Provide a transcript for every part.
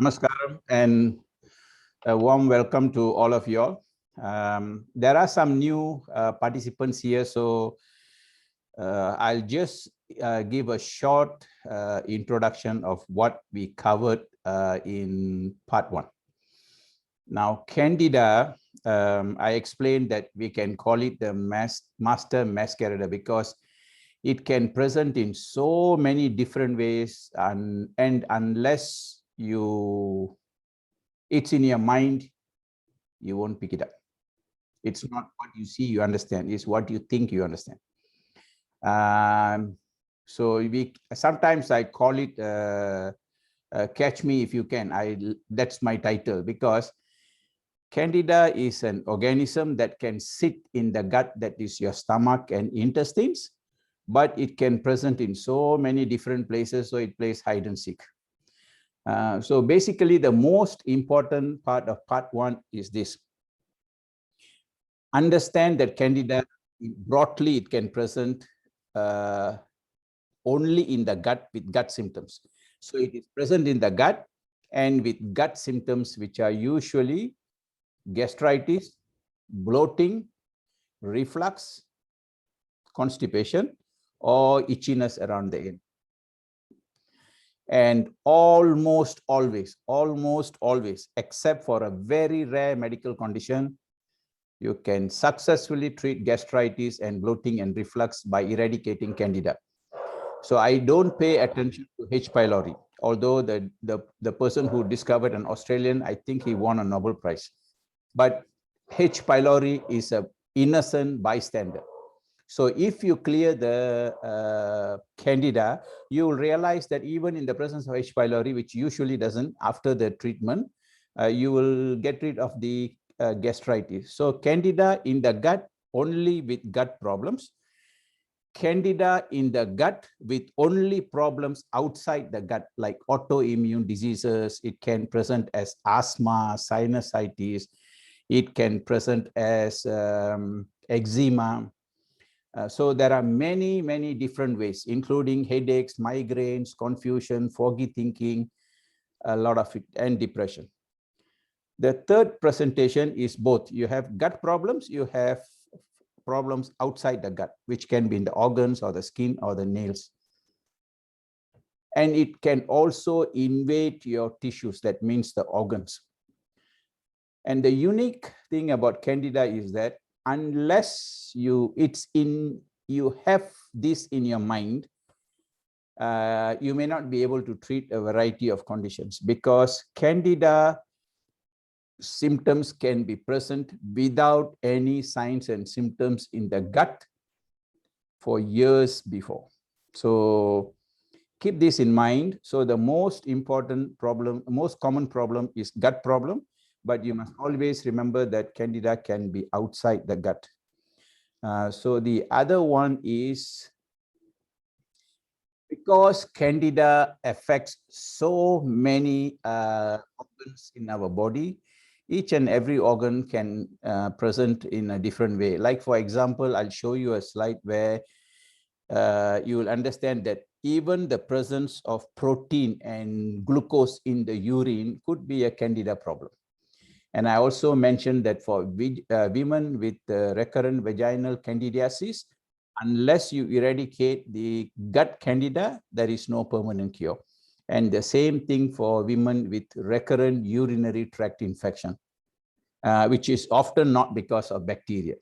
Namaskaram and a warm welcome to all of you all. There are some new participants here, so I'll just give a short introduction of what we covered in part 1. Now, Candida, I explained that we can call it the master masquerader because it can present in so many different ways, and unless it's in your mind, you won't pick it up. It's not what you see, you understand. It's what you think you understand. So sometimes I call it catch me if you can. That's my title, because Candida is an organism that can sit in the gut, that is your stomach and intestines, but it can present in so many different places, so it plays hide and seek. So basically, the most important part of part 1 is this. Understand that Candida, broadly, it can present only in the gut with gut symptoms. So it is present in the gut and with gut symptoms, which are usually gastritis, bloating, reflux, constipation, or itchiness around the end. And almost always, except for a very rare medical condition, you can successfully treat gastritis and bloating and reflux by eradicating Candida. So I don't pay attention to H. pylori, although the person who discovered an Australian, I think he won a Nobel Prize. But H. pylori is an innocent bystander. So if you clear the Candida, you will realize that even in the presence of H. pylori, which usually doesn't, after the treatment, you will get rid of the gastritis. So Candida in the gut only with gut problems. Candida in the gut with only problems outside the gut, like autoimmune diseases. It can present as asthma, sinusitis. It can present as eczema. So there are many, many different ways, including headaches, migraines, confusion, foggy thinking, a lot of it, and depression. The third presentation is both. You have gut problems, you have problems outside the gut, which can be in the organs or the skin or the nails. And it can also invade your tissues, that means the organs. And the unique thing about Candida is that unless you have this in your mind, you may not be able to treat a variety of conditions, because Candida symptoms can be present without any signs and symptoms in the gut for years before. So keep this in mind. So the most important problem, most common problem is gut problem, but you must always remember that Candida can be outside the gut. So the other one is, because Candida affects so many organs in our body, each and every organ can present in a different way. Like, for example, I'll show you a slide where you will understand that even the presence of protein and glucose in the urine could be a Candida problem. And I also mentioned that for women with recurrent vaginal candidiasis, unless you eradicate the gut Candida, there is no permanent cure. And the same thing for women with recurrent urinary tract infection, which is often not because of bacteria.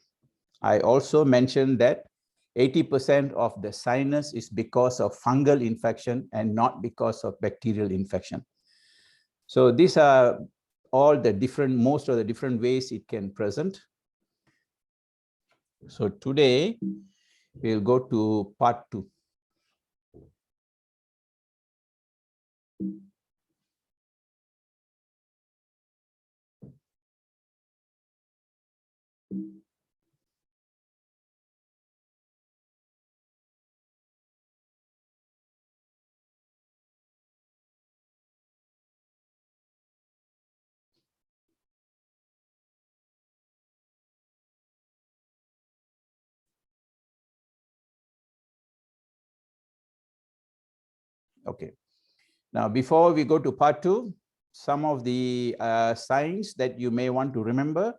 I also mentioned that 80% of the sinus is because of fungal infection and not because of bacterial infection. So these are all the different, most of the different ways it can present. So today we'll go to part 2. Okay. Now, before we go to part 2, some of the signs that you may want to remember.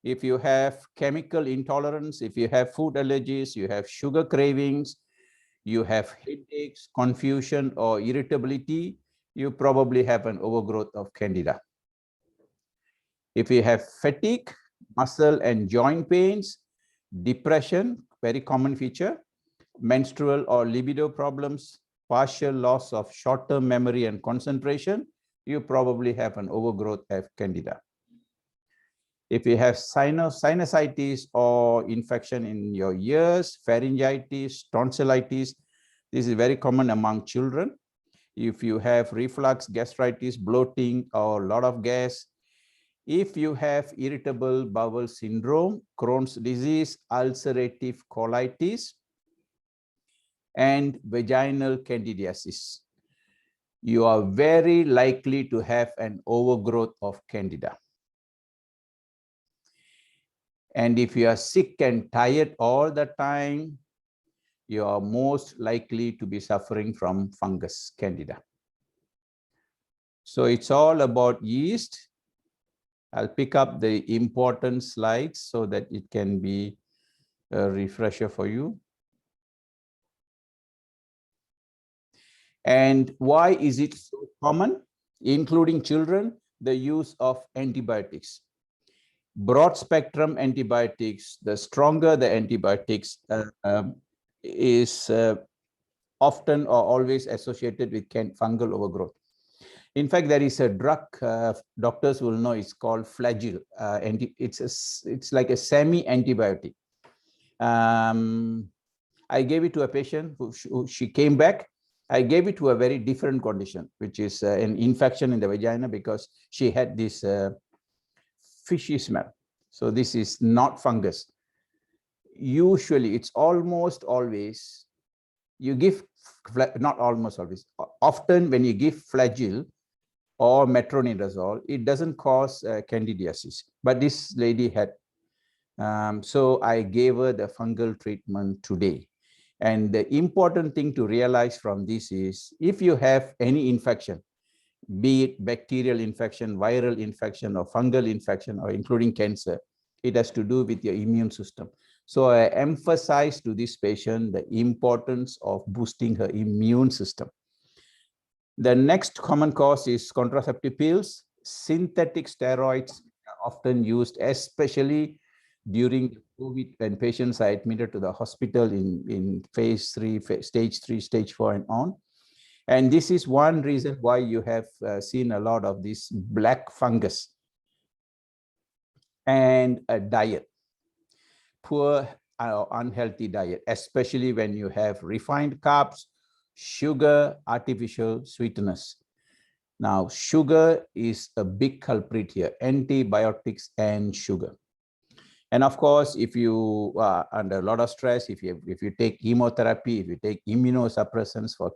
If you have chemical intolerance, if you have food allergies, you have sugar cravings, you have headaches, confusion, or irritability, you probably have an overgrowth of Candida. If you have fatigue, muscle and joint pains, depression, very common feature, menstrual or libido problems, partial loss of short-term memory and concentration, you probably have an overgrowth of Candida. If you have sinusitis or infection in your ears, pharyngitis, tonsillitis, this is very common among children. If you have reflux, gastritis, bloating, or a lot of gas, if you have irritable bowel syndrome, Crohn's disease, ulcerative colitis, and vaginal candidiasis, you are very likely to have an overgrowth of Candida. And if you are sick and tired all the time, you are most likely to be suffering from fungus Candida. So it's all about yeast. I'll pick up the important slides so that it can be a refresher for you. And why is it so common, including children, the use of antibiotics? Broad spectrum antibiotics, the stronger the antibiotics is often or always associated with fungal overgrowth. In fact, there is a drug doctors will know, it's called Flagyl. It's like a semi-antibiotic. I gave it to a patient who she came back. I gave it to a very different condition, which is an infection in the vagina, because she had this fishy smell. So this is not fungus. Usually, it's almost always, you give, not almost always, often when you give Flagyl or metronidazole, it doesn't cause candidiasis. But this lady had, so I gave her the fungal treatment today. And the important thing to realize from this is, if you have any infection, be it bacterial infection, viral infection, or fungal infection, or including cancer, it has to do with your immune system. So I emphasize to this patient the importance of boosting her immune system. The next common cause is contraceptive pills. Synthetic steroids are often used, especially during COVID, when patients are admitted to the hospital in phase 3, stage 3, stage 4, and on. And this is one reason why you have seen a lot of this black fungus. And a diet, poor or unhealthy diet, especially when you have refined carbs, sugar, artificial sweeteners. Now, sugar is a big culprit here, antibiotics and sugar. And of course, if you are under a lot of stress, if you take chemotherapy, if you take immunosuppressants for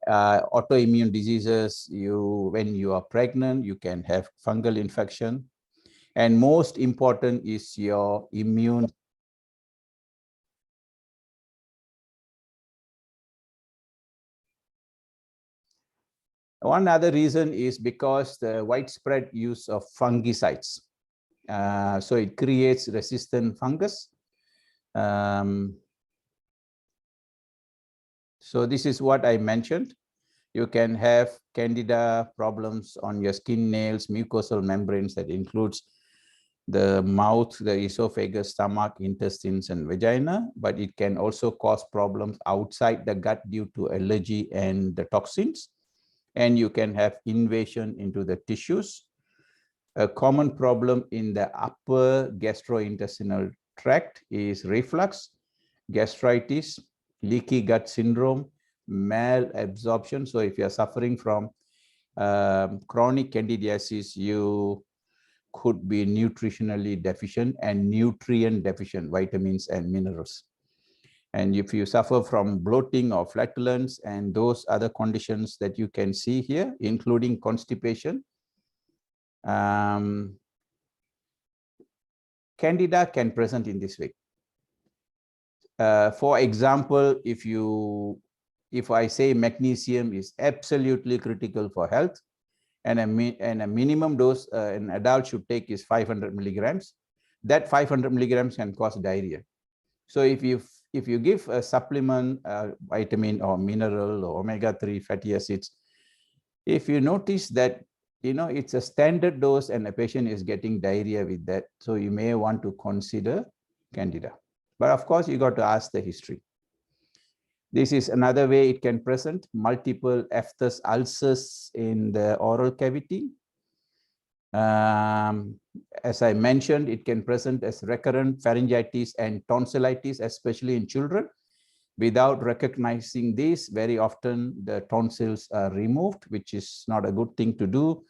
autoimmune diseases, when you are pregnant, you can have fungal infection. And most important is your immune. One other reason is because the widespread use of fungicides. So it creates resistant fungus. So this is what I mentioned. You can have Candida problems on your skin, nails, mucosal membranes. That includes the mouth, the esophagus, stomach, intestines, and vagina, but it can also cause problems outside the gut due to allergy and the toxins. And you can have invasion into the tissues. A common problem in the upper gastrointestinal tract is reflux, gastritis, leaky gut syndrome, malabsorption. So if you're suffering from chronic candidiasis, you could be nutritionally deficient and nutrient deficient, vitamins and minerals. And if you suffer from bloating or flatulence and those other conditions that you can see here, including constipation, Candida can present in this way. For example, if I say magnesium is absolutely critical for health, and a minimum dose an adult should take is 500 milligrams. That 500 milligrams can cause diarrhea. So if you give a supplement, vitamin or mineral or omega-3 fatty acids, if you notice that it's a standard dose and a patient is getting diarrhea with that, so you may want to consider Candida. But of course, you got to ask the history. This is another way it can present: multiple aphthous ulcers in the oral cavity. As I mentioned, it can present as recurrent pharyngitis and tonsillitis, especially in children. Without recognizing this, very often the tonsils are removed, which is not a good thing to do.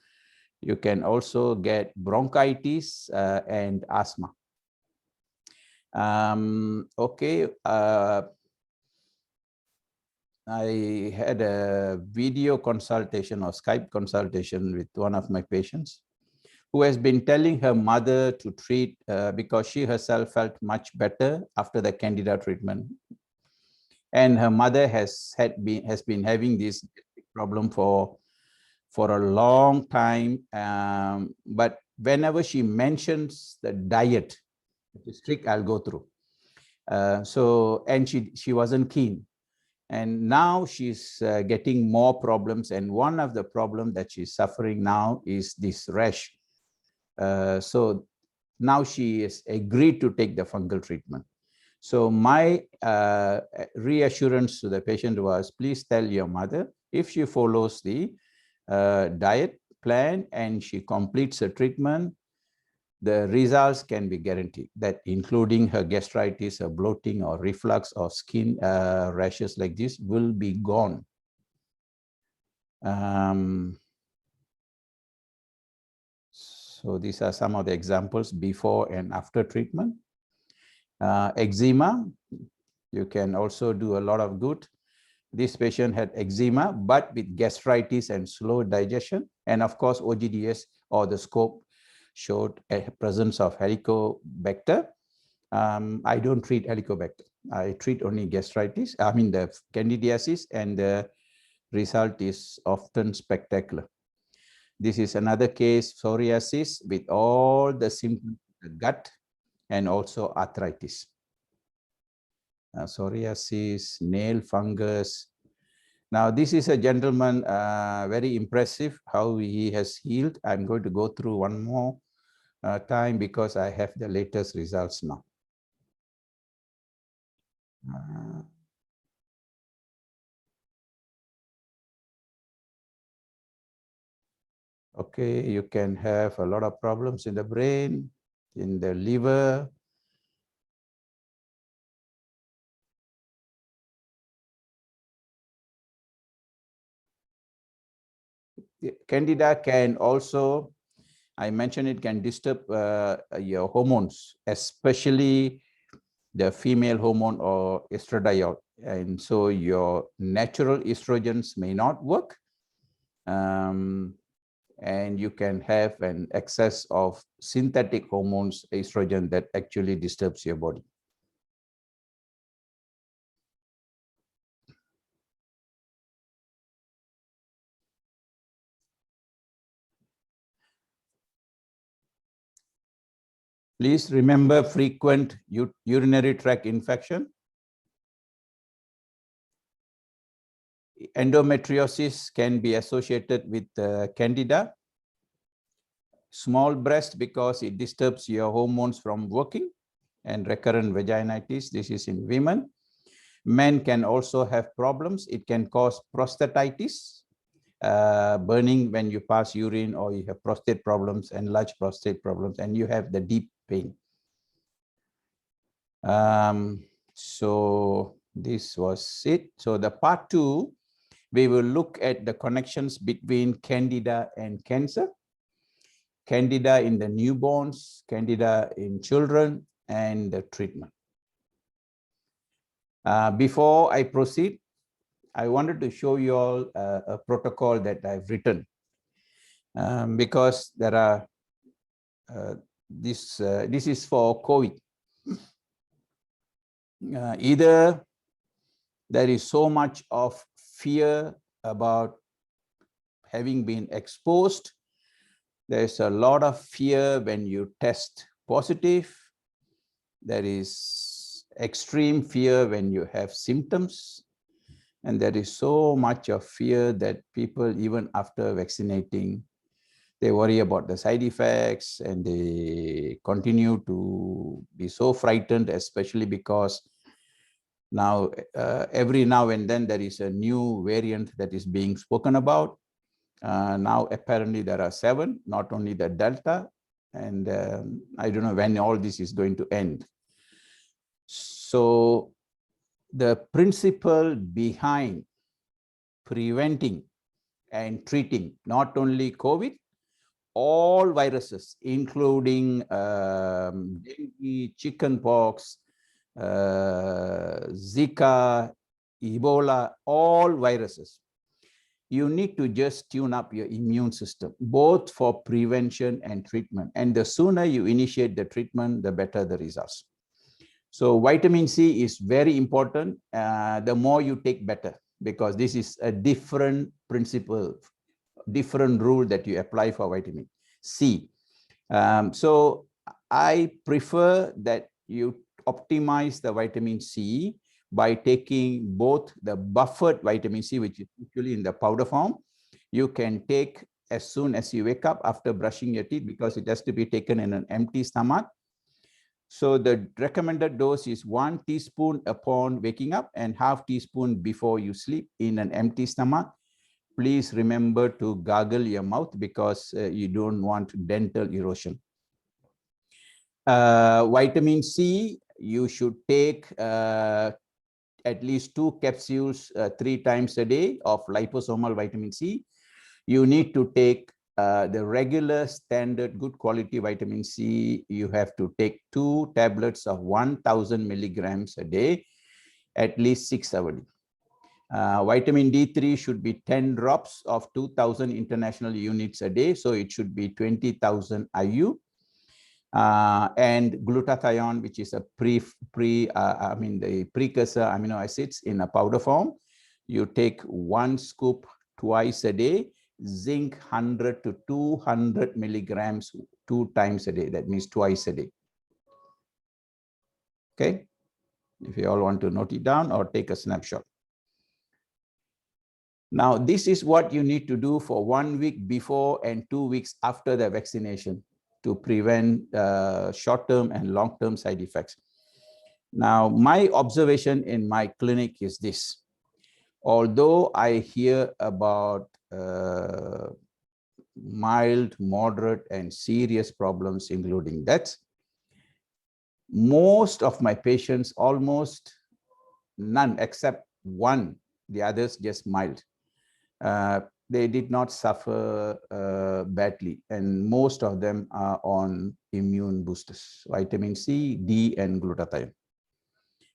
You can also get bronchitis and asthma. I had a video consultation or Skype consultation with one of my patients who has been telling her mother to treat because she herself felt much better after the Candida treatment. And her mother has been having this problem for a long time. But whenever she mentions the diet, the strict I'll go through. And she wasn't keen. And now she's getting more problems. And one of the problems that she's suffering now is this rash. So now she is agreed to take the fungal treatment. So my reassurance to the patient was, please tell your mother, if she follows the diet plan and she completes the treatment, the results can be guaranteed, that including her gastritis, her bloating or reflux or skin rashes like this will be gone. So these are some of the examples before and after treatment. Eczema, you can also do a lot of good. This patient had eczema, but with gastritis and slow digestion. And of course, OGDS or the scope showed a presence of Helicobacter. I don't treat Helicobacter. I treat only gastritis, the Candidiasis, and the result is often spectacular. This is another case, psoriasis, with all the symptoms of the gut and also arthritis. Psoriasis, nail fungus. Now, this is a gentleman, very impressive how he has healed. I'm going to go through one more time because I have the latest results now. Okay, you can have a lot of problems in the brain, in the liver. Candida can also, I mentioned, it can disturb your hormones, especially the female hormone or estradiol. And so your natural estrogens may not work. And you can have an excess of synthetic hormones, estrogen, that actually disturbs your body. Please remember frequent urinary tract infection. Endometriosis can be associated with Candida. Small breast because it disturbs your hormones from working, and recurrent vaginitis. This is in women. Men can also have problems. It can cause prostatitis, burning when you pass urine, or you have prostate problems, enlarged prostate problems, and you have the deep pain. So this was it. So the part 2, we will look at the connections between Candida and cancer. Candida in the newborns, Candida in children, and the treatment. Before I proceed, I wanted to show you all a protocol that I've written, because there are, this is for COVID. Either there is so much of fear about having been exposed, there's a lot of fear when you test positive. There is extreme fear when you have symptoms. And there is so much of fear that people, even after vaccinating, they worry about the side effects and they continue to be so frightened, especially because now every now and then there is a new variant that is being spoken about. Now apparently there are 7, not only the Delta, and I don't know when all this is going to end. So the principle behind preventing and treating not only COVID, all viruses, including dengue, chickenpox, Zika, Ebola, all viruses. You need to just tune up your immune system, both for prevention and treatment. And the sooner you initiate the treatment, the better the results. So vitamin C is very important. The more you take, better, because this is a different principle, different rule that you apply for vitamin C. So I prefer that you optimize the vitamin C by taking both the buffered vitamin C, which is usually in the powder form. You can take as soon as you wake up after brushing your teeth, because it has to be taken in an empty stomach. So the recommended dose is 1 teaspoon upon waking up and ½ teaspoon before you sleep in an empty stomach. Please remember to gargle your mouth, because you don't want dental erosion. Vitamin C, you should take at least 2 capsules 3 times a day of liposomal vitamin C. You need to take the regular standard good quality vitamin C. You have to take 2 tablets of 1000 milligrams a day, at least 6 hours. Vitamin D3 should be 10 drops of 2000 international units a day. So it should be 20,000 IU. And glutathione, which is a the precursor amino acids in a powder form. You take 1 scoop twice a day. Zinc 100 to 200 milligrams 2 times a day. That means twice a day. Okay. If you all want to note it down or take a snapshot. Now, this is what you need to do for 1 week before and 2 weeks after the vaccination to prevent short-term and long-term side effects. Now, my observation in my clinic is this. Although I hear about mild, moderate, and serious problems, including deaths, most of my patients, almost none except 1, the others just mild. They did not suffer badly, and most of them are on immune boosters, vitamin C, D, and glutathione.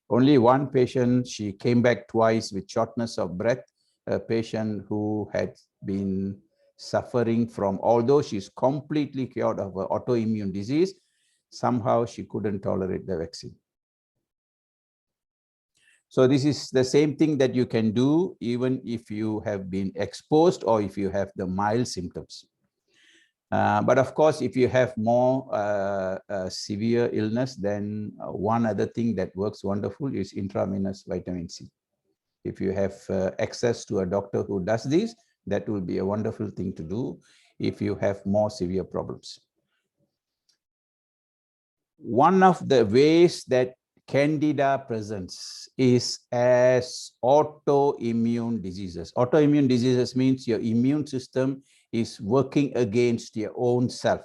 Only 1 patient, she came back twice with shortness of breath, a patient who had been suffering from, although she's completely cured of an autoimmune disease, somehow she couldn't tolerate the vaccine. So this is the same thing that you can do even if you have been exposed or if you have the mild symptoms. But of course, if you have more severe illness, then one other thing that works wonderful is intravenous vitamin C. If you have access to a doctor who does this, that will be a wonderful thing to do if you have more severe problems. One of the ways that Candida presents is as autoimmune diseases. Autoimmune diseases means your immune system is working against your own self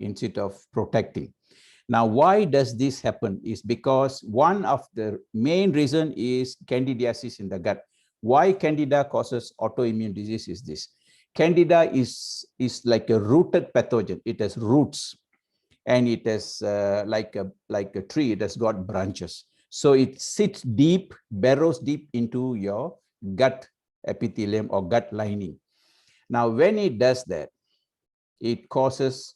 instead of protecting. Now, why does this happen? Is because one of the main reason is candidiasis in the gut. Why Candida causes autoimmune disease is this. Candida is like a rooted pathogen. It has roots. And it is like a tree, it has got branches. So it sits deep, burrows deep into your gut epithelium or gut lining. Now, when it does that, it causes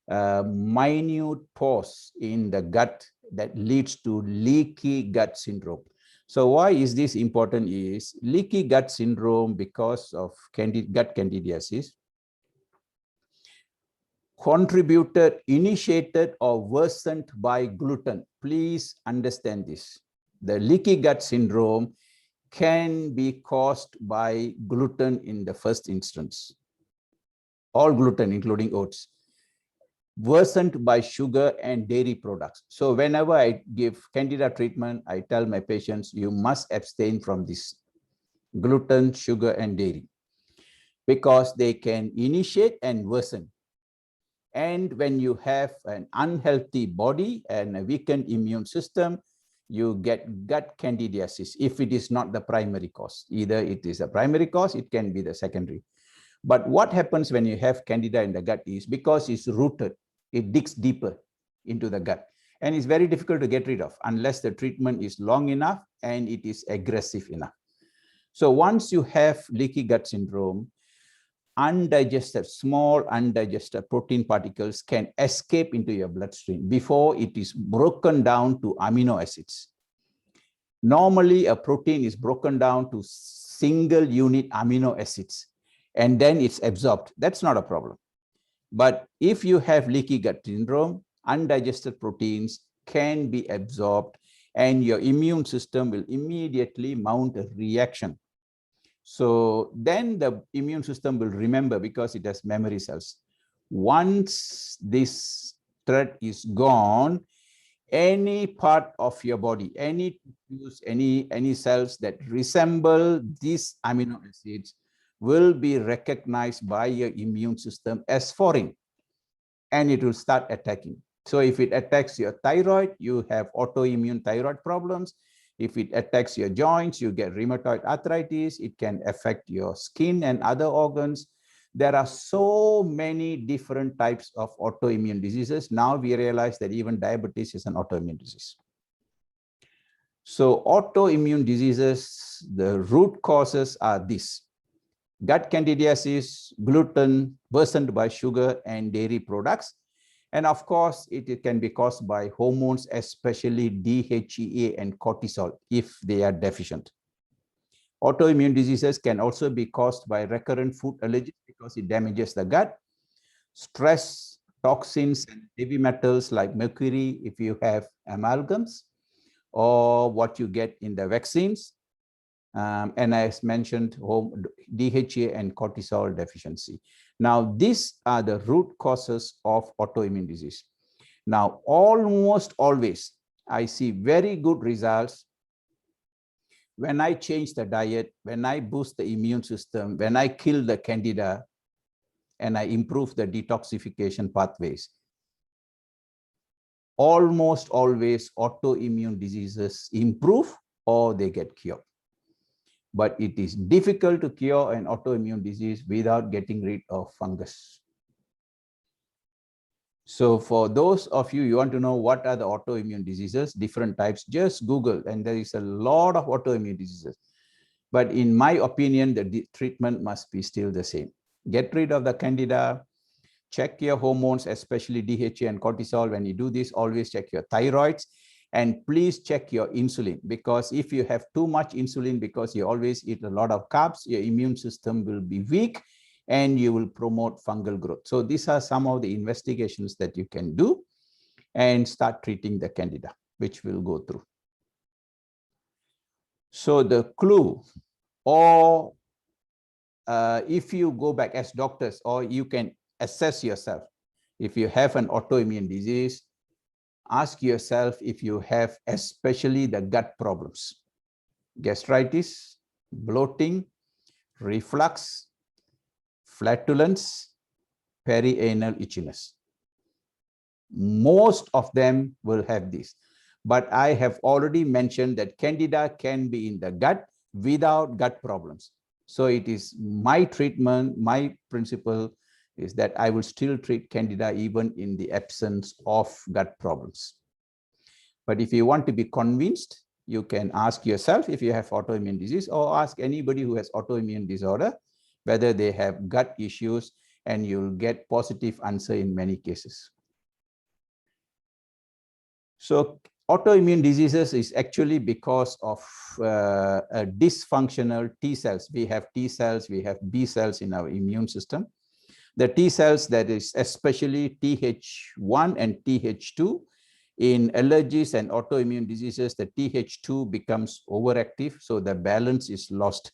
minute pores in the gut that leads to leaky gut syndrome. So why is this important is leaky gut syndrome because of gut candidiasis contributed, initiated, or worsened by gluten. Please understand this. The leaky gut syndrome can be caused by gluten in the first instance. All gluten, including oats. Worsened by sugar and dairy products. So whenever I give Candida treatment, I tell my patients, you must abstain from this gluten, sugar, and dairy because they can initiate and worsen. And when you have an unhealthy body and a weakened immune system, you get gut candidiasis if it is not the primary cause. Either it is a primary cause, it can be the secondary. But what happens when you have Candida in the gut is because it's rooted, it digs deeper into the gut. And it's very difficult to get rid of unless the treatment is long enough and it is aggressive enough. So once you have leaky gut syndrome, undigested, small undigested protein particles can escape into your bloodstream before it is broken down to amino acids. Normally, a protein is broken down to single unit amino acids, and then it's absorbed. That's not a problem. But if you have leaky gut syndrome, undigested proteins can be absorbed, and your immune system will immediately mount a reaction. So then the immune system will remember because it has memory cells. Once this threat is gone, any part of your body, any cells that resemble these amino acids will be recognized by your immune system as foreign, and it will start attacking. So if it attacks your thyroid, you have autoimmune thyroid problems. If it attacks your joints, you get rheumatoid arthritis. It can affect your skin and other organs. There are so many different types of autoimmune diseases. Now we realize that even diabetes is an autoimmune disease. So autoimmune diseases, the root causes are this: gut candidiasis, gluten, worsened by sugar and dairy products. And of course, it can be caused by hormones, especially DHEA and cortisol, if they are deficient. Autoimmune diseases can also be caused by recurrent food allergies because it damages the gut. Stress, toxins, and heavy metals like mercury, if you have amalgams, or what you get in the vaccines. And as mentioned, DHEA and cortisol deficiency. Now, these are the root causes of autoimmune disease. Now, almost always, I see very good results when I change the diet, when I boost the immune system, when I kill the Candida, and I improve the detoxification pathways. Almost always, autoimmune diseases improve or they get cured. But it is difficult to cure an autoimmune disease without getting rid of fungus. So for those of you want to know what are the autoimmune diseases, different types, just Google, and there is a lot of autoimmune diseases. But in my opinion, the treatment must be still the same. Get rid of the Candida, check your hormones, especially DHA and cortisol. When you do this, always check your thyroids. And please check your insulin, because if you have too much insulin because you always eat a lot of carbs, your immune system will be weak and you will promote fungal growth. So these are some of the investigations that you can do and start treating the Candida, which we'll go through. So the clue, or if you go back as doctors, or you can assess yourself, if you have an autoimmune disease, ask yourself if you have especially the gut problems: gastritis, bloating, reflux, flatulence, perianal itchiness. Most of them will have this. But I have already mentioned that Candida can be in the gut without gut problems. So it is my treatment, my principle is that I will still treat Candida even in the absence of gut problems. But if you want to be convinced, you can ask yourself if you have autoimmune disease, or ask anybody who has autoimmune disorder whether they have gut issues, and you'll get positive answer in many cases. So Autoimmune diseases is actually because of dysfunctional T cells. We have T cells, we have B cells in our immune system. The T cells, that is especially Th1 and Th2, in allergies and autoimmune diseases, the Th2 becomes overactive, so the balance is lost.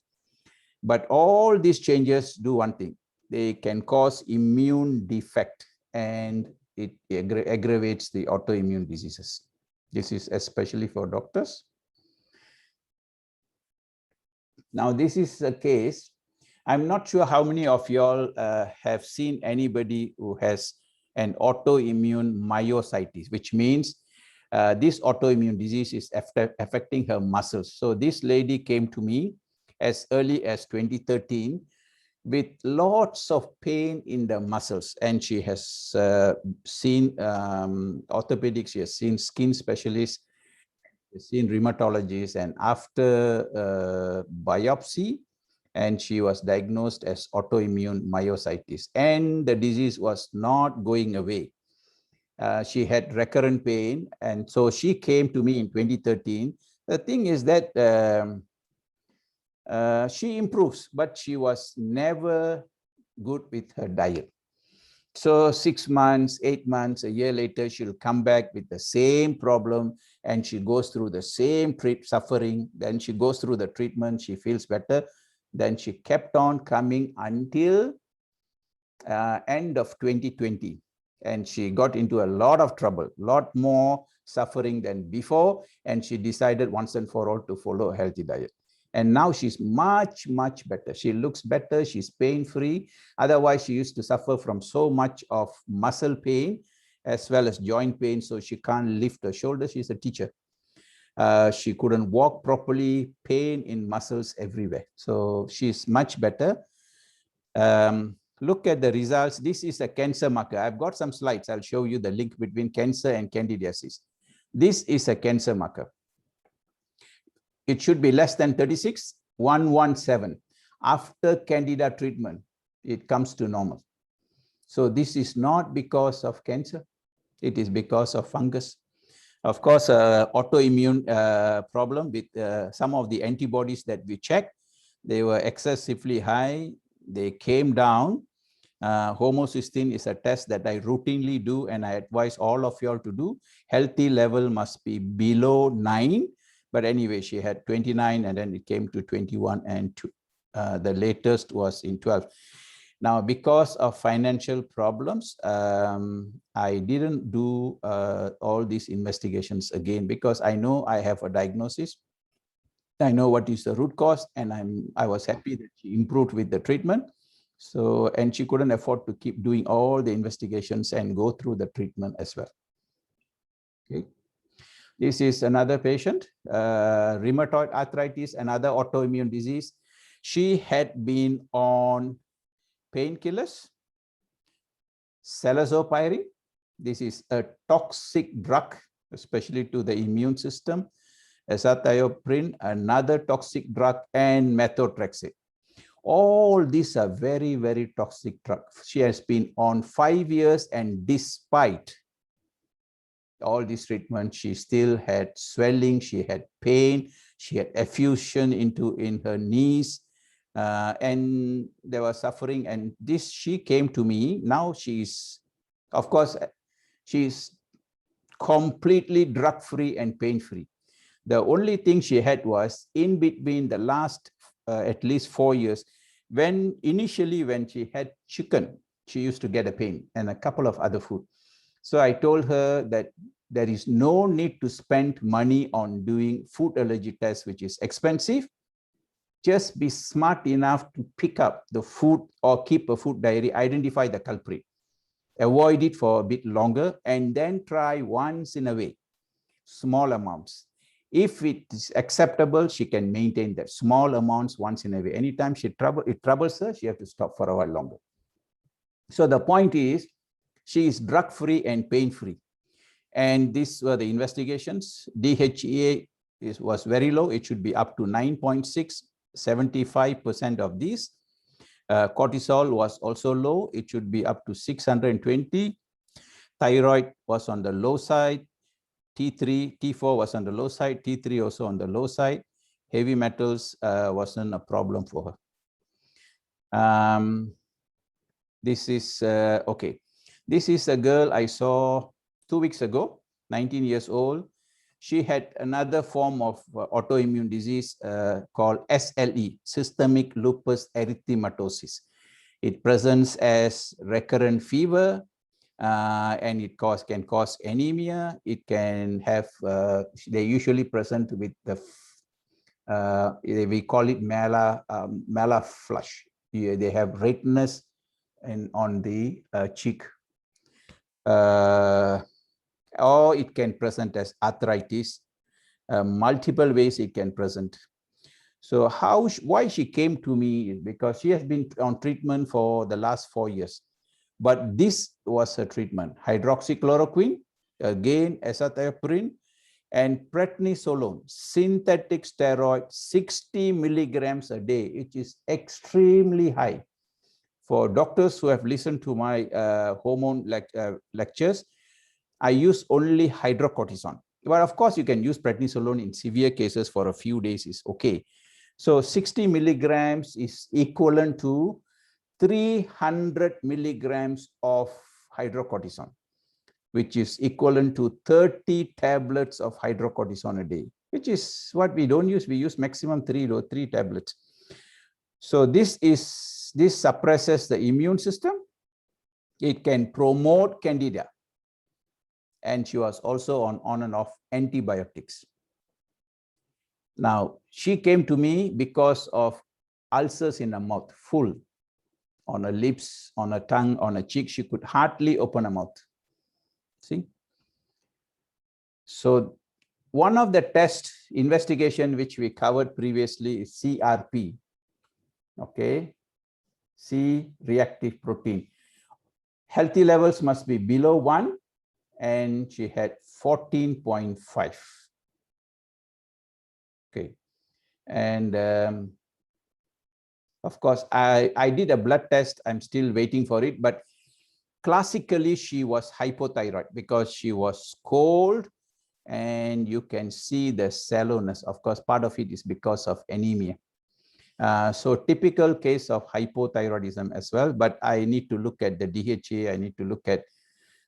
But all these changes do one thing. They can cause immune defect, and it aggravates the autoimmune diseases. This is especially for doctors. Now, this is a case. I'm not sure how many of y'all have seen anybody who has an autoimmune myositis, which means this autoimmune disease is affecting her muscles. So this lady came to me as early as 2013 with lots of pain in the muscles, and she has seen orthopedics, she has seen skin specialists, seen rheumatologists, and after biopsy, and she was diagnosed as autoimmune myositis, and the disease was not going away. She had recurrent pain, and so she came to me in 2013. The thing is that she improves, but she was never good with her diet. So 6 months, 8 months, a year later, she'll come back with the same problem, and she goes through the same suffering. Then she goes through the treatment, she feels better. Then she kept on coming until end of 2020. And she got into a lot of trouble, a lot more suffering than before. And she decided once and for all to follow a healthy diet. And now she's much, much better. She looks better. She's pain-free. Otherwise, she used to suffer from so much of muscle pain as well as joint pain. So she can't lift her shoulders. She's a teacher. She couldn't walk properly, pain in muscles everywhere. So she's much better. Look at the results. This is a cancer marker. I've got some slides. I'll show you the link between cancer and candidiasis. This is a cancer marker. It should be less than 36, 117. After Candida treatment, it comes to normal. So this is not because of cancer. It is because of fungus. Of course, autoimmune problem with some of the antibodies that we checked, they were excessively high. They came down. Homocysteine is a test that I routinely do, and I advise all of y'all to do. Healthy level must be below 9. But anyway, she had 29, and then it came to 21, and the latest was in 12. Now, because of financial problems, I didn't do all these investigations again, because I know I have a diagnosis. I know what is the root cause, and I was happy that she improved with the treatment. So, and she couldn't afford to keep doing all the investigations and go through the treatment as well. Okay. This is another patient, rheumatoid arthritis, another autoimmune disease. She had been on painkillers, salazopyrin. This is a toxic drug, especially to the immune system. Azathioprine, another toxic drug, and methotrexate. All these are very, very toxic drugs. She has been on 5 years, and despite all this treatment, she still had swelling, she had pain, she had effusion in her knees, and there was suffering. And this, she came to me. Now she's, of course, she's completely drug-free and pain-free. The only thing she had was in between the last at least 4 years, initially when she had chicken, she used to get a pain, and a couple of other food. So I told her that there is no need to spend money on doing food allergy tests, which is expensive. Just be smart enough to pick up the food or keep a food diary, identify the culprit, avoid it for a bit longer, and then try once in a way, small amounts. If it is acceptable, she can maintain that small amounts once in a way. Anytime it troubles her, she has to stop for a while longer. So the point is, she is drug-free and pain-free. And these were the investigations. DHEA was very low. It should be up to 9.6, 75% of these. Cortisol was also low. It should be up to 620. Thyroid was on the low side. T3, T4 was on the low side, T3 also on the low side. Heavy metals wasn't a problem for her. This is, okay. This is a girl I saw 2 weeks ago, 19 years old. She had another form of autoimmune disease called SLE, systemic lupus erythematosus. It presents as recurrent fever, and it can cause anemia. It can have, they usually present with the, we call it mala flush. They have redness and on the cheek. Or it can present as arthritis. Multiple ways it can present. So why she came to me is because she has been on treatment for the last 4 years. But this was her treatment: hydroxychloroquine, again azathioprine, and prednisolone, synthetic steroid, 60 milligrams a day, which is extremely high. For doctors who have listened to my hormone lectures, I use only hydrocortisone. But of course, you can use prednisolone in severe cases for a few days is okay. So 60 milligrams is equivalent to 300 milligrams of hydrocortisone, which is equivalent to 30 tablets of hydrocortisone a day, which is what we don't use. We use maximum 3 tablets. So this suppresses the immune system. It can promote Candida. And she was also on and off antibiotics. Now, she came to me because of ulcers in her mouth, full, on her lips, on her tongue, on her cheek. She could hardly open her mouth. See? So one of the test investigation which we covered previously is CRP. Okay, C-reactive protein. Healthy levels must be below 1, and she had 14.5. Okay, and of course, I did a blood test. I'm still waiting for it, but classically she was hypothyroid because she was cold, and you can see the sallowness. Of course, part of it is because of anemia. So typical case of hypothyroidism as well, but I need to look at the DHA, I need to look at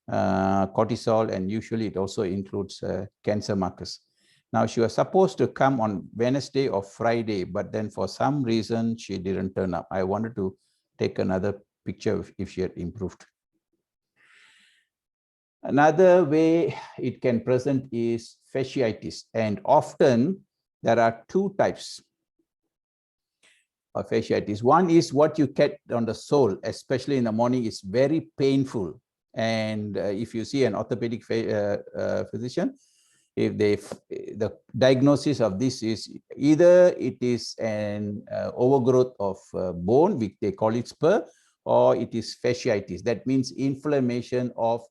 cortisol, and usually it also includes cancer markers. Now, she was supposed to come on Wednesday or Friday, but then for some reason she didn't turn up. I wanted to take another picture if she had improved. Another way it can present is fasciitis, and often there are 2 types of fasciitis. One is what you get on the sole, especially in the morning, is very painful. And if you see an orthopedic physician, if the diagnosis of this is either it is an overgrowth of bone, which they call it spur, or it is fasciitis. That means inflammation of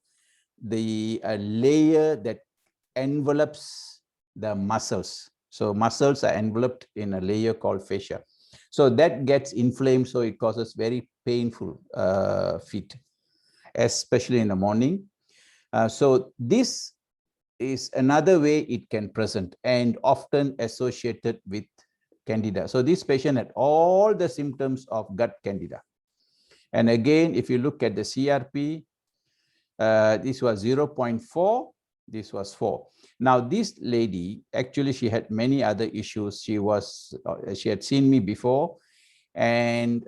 the layer that envelops the muscles. So muscles are enveloped in a layer called fascia. So that gets inflamed, so it causes very painful feet, especially in the morning. So this is another way it can present, and often associated with Candida. So this patient had all the symptoms of gut Candida. And again, if you look at the CRP, this was 0.4, this was 4. Now, this lady, actually, she had many other issues. She had seen me before, and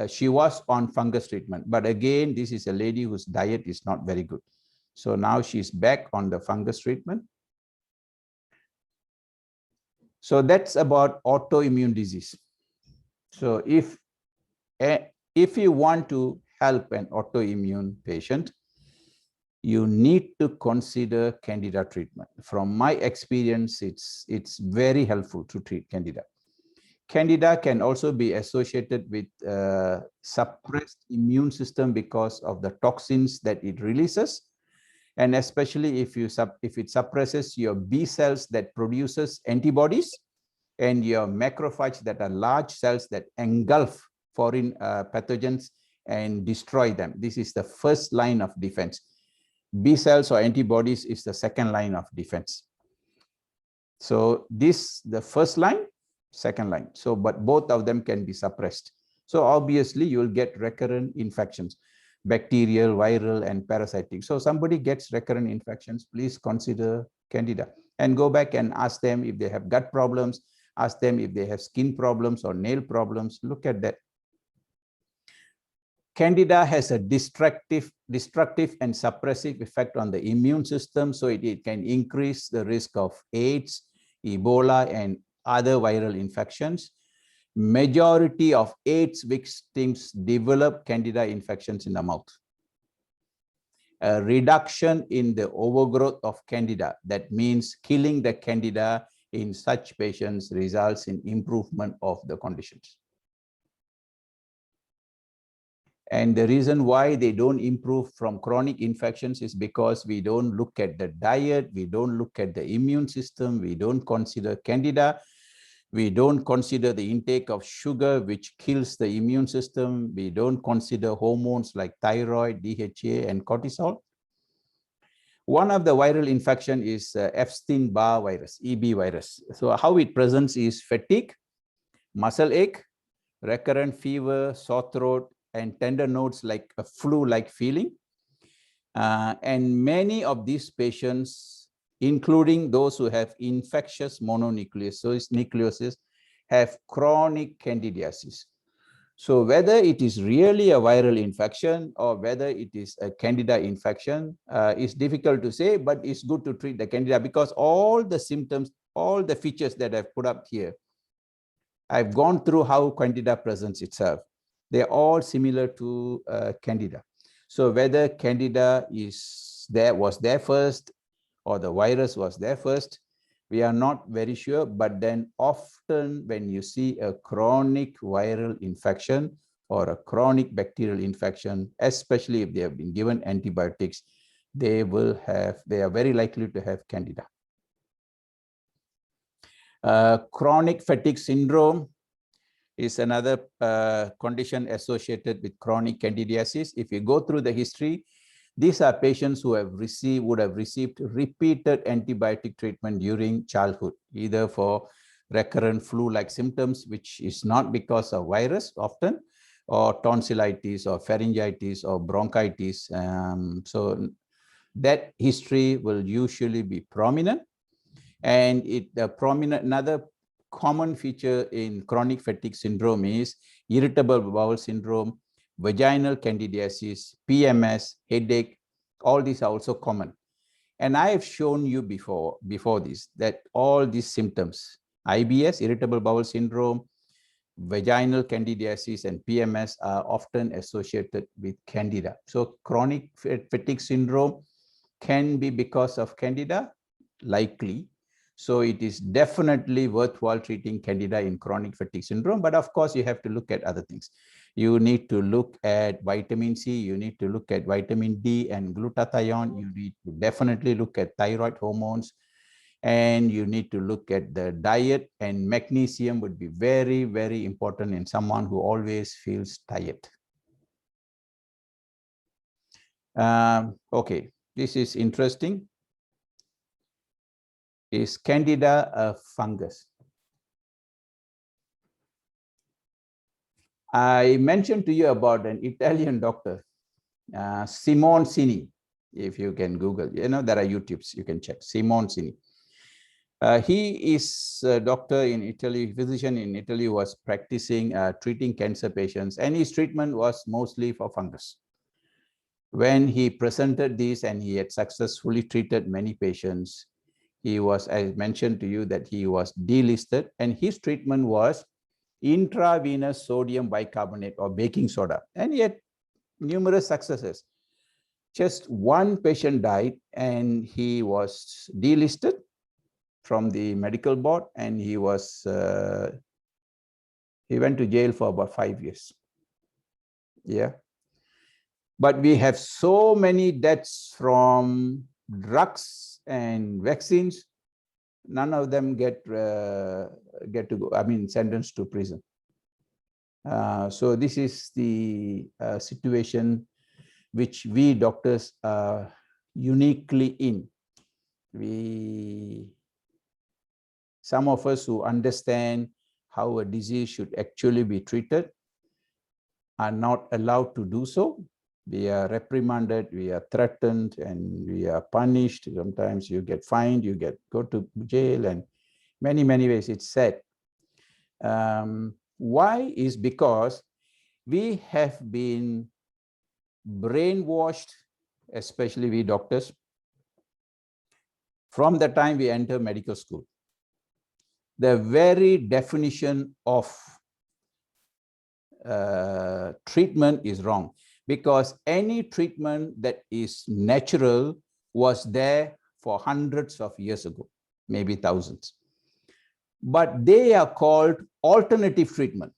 she was on fungus treatment. But again, this is a lady whose diet is not very good. So now she's back on the fungus treatment. So that's about autoimmune disease. So if you want to help an autoimmune patient, you need to consider Candida treatment. From my experience, it's very helpful to treat Candida. Candida can also be associated with suppressed immune system because of the toxins that it releases. And especially if it suppresses your B cells that produces antibodies, and your macrophages that are large cells that engulf foreign pathogens and destroy them. This is the first line of defense. B cells or antibodies is the second line of defense. So this, the first line, second line. So, but both of them can be suppressed. So obviously you will get recurrent infections, bacterial, viral, and parasitic. So somebody gets recurrent infections, please consider Candida and go back and ask them if they have gut problems, ask them if they have skin problems or nail problems. Look at that. Candida has a destructive and suppressive effect on the immune system, so it can increase the risk of AIDS, Ebola, and other viral infections. Majority of AIDS victims develop Candida infections in the mouth. A reduction in the overgrowth of Candida, that means killing the Candida in such patients, results in improvement of the conditions. And the reason why they don't improve from chronic infections is because we don't look at the diet, we don't look at the immune system, we don't consider Candida, we don't consider the intake of sugar, which kills the immune system, we don't consider hormones like thyroid, DHA, and cortisol. One of the viral infection is Epstein-Barr virus, EB virus. So how it presents is fatigue, muscle ache, recurrent fever, sore throat, and tender nodes like a flu-like feeling. And many of these patients, including those who have infectious mononucleosis, have chronic candidiasis. So whether it is really a viral infection or whether it is a Candida infection is difficult to say, but it's good to treat the Candida because all the symptoms, all the features that I've put up here, I've gone through how Candida presents itself. They're all similar to Candida. So whether Candida was there first or the virus was there first, we are not very sure. But then often when you see a chronic viral infection or a chronic bacterial infection, especially if they have been given antibiotics, they are very likely to have Candida. Chronic fatigue syndrome is another condition associated with chronic candidiasis. If you go through the history, these are patients who would have received repeated antibiotic treatment during childhood, either for recurrent flu-like symptoms, which is not because of virus often, or tonsillitis or pharyngitis or bronchitis. So that history will usually be prominent. And another common feature in chronic fatigue syndrome is irritable bowel syndrome, vaginal candidiasis, PMS, headache. All these are also common. And I have shown you before this that all these symptoms, IBS, irritable bowel syndrome, vaginal candidiasis, and PMS are often associated with Candida. So chronic fatigue syndrome can be because of Candida, likely. So it is definitely worthwhile treating Candida in chronic fatigue syndrome. But of course, you have to look at other things. You need to look at vitamin C, you need to look at vitamin D and glutathione. You need to definitely look at thyroid hormones. And you need to look at the diet, and magnesium would be very, very important in someone who always feels tired. Okay, this is interesting. Is Candida a fungus? I mentioned to you about an Italian doctor, Simoncini. If you can Google, there are YouTubes, you can check, Simoncini. He is a doctor in Italy, physician in Italy, who was practicing treating cancer patients, and his treatment was mostly for fungus. When he presented this and he had successfully treated many patients, he was, I mentioned to you that he was delisted, and his treatment was intravenous sodium bicarbonate or baking soda, and he had numerous successes. Just one patient died and he was delisted from the medical board, and he went to jail for about 5 years. Yeah. But we have so many deaths from drugs and vaccines. None of them get to go, sentenced to prison. So this is the situation which we doctors are uniquely in. Some of us who understand how a disease should actually be treated are not allowed to do so. We are reprimanded, we are threatened, and we are punished. Sometimes you get fined, you go to jail, and many ways. It's sad. Why is because we have been brainwashed, especially we doctors, from the time we enter medical school. The very definition of treatment is wrong, because any treatment that is natural was there for hundreds of years ago, maybe thousands. But they are called alternative treatment.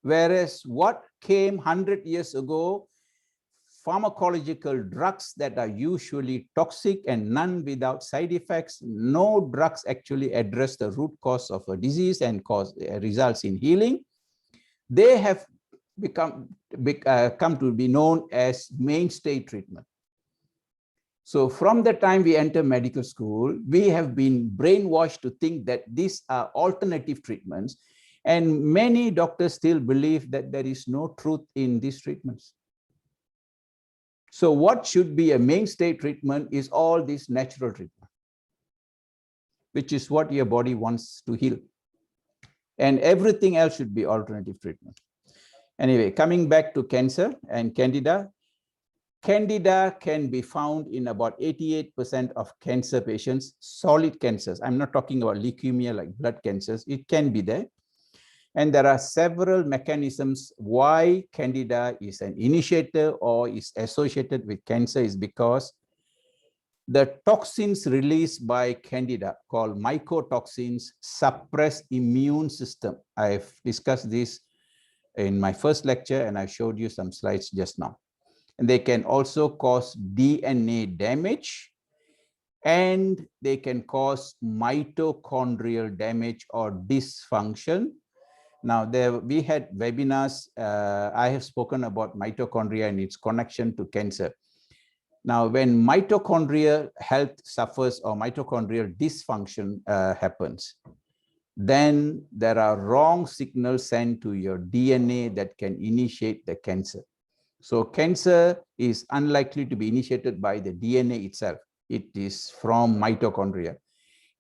Whereas what came 100 years ago, pharmacological drugs that are usually toxic and none without side effects, no drugs actually address the root cause of a disease and results in healing. They have come to be known as mainstay treatment. So from the time we enter medical school, we have been brainwashed to think that these are alternative treatments, and many doctors still believe that there is no truth in these treatments. So what should be a mainstay treatment is all this natural treatment, which is what your body wants to heal. And everything else should be alternative treatment. Anyway, coming back to cancer and Candida. Candida can be found in about 88% of cancer patients, solid cancers. I'm not talking about leukemia like blood cancers. It can be there. And there are several mechanisms why Candida is an initiator or is associated with cancer, is because the toxins released by Candida, called mycotoxins, suppress immune system. I've discussed this in my first lecture, and I showed you some slides just now. And they can also cause DNA damage, and they can cause mitochondrial damage or dysfunction. Now, we had webinars. I have spoken about mitochondria and its connection to cancer. Now, when mitochondrial health suffers or mitochondrial dysfunction happens, then there are wrong signals sent to your DNA that can initiate the cancer. So cancer is unlikely to be initiated by the DNA itself. It is from mitochondria.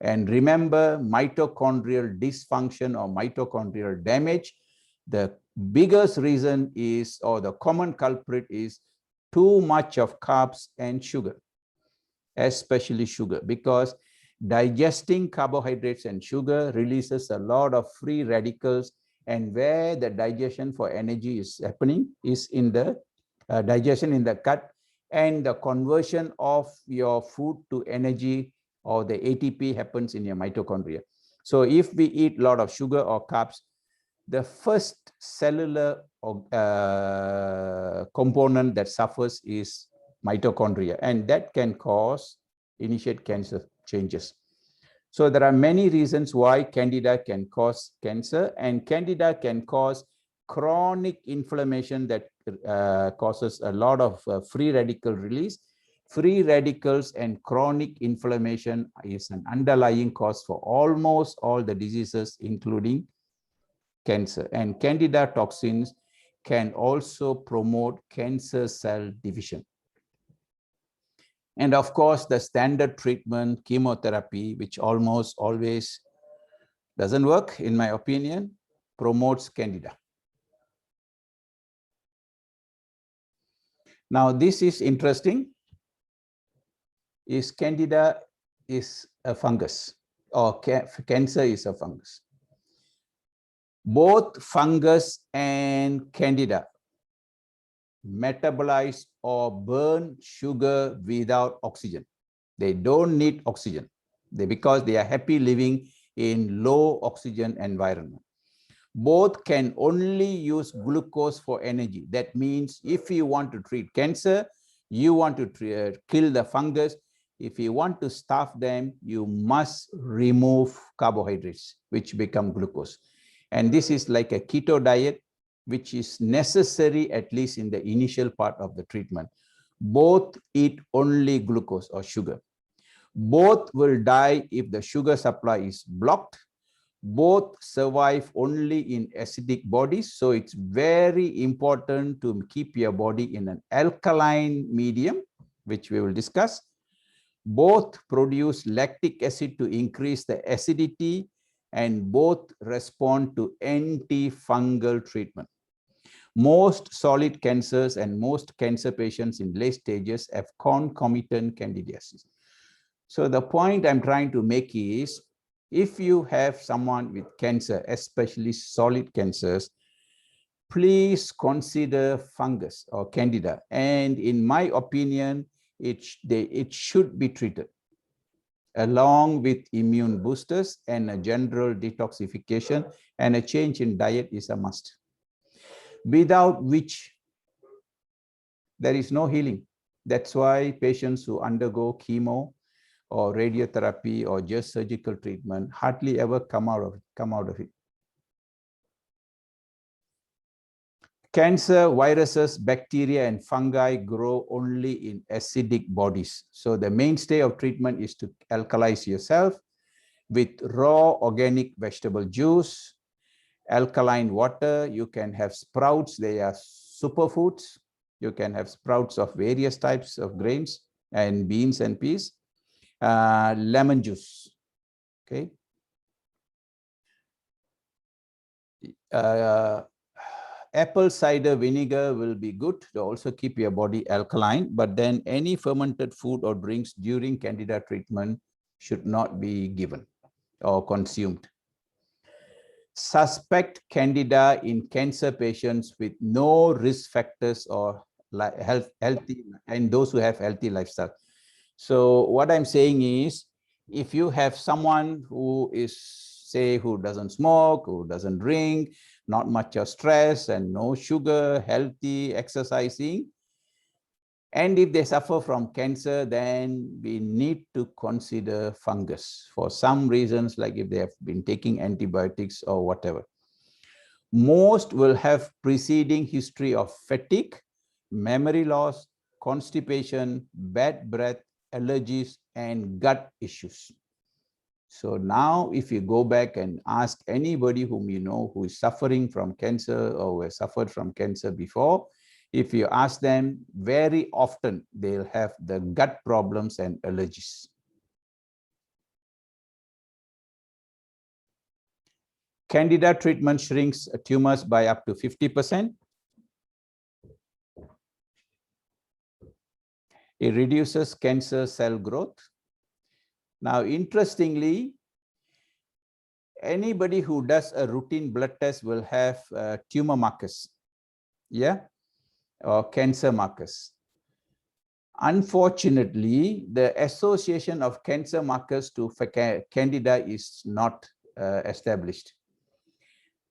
And remember, mitochondrial dysfunction or mitochondrial damage, the biggest reason is, or the common culprit is, too much of carbs and sugar, especially sugar, because digesting carbohydrates and sugar releases a lot of free radicals, and where the digestion for energy is happening is in the digestion in the gut, and the conversion of your food to energy or the ATP happens in your mitochondria. So if we eat a lot of sugar or carbs, the first cellular component that suffers is mitochondria, and that can initiate cancer changes. So there are many reasons why Candida can cause cancer, and Candida can cause chronic inflammation that causes a lot of free radical release. Free radicals and chronic inflammation is an underlying cause for almost all the diseases, including cancer. And Candida toxins can also promote cancer cell division. And of course, the standard treatment, chemotherapy, which almost always doesn't work, in my opinion, promotes Candida. Now, this is interesting. Is Candida is a fungus, or cancer is a fungus. Both fungus and Candida metabolize or burn sugar without oxygen. They don't need oxygen because they are happy living in low oxygen environment. Both can only use glucose for energy. That means if you want to treat cancer, you want to kill the fungus. If you want to starve them, you must remove carbohydrates, which become glucose. And this is like a keto diet, which is necessary at least in the initial part of the treatment. Both eat only glucose or sugar. Both will die if the sugar supply is blocked. Both survive only in acidic bodies. So it's very important to keep your body in an alkaline medium, which we will discuss. Both produce lactic acid to increase the acidity, and both respond to antifungal treatment. Most solid cancers and most cancer patients in late stages have concomitant candidiasis. So the point I'm trying to make is, if you have someone with cancer, especially solid cancers, please consider fungus or candida. And in my opinion, it should be treated along with immune boosters, and a general detoxification and a change in diet is a must, without which there is no healing. That's why patients who undergo chemo or radiotherapy or just surgical treatment hardly ever come out of it. Cancer, viruses, bacteria, and fungi grow only in acidic bodies. So the mainstay of treatment is to alkalize yourself with raw organic vegetable juice, alkaline water. You can have sprouts. They are superfoods. You can have sprouts of various types of grains and beans and peas. Lemon juice. Okay. Apple cider vinegar will be good to also keep your body alkaline, but then any fermented food or drinks during candida treatment should not be given or consumed. Suspect candida in cancer patients with no risk factors or healthy, and those who have healthy lifestyle. So what I'm saying is, if you have someone who is, say, who doesn't smoke, who doesn't drink, not much of stress and no sugar, healthy, exercising, and if they suffer from cancer, then we need to consider fungus for some reasons, like if they have been taking antibiotics or whatever. Most will have preceding history of fatigue, memory loss, constipation, bad breath, allergies, and gut issues. So now if you go back and ask anybody whom you know who is suffering from cancer or who has suffered from cancer before, if you ask them, very often they'll have the gut problems and allergies. Candida treatment shrinks tumors by up to 50%. It reduces cancer cell growth. Now, interestingly, anybody who does a routine blood test will have tumor markers, yeah, or cancer markers. Unfortunately, the association of cancer markers to candida is not established.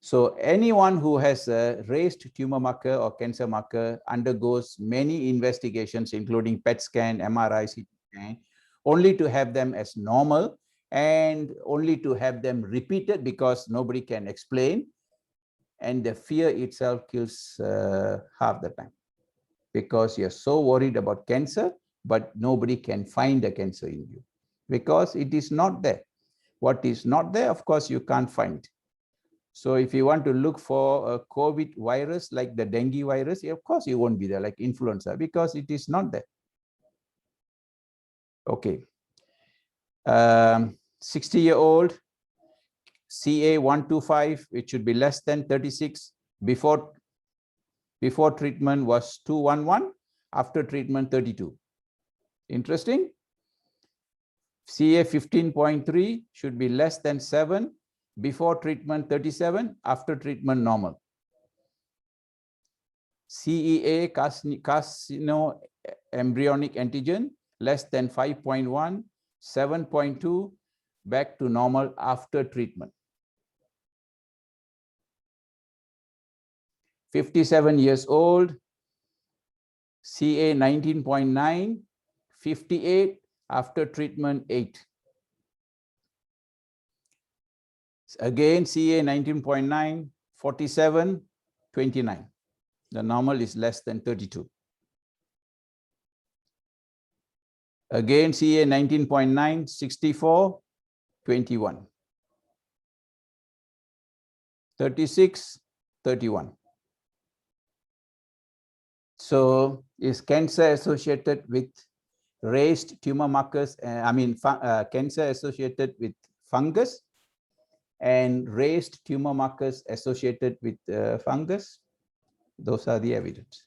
So anyone who has a raised tumor marker or cancer marker undergoes many investigations, including PET scan, MRI, CT scan, only to have them as normal and only to have them repeated because nobody can explain. And the fear itself kills half the time, because you're so worried about cancer, but nobody can find a cancer in you because it is not there. What is not there, of course, you can't find. So if you want to look for a COVID virus like the dengue virus, of course you won't be there, like influenza, because it is not there. Okay. 60-year-old, CA125, it should be less than 36. Before treatment was 211, after treatment 32. Interesting. CA 15.3 should be less than 7. Before treatment 37, after treatment normal. CEA, carcino embryonic antigen, less than 5.1, 7.2, back to normal after treatment. 57 years old, CA 19.9, 58, after treatment 8. Again, CA 19.9, 47, 29. The normal is less than 32. Again, CA 19.9, 64, 21. 36, 31. So is cancer associated with raised tumor markers? Cancer associated with fungus and raised tumor markers associated with fungus. Those are the evidence.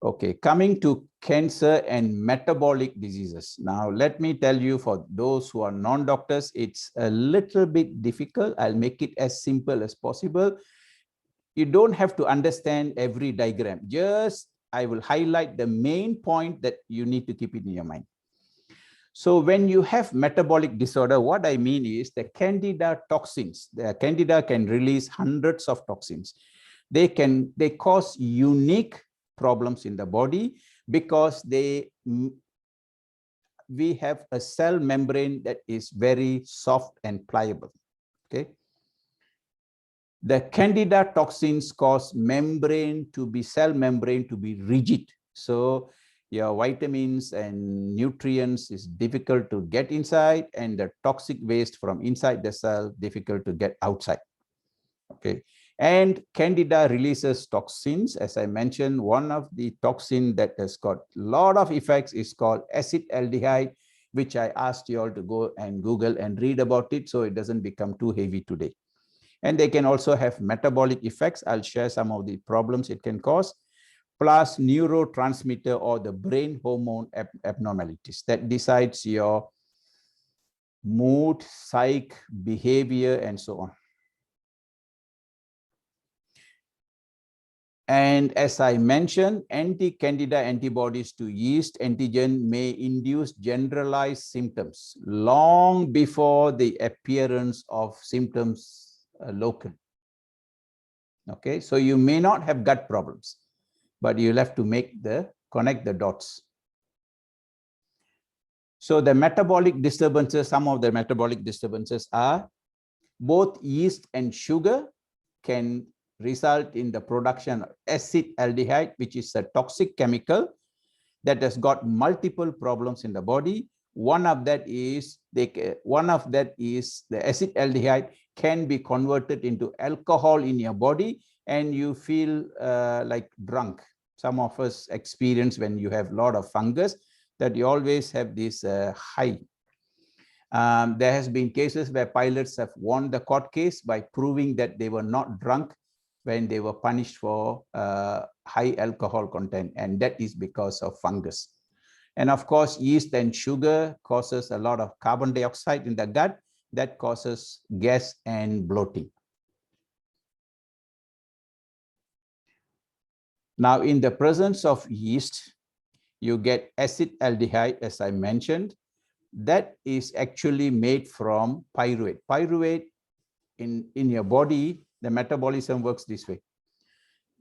Okay, coming to cancer and metabolic diseases. Now, let me tell you, for those who are non-doctors, it's a little bit difficult. I'll make it as simple as possible. You don't have to understand every diagram. Just, I will highlight the main point that you need to keep it in your mind. So when you have metabolic disorder, what I mean is the Candida toxins. The Candida can release hundreds of toxins. They cause unique problems in the body because we have a cell membrane that is very soft and pliable. Okay. The Candida toxins cause cell membrane to be rigid. So your vitamins and nutrients is difficult to get inside, and the toxic waste from inside the cell difficult to get outside. Okay. And Candida releases toxins. As I mentioned, one of the toxin that has got a lot of effects is called acetaldehyde, which I asked you all to go and Google and read about it so it doesn't become too heavy today. And they can also have metabolic effects. I'll share some of the problems it can cause, plus neurotransmitter or the brain hormone abnormalities that decides your mood, psych, behavior, and so on. And as I mentioned, anti-Candida antibodies to yeast antigen may induce generalized symptoms long before the appearance of symptoms local. Okay, so you may not have gut problems, but you'll have to connect the dots. So the metabolic disturbances, some of the metabolic disturbances are both yeast and sugar can result in the production of acetaldehyde, which is a toxic chemical that has got multiple problems in the body. One of that is the acetaldehyde can be converted into alcohol in your body, and you feel like drunk. Some of us experience when you have a lot of fungus that you always have this high. There has been cases where pilots have won the court case by proving that they were not drunk when they were punished for high alcohol content, and that is because of fungus. And of course, yeast and sugar causes a lot of carbon dioxide in the gut that causes gas and bloating. Now, in the presence of yeast, you get acetaldehyde, as I mentioned. That is actually made from pyruvate. Pyruvate in your body, the metabolism works this way.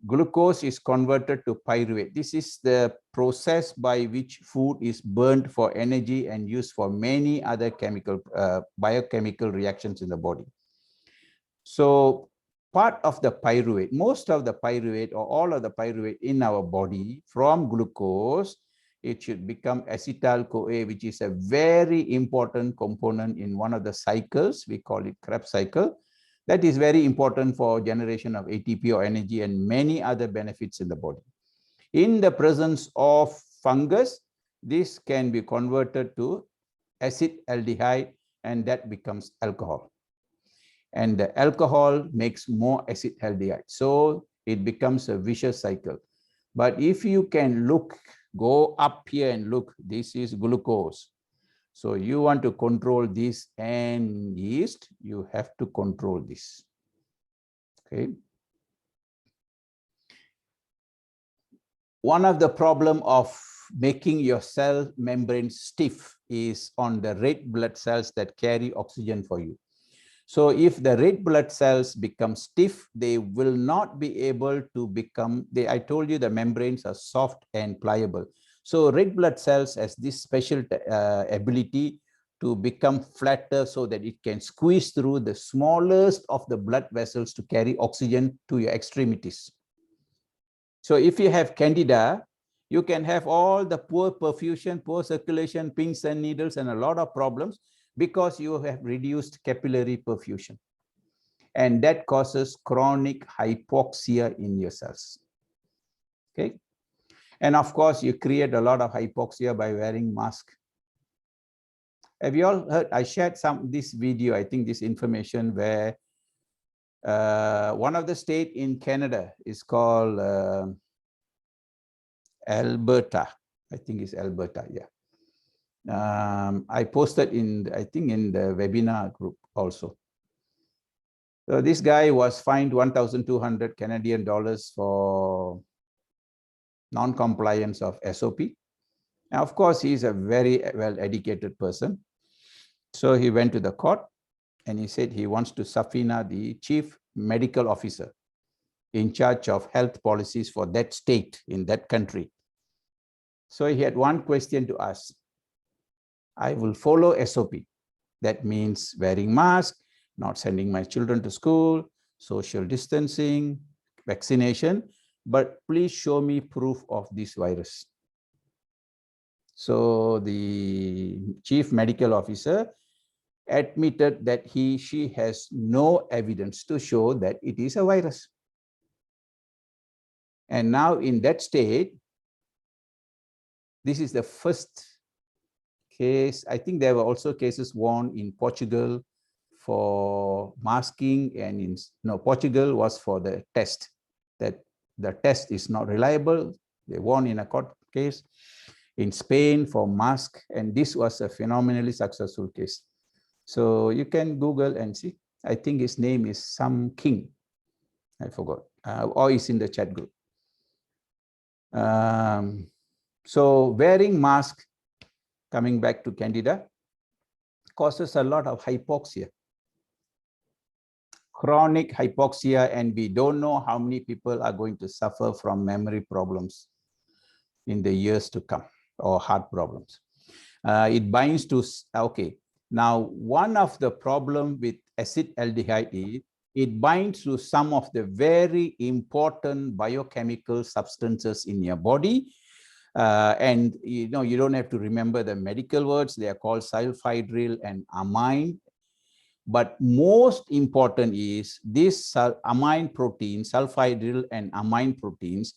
Glucose is converted to pyruvate. This is the process by which food is burned for energy and used for many other biochemical reactions in the body. So part of the pyruvate, most of the pyruvate or all of the pyruvate in our body from glucose, it should become acetyl-CoA, which is a very important component in one of the cycles. We call it Krebs cycle. That is very important for generation of ATP or energy and many other benefits in the body. In the presence of fungus, this can be converted to acetaldehyde, and that becomes alcohol. And the alcohol makes more acetaldehyde. So it becomes a vicious cycle. But if you can go up here and look, this is glucose. So you want to control this and yeast, you have to control this. Okay. One of the problem of making your cell membrane stiff is on the red blood cells that carry oxygen for you. So if the red blood cells become stiff, they will not be able to become, I told you the membranes are soft and pliable. So red blood cells has this special ability to become flatter so that it can squeeze through the smallest of the blood vessels to carry oxygen to your extremities. So if you have Candida, You can have all the poor perfusion, poor circulation, pins and needles, and a lot of problems because you have reduced capillary perfusion. And that causes chronic hypoxia in your cells. Okay. And of course, you create a lot of hypoxia by wearing mask. Have you all heard? I shared this video, I think this information where one of the state in Canada is called Alberta. I think it's Alberta, yeah. I posted I think in the webinar group also. So this guy was fined 1,200 Canadian dollars for non-compliance of SOP. Now, of course, he's a very well-educated person. So he went to the court and he said he wants to subpoena the chief medical officer in charge of health policies for that state in that country. So he had one question to ask. I will follow SOP. That means wearing mask, not sending my children to school, social distancing, vaccination, but please show me proof of this virus. So the chief medical officer admitted that she has no evidence to show that it is a virus. And now in that state, this is the first case. I think there were also cases won in Portugal for masking, and Portugal was for the test, that the test is not reliable. They won in a court case. In Spain for mask, and this was a phenomenally successful case. So you can Google and see. I think his name is some King. I forgot, or is in the chat group. So wearing mask, coming back to Candida, causes a lot of hypoxia, chronic hypoxia, and we don't know how many people are going to suffer from memory problems in the years to come, or heart problems. It binds to, okay. Now, one of the problem with acetaldehyde is it binds to some of the very important biochemical substances in your body. And you don't have to remember the medical words. They are called sulfhydryl and amine. But most important is this amine protein, sulfhydryl and amine proteins,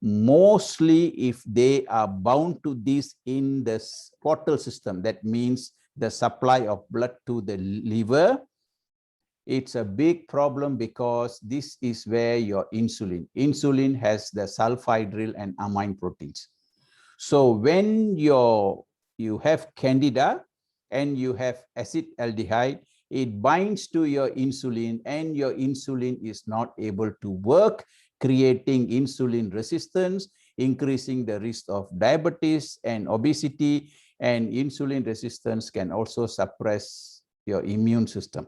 mostly if they are bound to this in the portal system, that means the supply of blood to the liver, it's a big problem because this is where your insulin has the sulfhydryl and amine proteins. So when you have Candida and you have acetaldehyde, it binds to your insulin and your insulin is not able to work, creating insulin resistance, increasing the risk of diabetes and obesity, and insulin resistance can also suppress your immune system.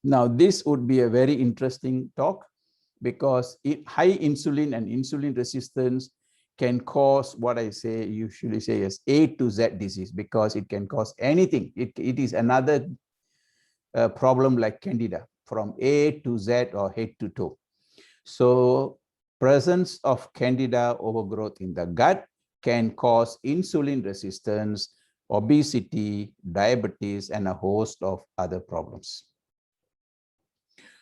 Now, this would be a very interesting talk because high insulin and insulin resistance can cause what I usually say as A to Z disease, because it can cause anything. It is another problem like Candida, from A to Z or head to toe. So presence of Candida overgrowth in the gut can cause insulin resistance, obesity, diabetes, and a host of other problems.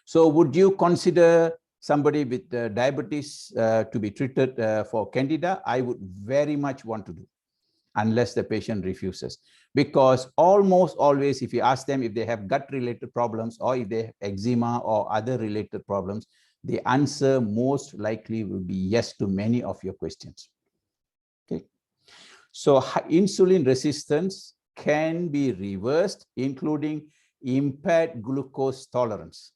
So would you consider somebody with diabetes to be treated for Candida? I would very much want to do, unless the patient refuses. Because almost always, if you ask them if they have gut-related problems or if they have eczema or other related problems, the answer most likely will be yes to many of your questions. Okay. So insulin resistance can be reversed, including impaired glucose tolerance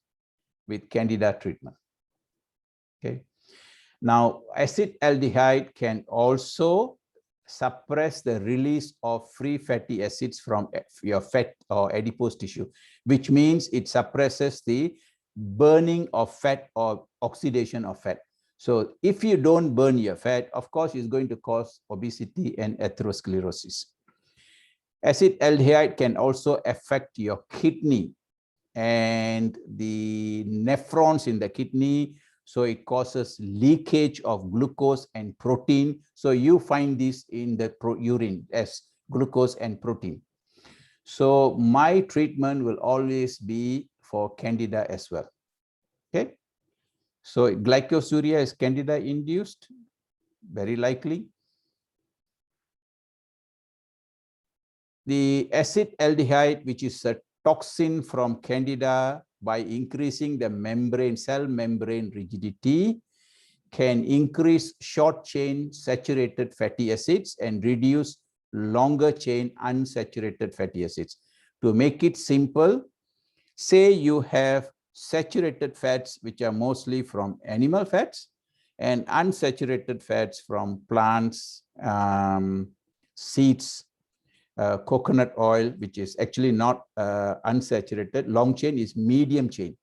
with Candida treatment. Okay. Now, acetaldehyde can also suppress the release of free fatty acids from your fat or adipose tissue, which means it suppresses the burning of fat or oxidation of fat. So if you don't burn your fat, of course, it's going to cause obesity and atherosclerosis. Acetaldehyde can also affect your kidney and the nephrons in the kidney, So it causes leakage of glucose and protein. So you find this in the urine as glucose and protein. So my treatment will always be for Candida as well. Okay. So Glycosyria is Candida induced, very likely. The acetaldehyde, which is a toxin from Candida, by increasing the membrane, cell membrane rigidity, can increase short chain saturated fatty acids and reduce longer chain unsaturated fatty acids. To make it simple, say you have saturated fats, which are mostly from animal fats, and unsaturated fats from plants, seeds, coconut oil, which is actually not unsaturated. Long chain is medium chain.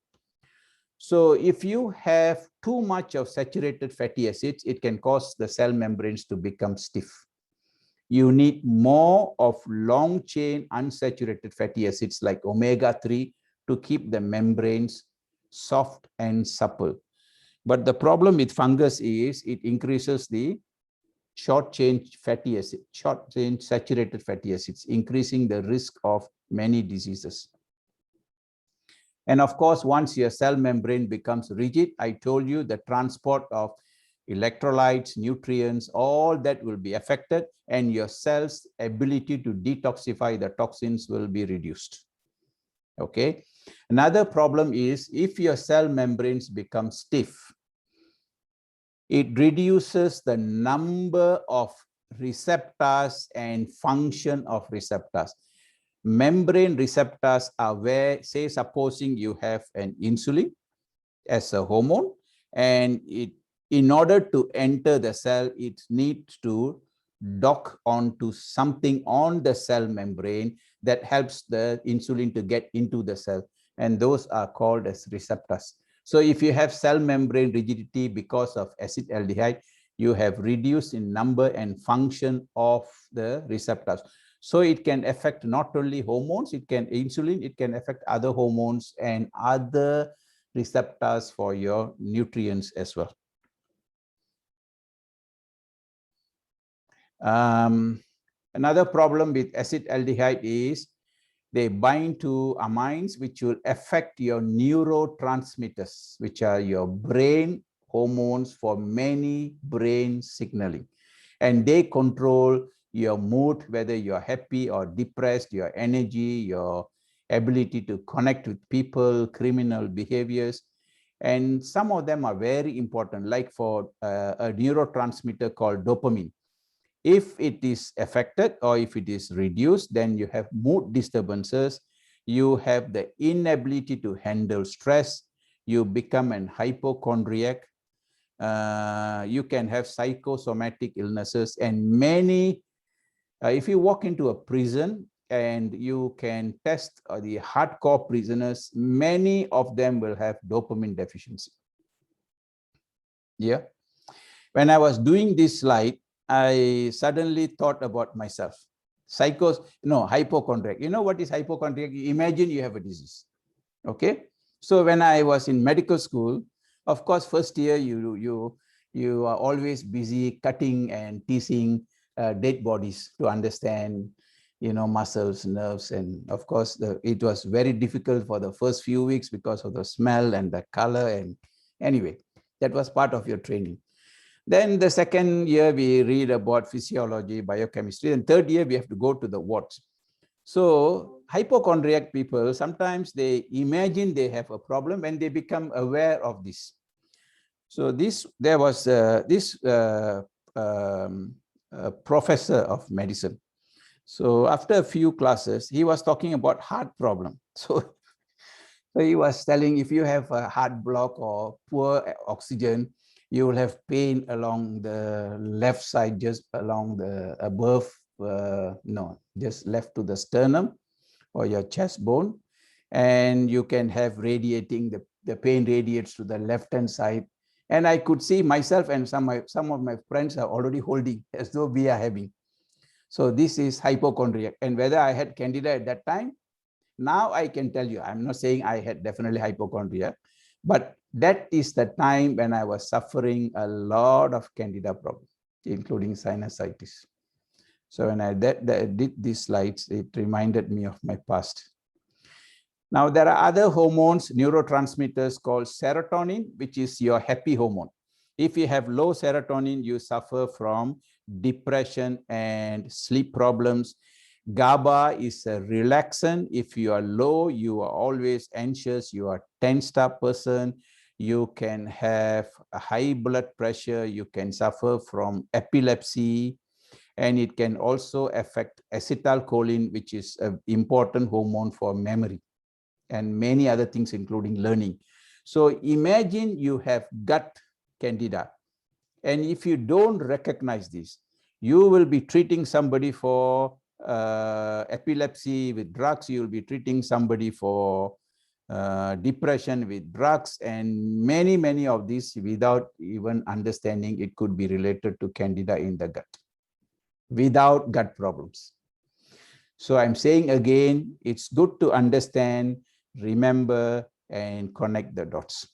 So if you have too much of saturated fatty acids, it can cause the cell membranes to become stiff. You need more of long chain unsaturated fatty acids like omega-3 to keep the membranes soft and supple. But the problem with fungus is it increases the short chain fatty acid, short chain saturated fatty acids, increasing the risk of many diseases. And of course, once your cell membrane becomes rigid, I told you the transport of electrolytes, nutrients, all that will be affected, and your cell's ability to detoxify the toxins will be reduced. Okay. Another problem is if your cell membranes become stiff, it reduces the number of receptors and function of receptors. Membrane receptors are where, say, supposing you have an insulin as a hormone, and in order to enter the cell, it needs to dock onto something on the cell membrane that helps the insulin to get into the cell, and those are called as receptors. So if you have cell membrane rigidity because of acetaldehyde, you have reduced in number and function of the receptors. So it can affect not only hormones, it can insulin, it can affect other hormones and other receptors for your nutrients as well. Another problem with acetaldehyde is they bind to amines, which will affect your neurotransmitters, which are your brain hormones for many brain signaling. And they control your mood, whether you're happy or depressed, your energy, your ability to connect with people, criminal behaviors. And some of them are very important, like for a neurotransmitter called dopamine. If it is affected or if it is reduced, then you have mood disturbances, you have the inability to handle stress, you become an hypochondriac, you can have psychosomatic illnesses, and many, if you walk into a prison and you can test the hardcore prisoners, many of them will have dopamine deficiency. Yeah. When I was doing this slide, I suddenly thought about myself. Hypochondriac. You know what is hypochondriac? Imagine you have a disease. Okay. So when I was in medical school, of course, first year you are always busy cutting and piecing dead bodies to understand, muscles, nerves, and of course it was very difficult for the first few weeks because of the smell and the color. And anyway, that was part of your training. Then the second year we read about physiology, biochemistry, and third year we have to go to the wards. So hypochondriac people, sometimes they imagine they have a problem and they become aware of this. So there was this professor of medicine. So after a few classes, he was talking about heart problem. So he was telling, if you have a heart block or poor oxygen, you will have pain along the left side, just along the above, just left to the sternum or your chest bone. And you can have radiating, the pain radiates to the left-hand side. And I could see myself and some of my friends are already holding as though we are having. So this is hypochondriac. And whether I had Candida at that time, now I can tell you, I'm not saying I had definitely hypochondria, But that is the time when I was suffering a lot of Candida problems, including sinusitis. So when I did these slides, it reminded me of my past. Now, there are other hormones, neurotransmitters called serotonin, which is your happy hormone. If you have low serotonin, you suffer from depression and sleep problems. GABA is a relaxant. If you are low, you are always anxious, you are tensed up person, you can have a high blood pressure, you can suffer from epilepsy, and it can also affect acetylcholine, which is an important hormone for memory and many other things, including learning. So imagine you have gut candida, and if you don't recognize this, you will be treating somebody for epilepsy with drugs, you will be treating somebody for depression with drugs, and many of these without even understanding it could be related to candida in the gut, without gut problems. So I'm saying again, it's good to understand, remember, and connect the dots.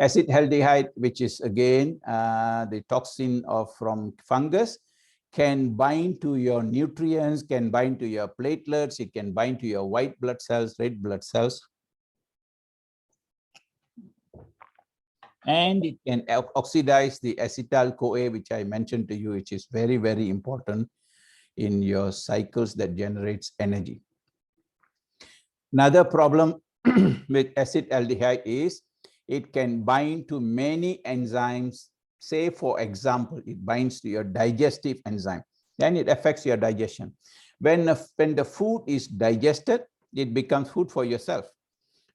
Acetaldehyde, which is again the toxin from fungus, can bind to your nutrients, can bind to your platelets, it can bind to your white blood cells, red blood cells, and it can oxidize the acetyl-CoA, which I mentioned to you, which is very, very important in your cycles that generates energy. Another problem with acetaldehyde is it can bind to many enzymes. Say, for example, it binds to your digestive enzyme, then it affects your digestion. When the food is digested, it becomes food for yourself.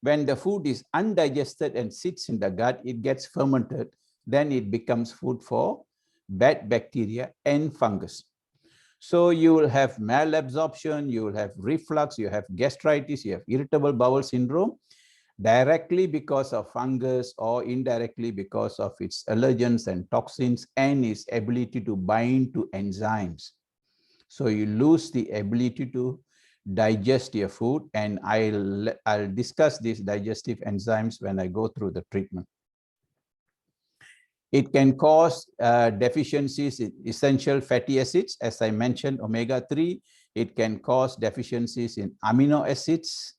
When the food is undigested and sits in the gut, it gets fermented, then it becomes food for bad bacteria and fungus. So you will have malabsorption, you will have reflux, you have gastritis, you have irritable bowel syndrome, directly because of fungus or indirectly because of its allergens and toxins and its ability to bind to enzymes. So you lose the ability to digest your food, and I'll discuss these digestive enzymes when I go through the treatment. It can cause deficiencies in essential fatty acids, as I mentioned, omega-3. It can cause deficiencies in amino acids,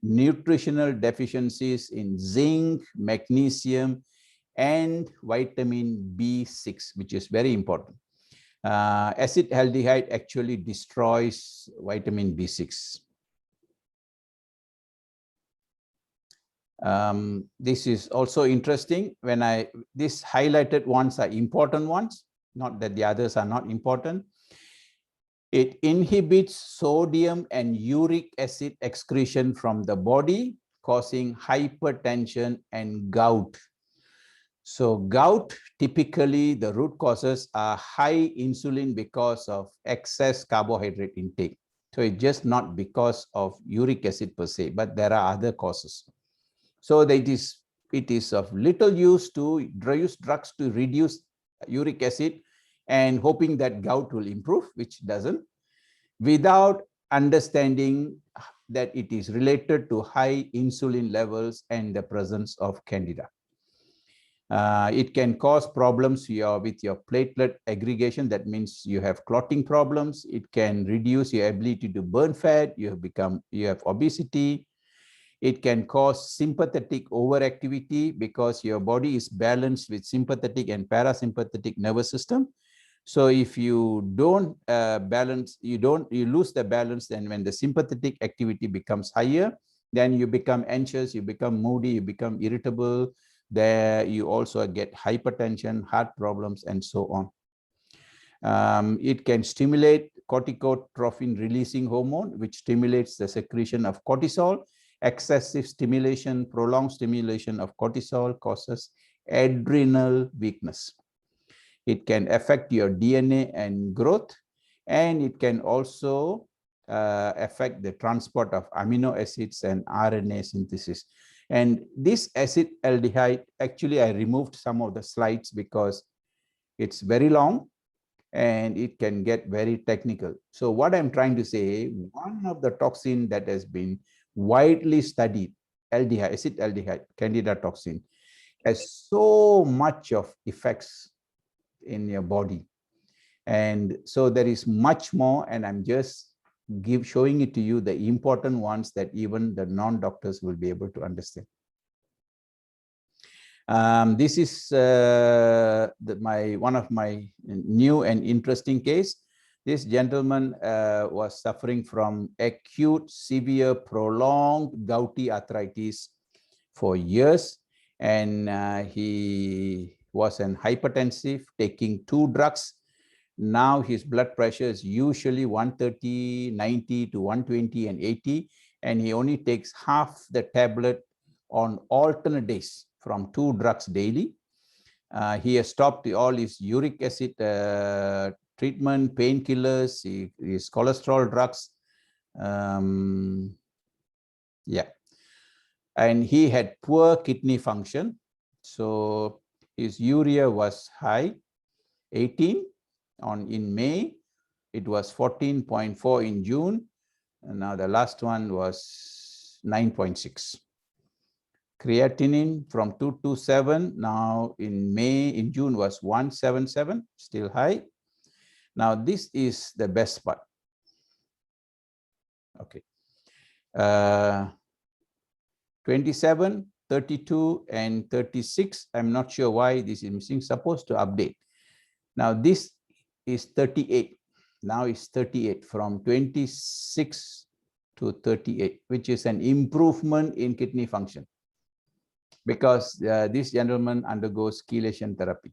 nutritional deficiencies in zinc, magnesium, and vitamin B6, which is very important. Acetaldehyde actually destroys vitamin B6. This is also interesting. These highlighted ones are important ones, not that the others are not important. It inhibits sodium and uric acid excretion from the body, causing hypertension and gout. So gout, typically the root causes are high insulin because of excess carbohydrate intake. So it's just not because of uric acid per se, but there are other causes. So it is of little use to use drugs to reduce uric acid and hoping that gout will improve, which doesn't, without understanding that it is related to high insulin levels and the presence of candida. It can cause problems with your platelet aggregation. That means you have clotting problems. It can reduce your ability to burn fat. You have obesity. It can cause sympathetic overactivity because your body is balanced with sympathetic and parasympathetic nervous system. So if you don't balance, you lose the balance. Then when the sympathetic activity becomes higher, then you become anxious, you become moody, you become irritable. There you also get hypertension, heart problems, and so on. It can stimulate corticotrophin releasing hormone, which stimulates the secretion of cortisol. Excessive stimulation, prolonged stimulation of cortisol causes adrenal weakness. It can affect your DNA and growth, and it can also affect the transport of amino acids and RNA synthesis. And this acetaldehyde, actually I removed some of the slides because it's very long and it can get very technical. So what I'm trying to say, one of the toxin that has been widely studied aldehyde, acid aldehyde, Candida toxin, has so much of effects in your body. And so there is much more, and I'm just showing it to you, the important ones that even the non-doctors will be able to understand. This is one of my new and interesting case. This gentleman was suffering from acute, severe, prolonged gouty arthritis for years, and he was an hypertensive, taking 2 drugs. Now his blood pressure is usually 130, 90 to 120 and 80, and he only takes half the tablet on alternate days from 2 drugs daily. He has stopped all his uric acid treatment, painkillers, his cholesterol drugs. Yeah. And he had poor kidney function. So his urea was high, 18 in May. It was 14.4 in June. And now the last one was 9.6. Creatinine from 227, now in June was 177, still high. Now this is the best part. Okay. 27, 32, and 36. I'm not sure why this is missing. Supposed to update. Now this is 38. Now it's 38 from 26 to 38, which is an improvement in kidney function, because this gentleman undergoes chelation therapy.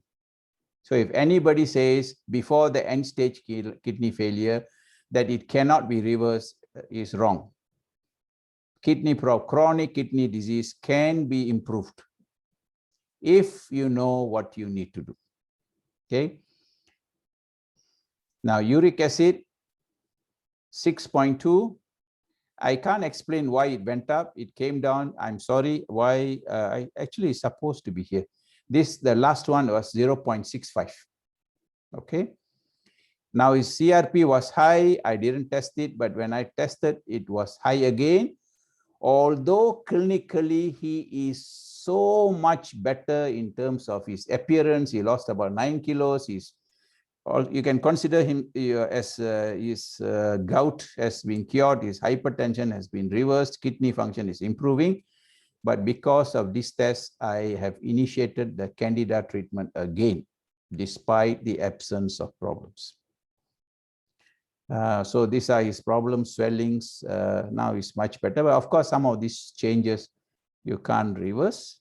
So if anybody says before the end stage kidney failure that it cannot be reversed, is wrong. Chronic kidney disease can be improved if you know what you need to do. Okay. Now uric acid 6.2. I can't explain why it went up. It came down. I'm sorry. Why? I actually supposed to be here. The last one was 0.65. Okay. Now his CRP was high. I didn't test it, but when I tested, it was high again. Although clinically he is so much better in terms of his appearance. He lost about 9 kilos. You can consider him as his gout has been cured, his hypertension has been reversed, kidney function is improving. But because of this test, I have initiated the Candida treatment again, despite the absence of problems. So these are his problems, swellings. Now is much better. But of course, some of these changes you can't reverse.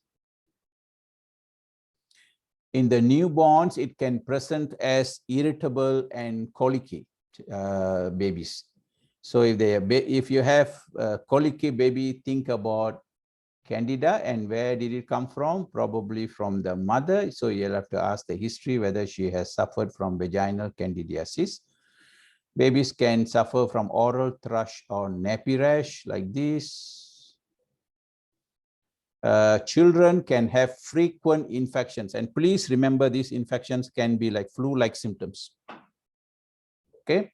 In the newborns, it can present as irritable and colicky babies. So if you have a colicky baby, think about Candida, and where did it come from? Probably from the mother. So you'll have to ask the history whether she has suffered from vaginal candidiasis. Babies can suffer from oral thrush or nappy rash like this. Children can have frequent infections, and please remember these infections can be like flu-like symptoms. Okay.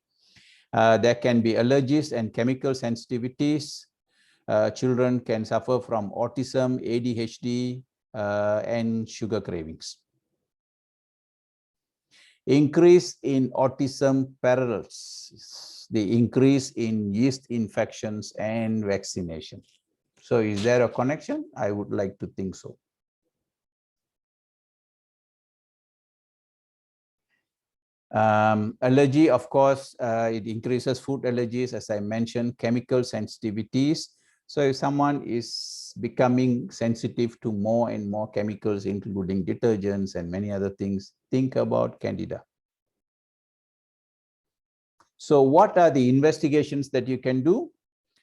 There can be allergies and chemical sensitivities. Children can suffer from autism, ADHD, and sugar cravings. Increase in autism parallels the increase in yeast infections and vaccination. So is there a connection? I would like to think so. Allergy, of course, it increases food allergies, as I mentioned, chemical sensitivities. So if someone is becoming sensitive to more and more chemicals, including detergents and many other things, think about Candida. So what are the investigations that you can do?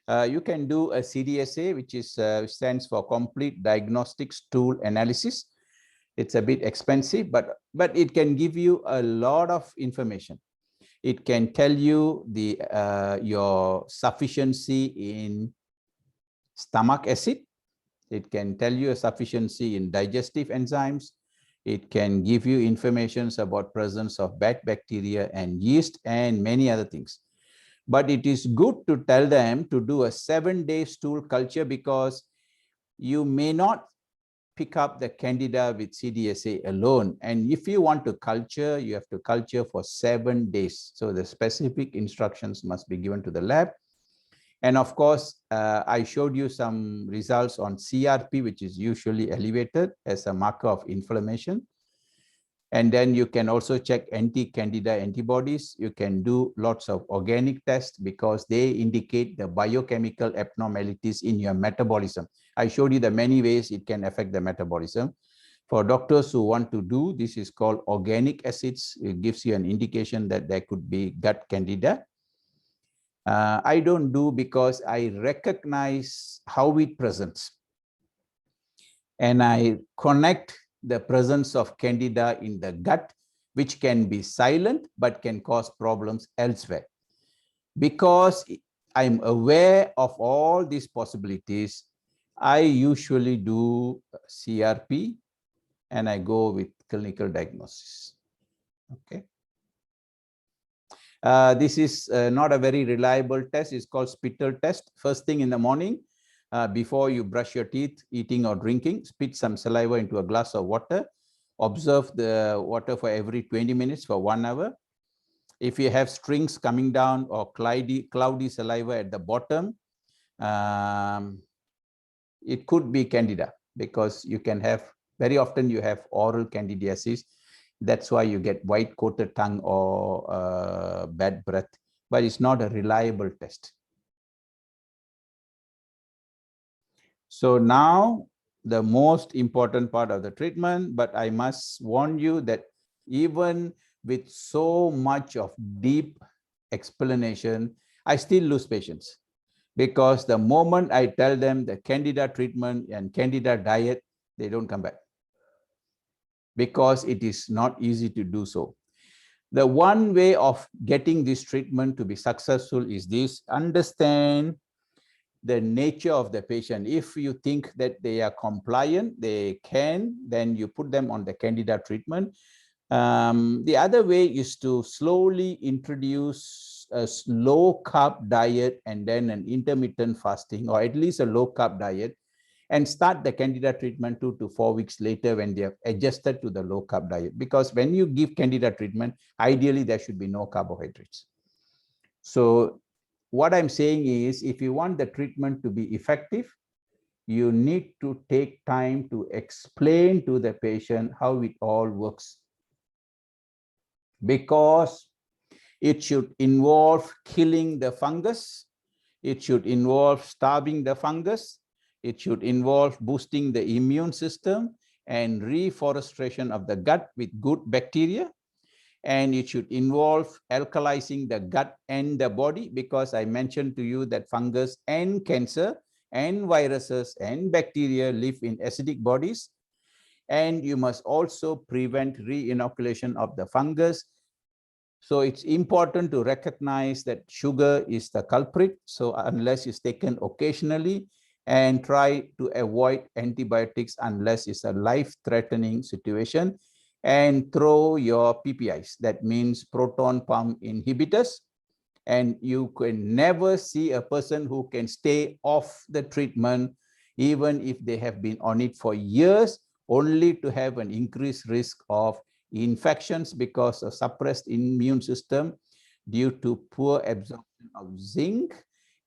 You can do a CDSA, which stands for Complete Diagnostic Stool Analysis. It's a bit expensive, but it can give you a lot of information. It can tell you your sufficiency in stomach acid. It can tell you a sufficiency in digestive enzymes. It can give you information about presence of bad bacteria and yeast and many other things. But it is good to tell them to do a 7-day stool culture, because you may not pick up the Candida with CDSA alone. And if you want to culture, you have to culture for 7 days. So the specific instructions must be given to the lab. And of course, I showed you some results on CRP, which is usually elevated as a marker of inflammation. And then you can also check anti-Candida antibodies. You can do lots of organic tests because they indicate the biochemical abnormalities in your metabolism. I showed you the many ways it can affect the metabolism. For doctors who want to do, this is called organic acids. It gives you an indication that there could be gut Candida. I don't do because I recognize how it presents. And I connect the presence of Candida in the gut, which can be silent, but can cause problems elsewhere. Because I'm aware of all these possibilities, I usually do CRP and I go with clinical diagnosis. Okay. This is not a very reliable test. It's called Spittle Test. First thing in the morning, before you brush your teeth, eating or drinking, spit some saliva into a glass of water. Observe the water for every 20 minutes for 1 hour. If you have strings coming down or cloudy saliva at the bottom, it could be Candida, because you can have, very often you have oral candidiasis. That's why you get white coated tongue or bad breath, but it's not a reliable test. So now the most important part of the treatment, but I must warn you that even with so much of deep explanation, I still lose patients, because the moment I tell them the Candida treatment and Candida diet, they don't come back, because it is not easy to do so. The one way of getting this treatment to be successful is this: understand the nature of the patient. If you think that they are compliant, they can, then you put them on the Candida treatment. The other way is to slowly introduce a low carb diet and then an intermittent fasting, or at least a low carb diet, and start the Candida treatment 2 to 4 weeks later when they have adjusted to the low carb diet. Because when you give Candida treatment, ideally there should be no carbohydrates. So what I'm saying is, if you want the treatment to be effective, you need to take time to explain to the patient how it all works. Because it should involve killing the fungus, it should involve starving the fungus, it should involve boosting the immune system and reforestation of the gut with good bacteria. And it should involve alkalizing the gut and the body, because I mentioned to you that fungus and cancer and viruses and bacteria live in acidic bodies. And you must also prevent re-inoculation of the fungus. So it's important to recognize that sugar is the culprit. So unless it's taken occasionally, and try to avoid antibiotics unless it's a life-threatening situation, and throw your PPIs. That means proton pump inhibitors. And you can never see a person who can stay off the treatment, even if they have been on it for years, only to have an increased risk of infections because of suppressed immune system due to poor absorption of zinc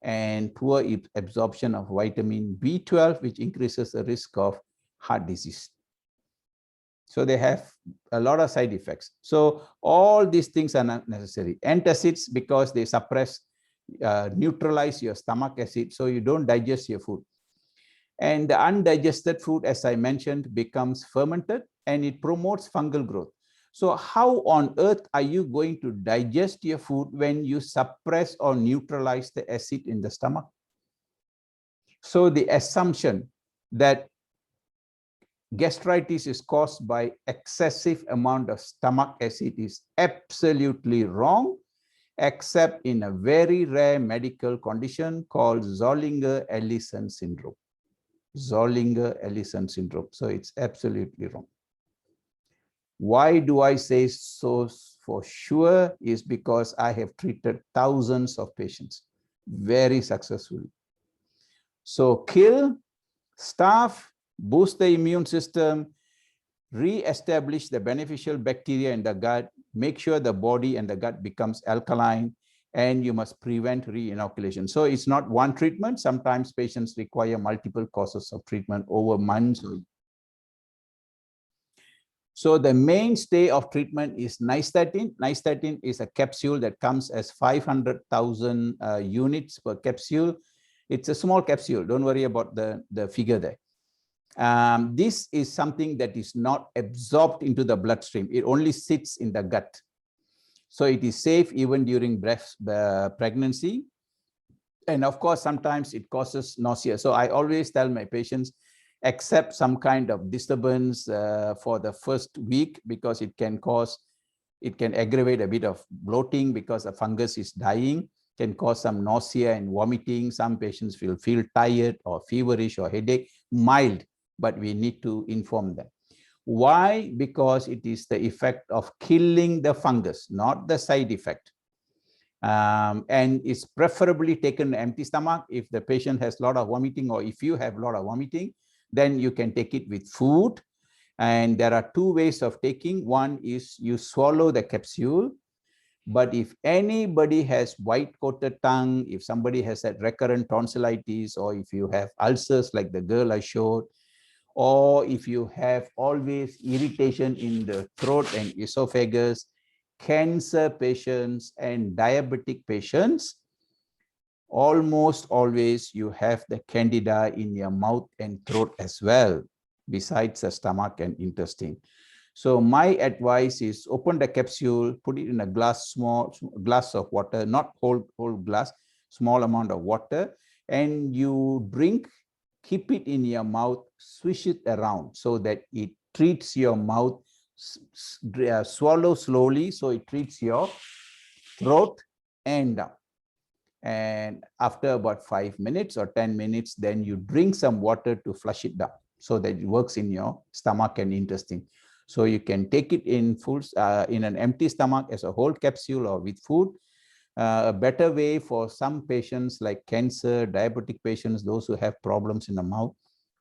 and poor absorption of vitamin B12, which increases the risk of heart disease. So they have a lot of side effects. So all these things are not necessary. Antacids, because they suppress, neutralize your stomach acid, so you don't digest your food. And the undigested food, as I mentioned, becomes fermented and it promotes fungal growth. So how on earth are you going to digest your food when you suppress or neutralize the acid in the stomach? So the assumption that gastritis is caused by excessive amount of stomach acid is absolutely wrong, except in a very rare medical condition called Zollinger-Allison syndrome. Zollinger-Allison syndrome. So it's absolutely wrong. Why do I say so for sure? Is because I have treated thousands of patients very successfully. So kill Staph boost the immune system, re-establish the beneficial bacteria in the gut, make sure the body and the gut becomes alkaline, and you must prevent re-inoculation. So it's not one treatment. Sometimes patients require multiple courses of treatment over months. So the mainstay of treatment is nystatin. Nystatin is a capsule that comes as 500,000 units per capsule. It's a small capsule. Don't worry about the figure there. This is something that is not absorbed into the bloodstream. It only sits in the gut. So it is safe even during pregnancy. And of course, sometimes it causes nausea. So I always tell my patients, accept some kind of disturbance for the first week, because it can aggravate a bit of bloating because the fungus is dying, can cause some nausea and vomiting. Some patients will feel tired or feverish or headache, mild, but we need to inform them. Why? Because it is the effect of killing the fungus, not the side effect. And it's preferably taken empty stomach. If the patient has a lot of vomiting, or if you have a lot of vomiting, then you can take it with food. And there are two ways of taking. One is you swallow the capsule. But if anybody has white-coated tongue, if somebody has had recurrent tonsillitis, or if you have ulcers like the girl I showed, or if you have always irritation in the throat and esophagus, cancer patients and diabetic patients, almost always you have the Candida in your mouth and throat as well, besides the stomach and intestine. So my advice is open the capsule, put it in a glass, small glass of water, not whole glass, small amount of water, and you drink. Keep it in your mouth, swish it around so that it treats your mouth. Swallow slowly so it treats your throat and down. And after about 5 minutes or 10 minutes, then you drink some water to flush it down so that it works in your stomach and intestine. So you can take it in full, in an empty stomach as a whole capsule or with food. A better way for some patients like cancer, diabetic patients, those who have problems in the mouth,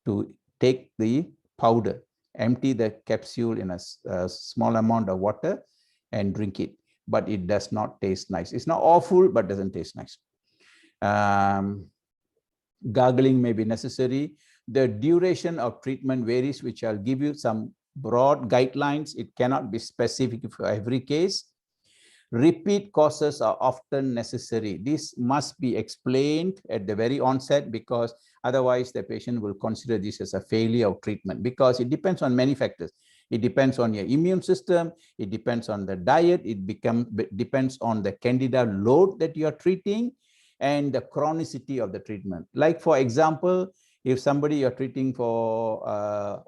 to take the powder, empty the capsule in a small amount of water and drink it. But it does not taste nice. It's not awful, but doesn't taste nice. Gargling may be necessary. The duration of treatment varies, which I'll give you some broad guidelines. It cannot be specific for every case. Repeat courses are often necessary. This must be explained at the very onset, because otherwise the patient will consider this as a failure of treatment, because it depends on many factors. It depends on your immune system. It depends on the diet. It depends on the Candida load that you are treating and the chronicity of the treatment. Like, for example, if somebody you're treating for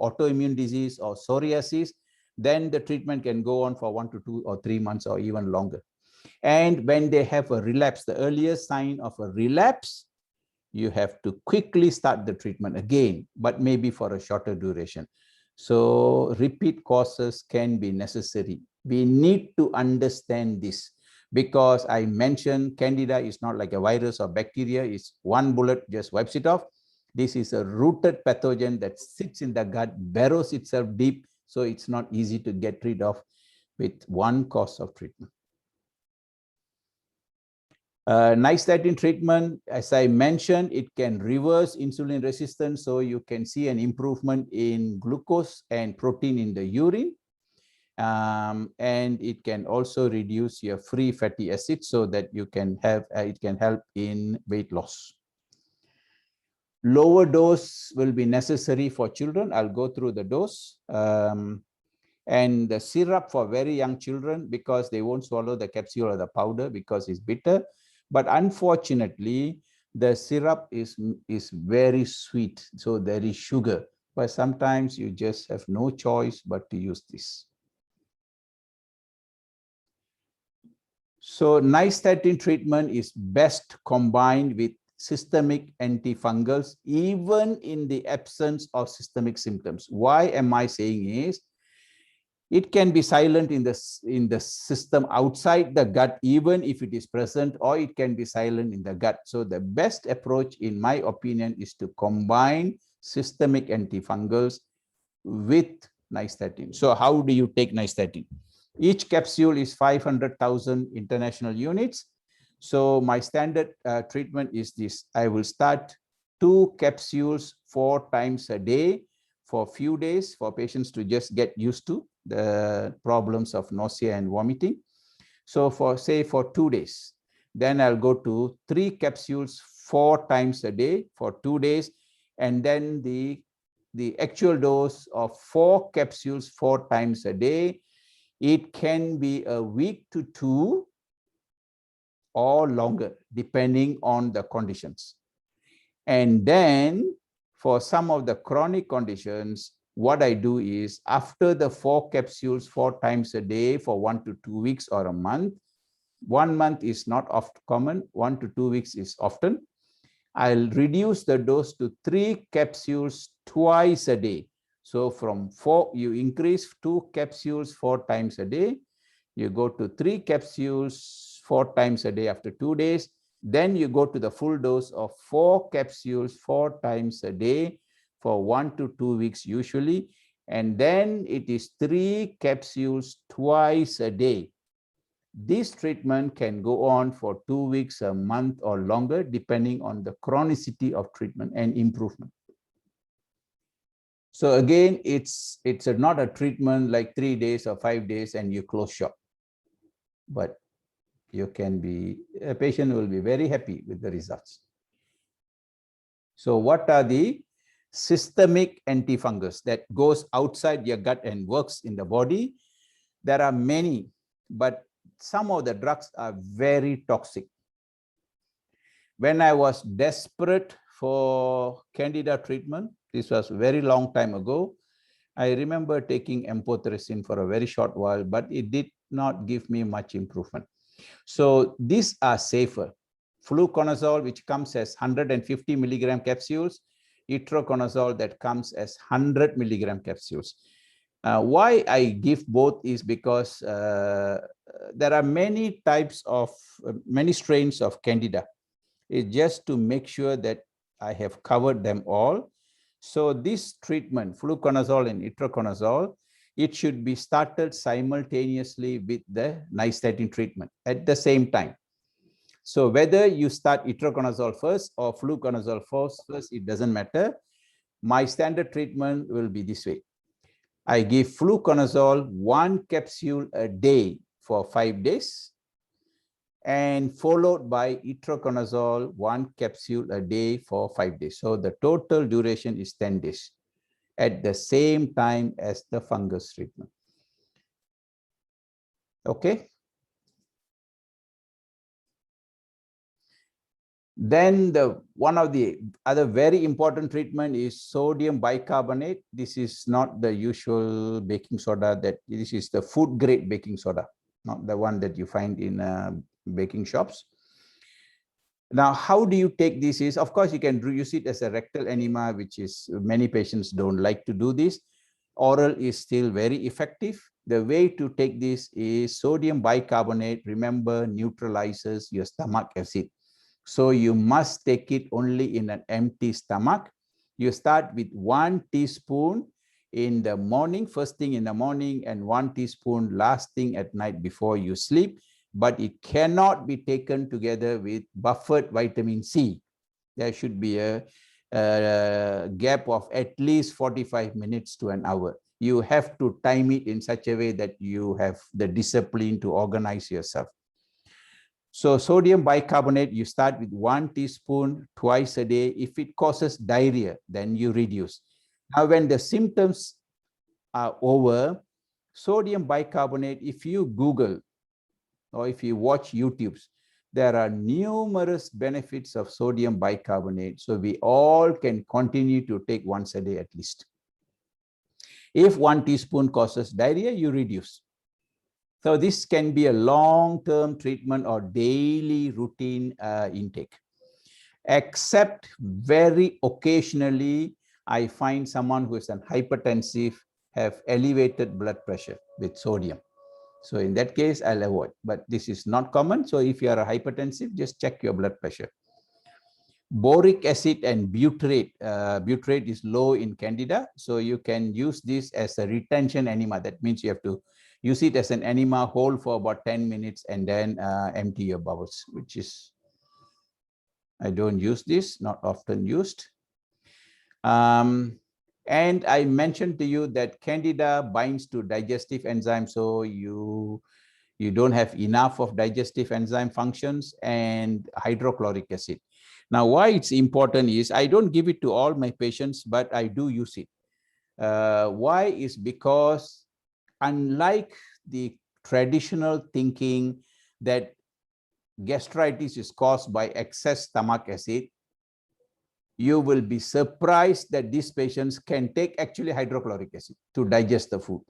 autoimmune disease or psoriasis, then the treatment can go on for 1 to 2 or 3 months or even longer. And when they have a relapse, the earliest sign of a relapse, you have to quickly start the treatment again, but maybe for a shorter duration. So repeat courses can be necessary. We need to understand this, because I mentioned Candida is not like a virus or bacteria. It's one bullet just wipes it off. This is a rooted pathogen that sits in the gut, burrows itself deep, so it's not easy to get rid of with one course of treatment. Nystatin treatment, as I mentioned, it can reverse insulin resistance, so you can see an improvement in glucose and protein in the urine. And it can also reduce your free fatty acids, so that you can have it can help in weight loss. Lower dose will be necessary for children. I'll go through the dose. And the syrup for very young children, because they won't swallow the capsule or the powder because it's bitter. But unfortunately, the syrup is very sweet, so there is sugar. But sometimes you just have no choice but to use this. So nystatin treatment is best combined with systemic antifungals, even in the absence of systemic symptoms. Why am I saying is, it can be silent in the system outside the gut, even if it is present, or it can be silent in the gut. So the best approach, in my opinion, is to combine systemic antifungals with nystatin. So how do you take nystatin? Each capsule is 500,000 international units. So my standard treatment is this. I will start 2 capsules 4 times a day for a few days for patients to just get used to the problems of nausea and vomiting. So for 2 days, then I'll go to 3 capsules 4 times a day for 2 days. And then the actual dose of 4 capsules 4 times a day, it can be a week to 2 or longer, depending on the conditions. And then for some of the chronic conditions, what I do is after the 4 capsules 4 times a day for 1 to 2 weeks or a month, 1 month is not often common, 1 to 2 weeks is often, I'll reduce the dose to 3 capsules twice a day. So from 4, you increase 2 capsules 4 times a day, you go to 3 capsules 4 times a day after 2 days, then you go to the full dose of 4 capsules 4 times a day for 1 to 2 weeks usually, and then it is 3 capsules twice a day. This treatment can go on for 2 weeks, a month, or longer, depending on the chronicity of treatment and improvement. So again, it's not a treatment like 3 days or 5 days and you close shop. But a patient will be very happy with the results. So what are the systemic antifungus that goes outside your gut and works in the body? There are many, but some of the drugs are very toxic. When I was desperate for Candida treatment, this was a very long time ago, I remember taking amphotericin for a very short while, but it did not give me much improvement. So these are safer. Fluconazole, which comes as 150 milligram capsules, itraconazole that comes as 100 milligram capsules. Why I give both is because there are many types of, many strains of Candida. It's just to make sure that I have covered them all. So this treatment, fluconazole and itraconazole, it should be started simultaneously with the nystatin treatment at the same time. So whether you start itraconazole first or fluconazole first, it doesn't matter. My standard treatment will be this way. I give fluconazole 1 capsule a day for 5 days and followed by itraconazole 1 capsule a day for 5 days. So the total duration is 10 days at the same time as the fungus treatment. Okay. Then one of the other very important treatment is sodium bicarbonate. This is not the usual baking soda, this is the food grade baking soda, not the one that you find in baking shops. Now, how do you take this is, of course, you can use it as a rectal enema, which is many patients don't like to do this. Oral is still very effective. The way to take this is sodium bicarbonate, remember, neutralizes your stomach acid. So you must take it only in an empty stomach. You start with 1 teaspoon in the morning, first thing in the morning, and 1 teaspoon last thing at night before you sleep. But it cannot be taken together with buffered vitamin C. There should be a gap of at least 45 minutes to an hour. You have to time it in such a way that you have the discipline to organize yourself. So sodium bicarbonate, you start with 1 teaspoon twice a day. If it causes diarrhea, then you reduce. Now, when the symptoms are over, sodium bicarbonate, if you Google or if you watch YouTube, there are numerous benefits of sodium bicarbonate. So we all can continue to take once a day at least. If 1 teaspoon causes diarrhea, you reduce. So this can be a long-term treatment or daily routine intake. Except very occasionally, I find someone who is an hypertensive have elevated blood pressure with sodium. So in that case, I'll avoid. But this is not common. So if you are a hypertensive, just check your blood pressure. Boric acid and butyrate. Butyrate is low in Candida, so you can use this as a retention enema. That means you have to use it as an enema, hold for about 10 minutes, and then empty your bowels, which is, I don't use this, not often used. And I mentioned to you that Candida binds to digestive enzymes, so you don't have enough of digestive enzyme functions, and hydrochloric acid. Now, why it's important is I don't give it to all my patients, but I do use it. Why is because unlike the traditional thinking that gastritis is caused by excess stomach acid, you will be surprised that these patients can take actually hydrochloric acid to digest the food.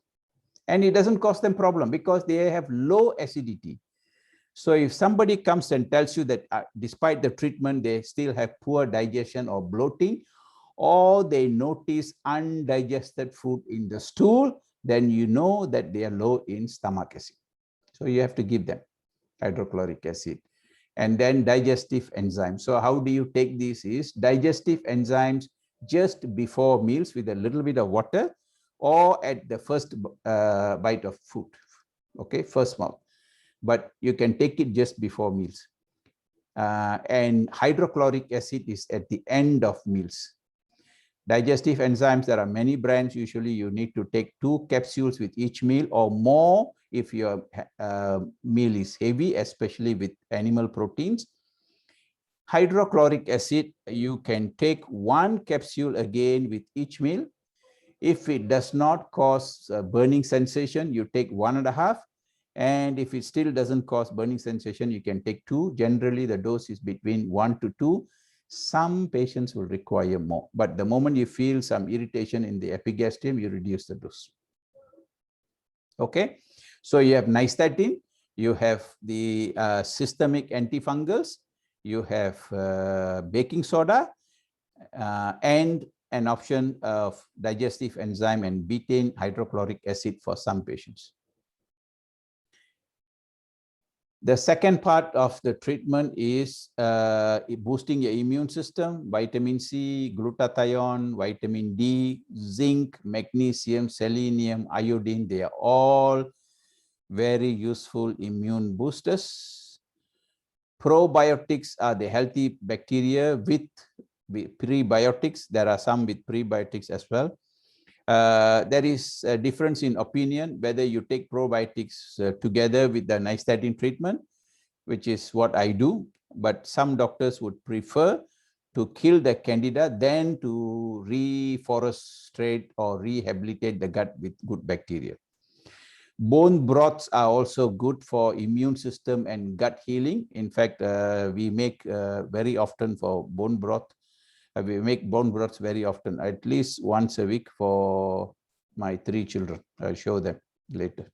And it doesn't cause them problem because they have low acidity. So if somebody comes and tells you that despite the treatment, they still have poor digestion or bloating, or they notice undigested food in the stool, then you know that they are low in stomach acid. So you have to give them hydrochloric acid. And then digestive enzymes. So how do you take this is digestive enzymes just before meals with a little bit of water, or at the first bite of food, okay, first mouth. But you can take it just before meals. And hydrochloric acid is at the end of meals. Digestive enzymes, there are many brands. Usually you need to take 2 capsules with each meal or more if your meal is heavy, especially with animal proteins. Hydrochloric acid, you can take 1 capsule again with each meal. If it does not cause a burning sensation, you take 1.5. And if it still doesn't cause burning sensation, you can take 2. Generally, the dose is between 1 to 2. Some patients will require more, but the moment you feel some irritation in the epigastrium, you reduce the dose. Okay, so you have nystatin, you have the systemic antifungals, you have baking soda, and an option of digestive enzyme and betaine hydrochloric acid for some patients. The second part of the treatment is boosting your immune system, vitamin C, glutathione, vitamin D, zinc, magnesium, selenium, iodine. They are all very useful immune boosters. Probiotics are the healthy bacteria with prebiotics. There are some with prebiotics as well. There is a difference in opinion whether you take probiotics together with the nystatin treatment, which is what I do, but some doctors would prefer to kill the Candida than to reforestate or rehabilitate the gut with good bacteria. Bone broths are also good for immune system and gut healing. In fact, we make very often for bone broth. We make bone broths very often, at least once a week for my 3 children. I'll show them later.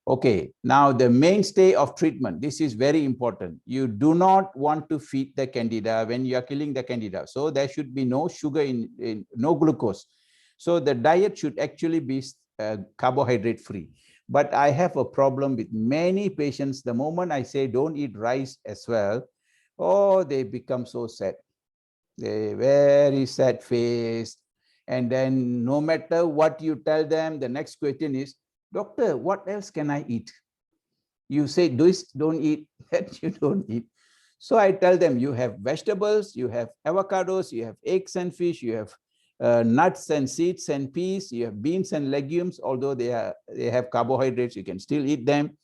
Okay, now the mainstay of treatment. This is very important. You do not want to feed the Candida when you are killing the Candida. So there should be no sugar in no glucose. So the diet should actually be carbohydrate free. But I have a problem with many patients. The moment I say don't eat rice as well, oh, they become so sad. They very sad faced. And then no matter what you tell them, the next question is, doctor, what else can I eat? You say, don't eat, that you don't eat. So I tell them, you have vegetables, you have avocados, you have eggs and fish, you have nuts and seeds and peas, you have beans and legumes. Although they have carbohydrates, you can still eat them.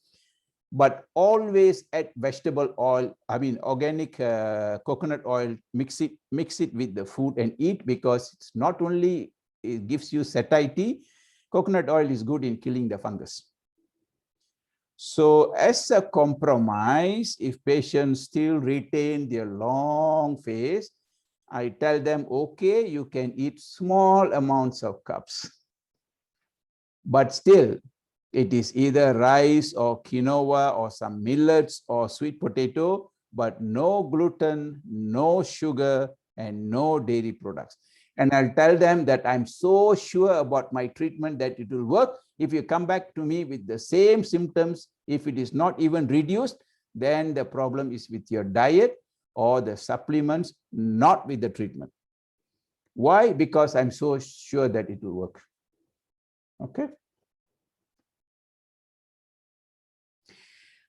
But always add vegetable oil, I mean organic coconut oil, mix it with the food and eat, because it's not only it gives you satiety, coconut oil is good in killing the fungus. So as a compromise, if patients still retain their long face, I tell them, okay, you can eat small amounts of carbs, but still it is either rice or quinoa or some millets or sweet potato, but no gluten, no sugar, and no dairy products. And I'll tell them that I'm so sure about my treatment that it will work. If you come back to me with the same symptoms, if it is not even reduced, then the problem is with your diet or the supplements, not with the treatment. Why? Because I'm so sure that it will work. Okay.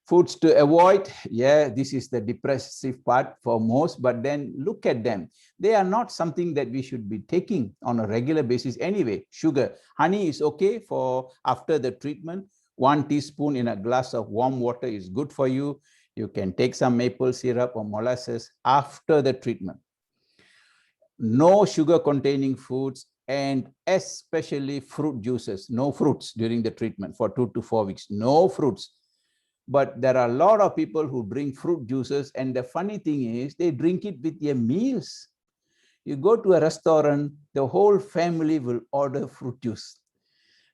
Foods to avoid. Yeah, this is the depressive part for most, but then look at them. They are not something that we should be taking on a regular basis anyway. Sugar, honey is okay for after the treatment. 1 teaspoon in a glass of warm water is good for you. You can take some maple syrup or molasses after the treatment. No sugar containing foods, and especially fruit juices. No fruits during the treatment for 2 to 4 weeks. No fruits. But there are a lot of people who drink fruit juices, and the funny thing is they drink it with their meals. You go to a restaurant, the whole family will order fruit juice.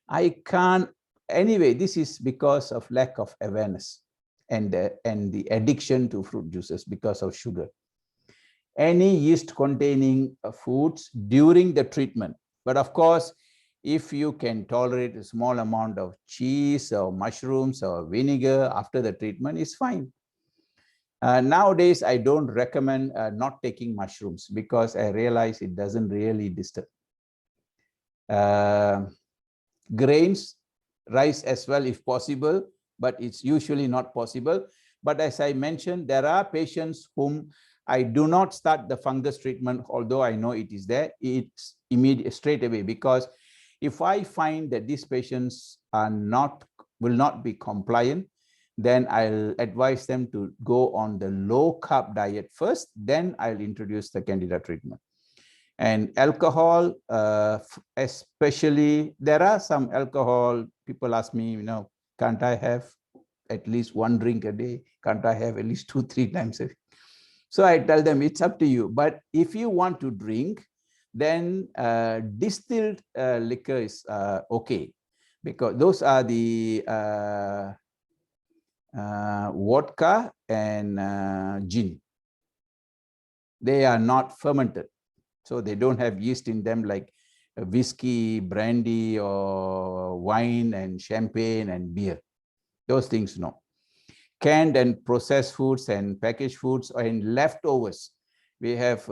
I can't. Anyway, this is because of lack of awareness and the addiction to fruit juices because of sugar. Any yeast containing foods during the treatment. But of course, if you can tolerate a small amount of cheese or mushrooms or vinegar after the treatment, is fine. Nowadays, I don't recommend not taking mushrooms because I realize it doesn't really disturb. Grains, rice as well if possible, but it's usually not possible. But as I mentioned, there are patients whom I do not start the fungus treatment, although I know it is there. It's immediate straight away, because if I find that these patients will not be compliant, then I'll advise them to go on the low carb diet first, then I'll introduce the Candida treatment. And alcohol, especially, there are some alcohol, people ask me, can't I have at least 1 drink a day? Can't I have at least 2-3 times a week? So I tell them it's up to you. But if you want to drink, then distilled liquor is okay, because those are the vodka and gin. They are not fermented, so they don't have yeast in them like whiskey, brandy, or wine and champagne and beer. Those things, no. Canned and processed foods and packaged foods and leftovers. We have,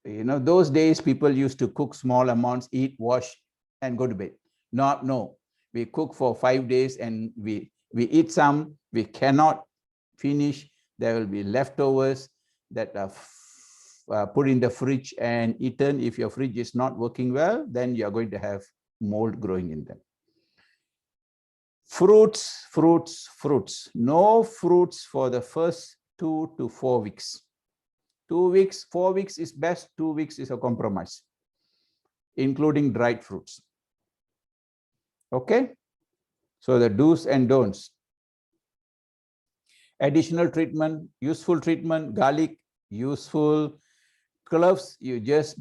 those days people used to cook small amounts, eat, wash, and go to bed. No, we cook for 5 days and we eat some, we cannot finish. There will be leftovers that are put in the fridge and eaten. If your fridge is not working well, then you are going to have mold growing in them. Fruits. No fruits for the first 2 to 4 weeks. 2 weeks, 4 weeks is best. 2 weeks is a compromise, including dried fruits. Okay, so the do's and don'ts. Additional treatment, useful treatment, garlic, useful. Cloves, you just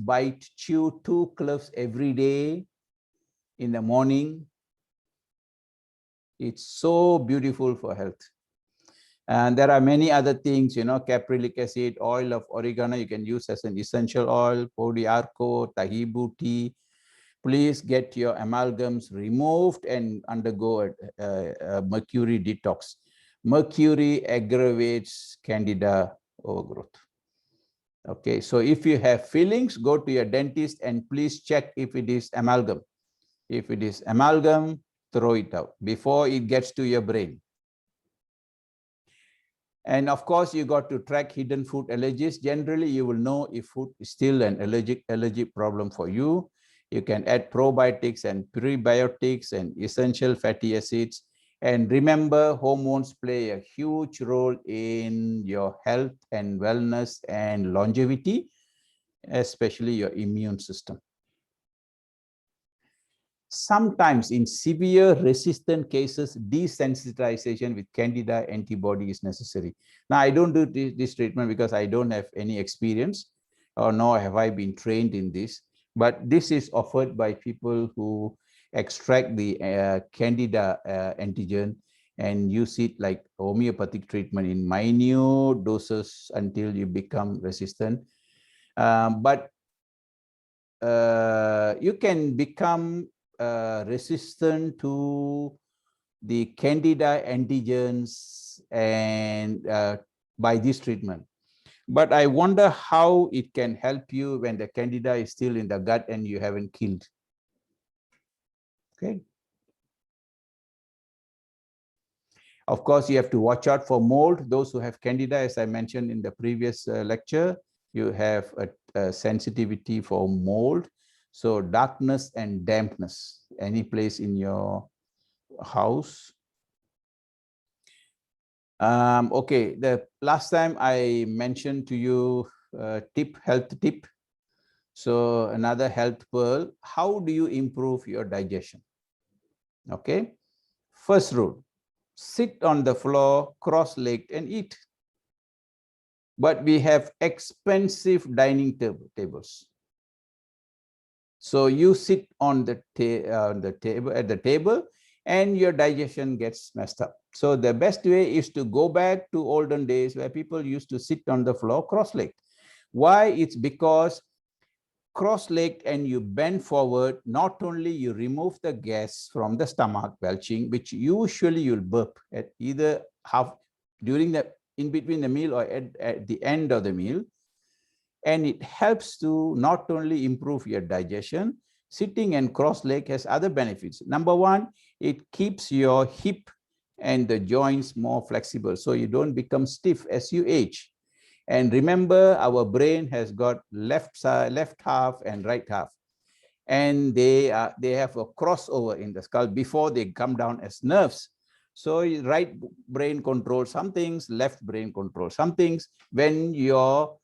chew 2 cloves every day in the morning. It's so beautiful for health. And there are many other things, caprylic acid, oil of oregano, you can use as an essential oil, podiarco, tahibu tea. Please get your amalgams removed and undergo a mercury detox. Mercury aggravates Candida overgrowth. Okay, so if you have fillings, go to your dentist and please check if it is amalgam. If it is amalgam, throw it out before it gets to your brain. And of course, you got to track hidden food allergies. Generally, you will know if food is still an allergic problem for you. You can add probiotics and prebiotics and essential fatty acids. And remember, hormones play a huge role in your health and wellness and longevity, especially your immune system. Sometimes in severe resistant cases, desensitization with Candida antibody is necessary. Now, I don't do this treatment because I don't have any experience, or nor have I been trained in this, but this is offered by people who extract the Candida antigen and use it like homeopathic treatment in minute doses until you become resistant. But you can become resistant to the Candida antigens and by this treatment. But I wonder how it can help you when the Candida is still in the gut and you haven't killed. Okay. Of course, you have to watch out for mold. Those who have Candida, as I mentioned in the previous lecture, you have a sensitivity for mold. So darkness and dampness, any place in your house. Okay, the last time I mentioned to you health tip. So another health pearl, how do you improve your digestion? Okay, first rule, sit on the floor, cross-legged and eat. But we have expensive dining tables. So you sit on the table and your digestion gets messed up. So the best way is to go back to olden days where people used to sit on the floor cross-legged. Why? It's because cross-legged and you bend forward, not only you remove the gas from the stomach belching, which usually you'll burp at either half during the in between the meal or at the end of the meal. And it helps to not only improve your digestion, sitting and cross-legged has other benefits. Number one, it keeps your hip and the joints more flexible, so you don't become stiff as you age. And remember, our brain has got left side, left half and right half. And they have a crossover in the skull before they come down as nerves. So right brain controls some things, left brain controls some things. When your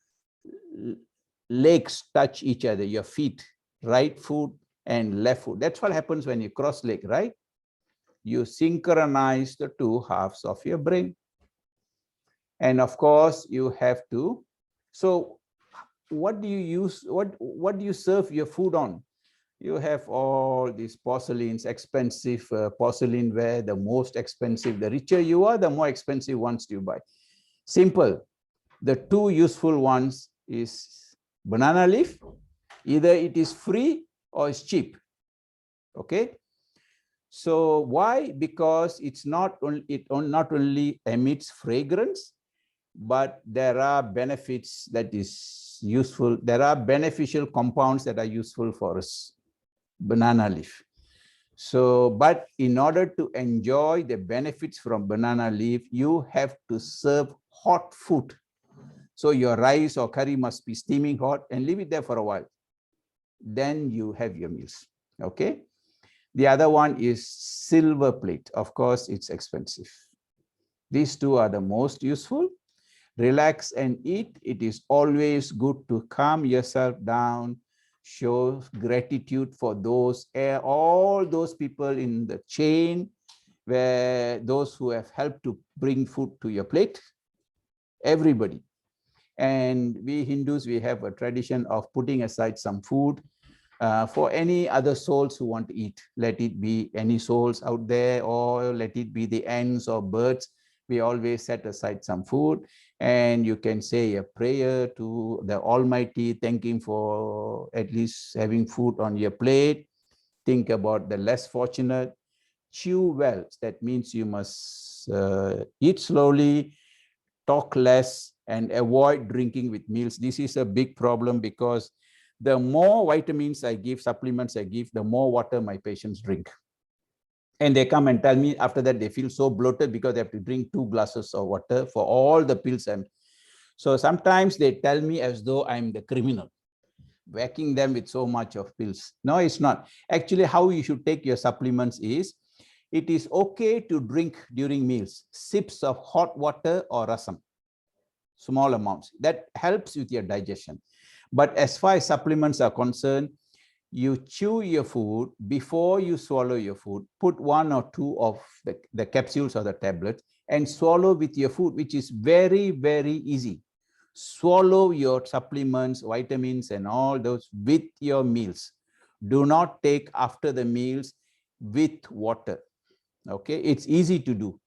legs touch each other, your feet, right foot and left foot. That's what happens when you cross leg, right? You synchronize the two halves of your brain. And of course, you have to. So what do you use? What do you serve your food on? You have all these porcelains, expensive porcelain ware, the most expensive. The richer you are, the more expensive ones you buy. Simple. The two useful ones is banana leaf. Either it is free or it's cheap. Okay. So why? Because it's not only emits fragrance, but there are benefits that is useful. There are beneficial compounds that are useful for us. Banana leaf. So, but in order to enjoy the benefits from banana leaf, you have to serve hot food. So your rice or curry must be steaming hot and leave it there for a while. Then you have your meals. Okay. The other one is silver plate. Of course, it's expensive. These two are the most useful. Relax and eat. It is always good to calm yourself down, show gratitude for those, all those people in the chain, where those who have helped to bring food to your plate, everybody. And we Hindus, we have a tradition of putting aside some food for any other souls who want to eat. Let it be any souls out there, or let it be the ants or birds. We always set aside some food, and you can say a prayer to the Almighty, thanking for at least having food on your plate. Think about the less fortunate. Chew well. That means you must eat slowly, talk less, and avoid drinking with meals. This is a big problem because the more vitamins I give, supplements I give, the more water my patients drink. And they come and tell me after that they feel so bloated because they have to drink 2 glasses of water for all the pills. And so sometimes they tell me as though I'm the criminal, whacking them with so much of pills. No, it's not. Actually, how you should take your supplements is, it is okay to drink during meals, sips of hot water or rasam, small amounts. That helps with your digestion. But as far as supplements are concerned, you chew your food before you swallow your food. Put 1 or 2 of the capsules or the tablets and swallow with your food, which is very, very easy. Swallow your supplements, vitamins, and all those with your meals. Do not take after the meals with water. Okay, it's easy to do.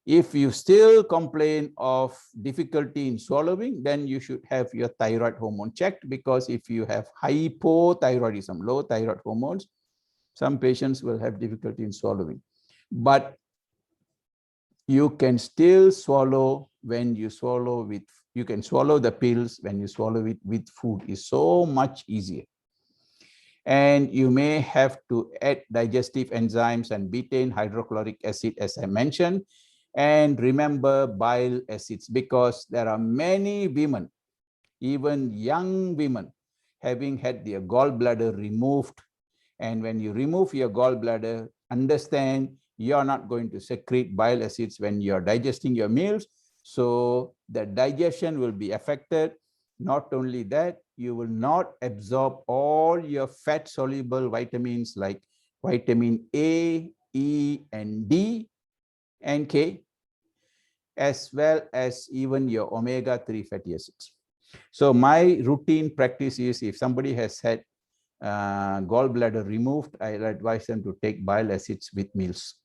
If you still complain of difficulty in swallowing, then you should have your thyroid hormone checked, because if you have hypothyroidism, low thyroid hormones, some patients will have difficulty in swallowing. But you can still swallow when you swallow with You can swallow the pills. When you swallow it with food, is so much easier. And you may have to add digestive enzymes and betaine hydrochloric acid, as I mentioned. And remember bile acids, because there are many women, even young women, having had their gallbladder removed. And when you remove your gallbladder, understand you're not going to secrete bile acids when you're digesting your meals. So the digestion will be affected. Not only that, you will not absorb all your fat-soluble vitamins like vitamin A, E, and D, and K, as well as even your omega-3 fatty acids. So my routine practice is, if somebody has had gallbladder removed, I'll advise them to take bile acids with meals.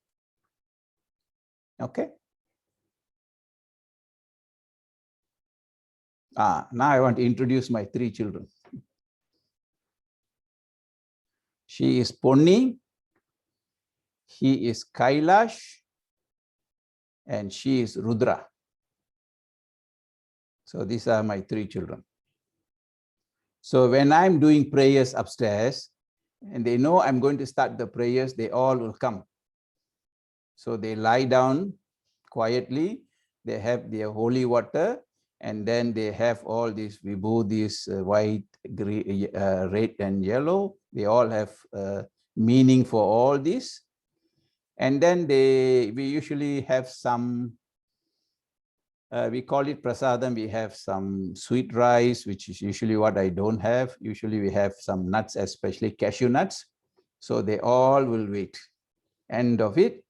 Okay. Now I want to introduce my 3 children. She is Ponni, he is Kailash, and she is Rudra. So these are my 3 children. So when I'm doing prayers upstairs, and they know I'm going to start the prayers, they all will come. So they lie down quietly, they have their holy water, and then they have all these vibhutis, white, green, red, and yellow. They all have meaning for all this. And then we usually have some, we call it prasadam. We have some sweet rice, which is usually what I don't have. Usually we have some nuts, especially cashew nuts. So they all will wait. End of it,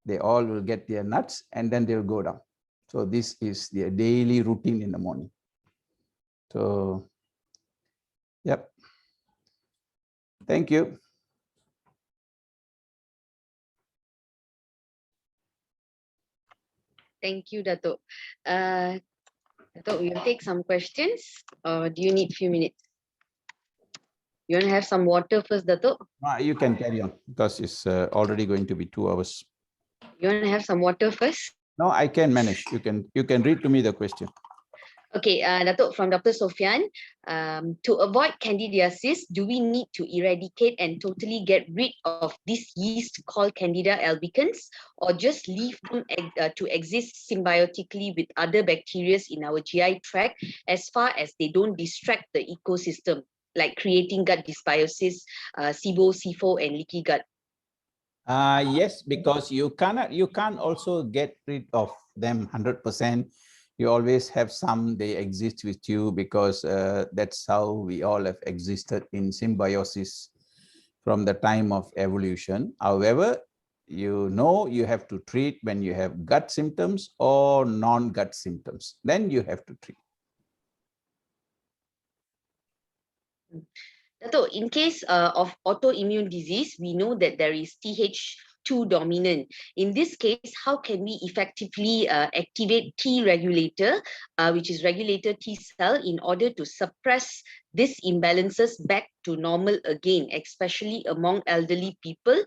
they all will get their nuts, and then they'll go down. So this is their daily routine in the morning. So, yep. Thank you. Thank you, Dato'. Dato', we'll take some questions. Do you need a few minutes? You want to have some water first, Dato'? You can carry on, because it's already going to be 2 hours. You want to have some water first? No, I can manage. You can read to me the question. Okay, Dato', from Dr. Sophian, to avoid candidiasis, do we need to eradicate and totally get rid of this yeast called Candida albicans, or just leave them to exist symbiotically with other bacteria in our GI tract as far as they don't distract the ecosystem, like creating gut dysbiosis, SIBO, SIFO, and leaky gut? Yes, because you can't also get rid of them 100%. You always have some, they exist with you, because that's how we all have existed in symbiosis from the time of evolution. However, you know you have to treat when you have gut symptoms or non-gut symptoms. Then you have to treat. Dato', in case of autoimmune disease, we know that there is Th2 dominant. In this case, how can we effectively activate T regulator, which is regulator T cell, in order to suppress these imbalances back to normal again, especially among elderly people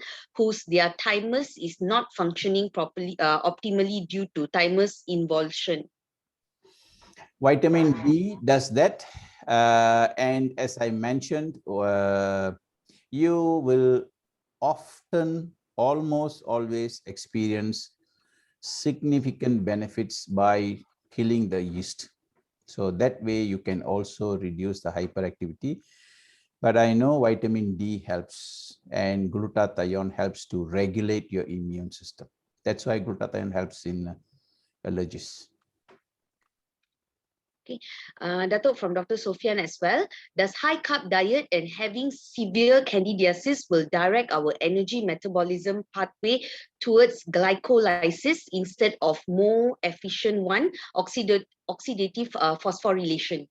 their thymus is not functioning properly, optimally, due to thymus involution? Vitamin D does that. And as I mentioned, you will often, almost always experience significant benefits by killing the yeast. So that way you can also reduce the hyperactivity. But I know vitamin D helps, and glutathione helps to regulate your immune system. That's why glutathione helps in allergies. Okay, Dato', from Dr. Sophian as well, does high carb diet and having severe candidiasis will direct our energy metabolism pathway towards glycolysis instead of more efficient one, oxidative phosphorylation?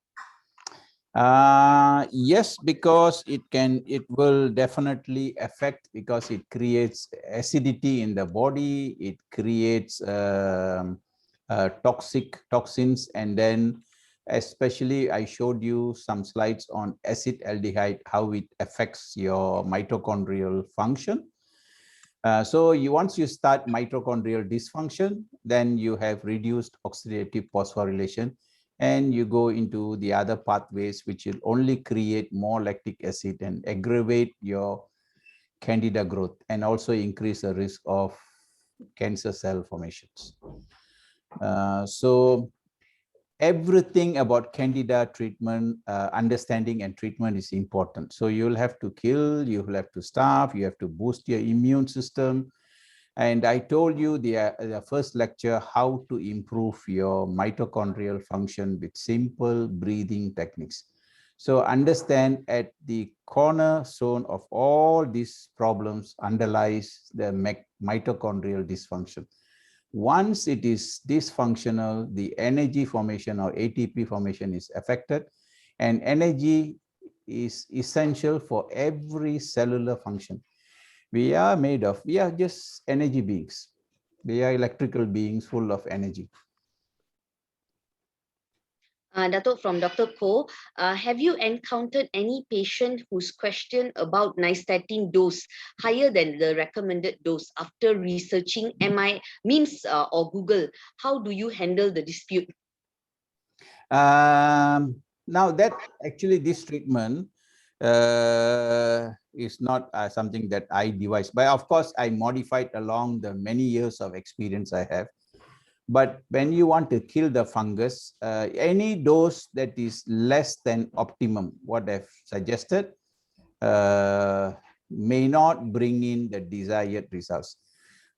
Yes, because it will definitely affect, because it creates acidity in the body, it creates toxins, and then especially I showed you some slides on acetaldehyde, how it affects your mitochondrial function. So once you start mitochondrial dysfunction, then you have reduced oxidative phosphorylation. and you go into the other pathways, which will only create more lactic acid and aggravate your Candida growth and also increase the risk of cancer cell formations. So everything about Candida treatment, understanding and treatment is important. So you'll have to kill, you will have to starve, you have to boost your immune system. And I told you the first lecture how to improve your mitochondrial function with simple breathing techniques. So understand at the cornerstone of all these problems underlies the mitochondrial dysfunction. Once it is dysfunctional, the energy formation or ATP formation is affected, and energy is essential for every cellular function. We are just energy beings. We are electrical beings full of energy. Dato, from Dr. Ko, have you encountered any patient whose question about nystatin dose higher than the recommended dose after researching memes or Google? How do you handle the dispute? Now that actually this treatment is not something that I devised, but of course I modified along the many years of experience I have. But when you want to kill the fungus, any dose that is less than optimum, what I've suggested, may not bring in the desired results.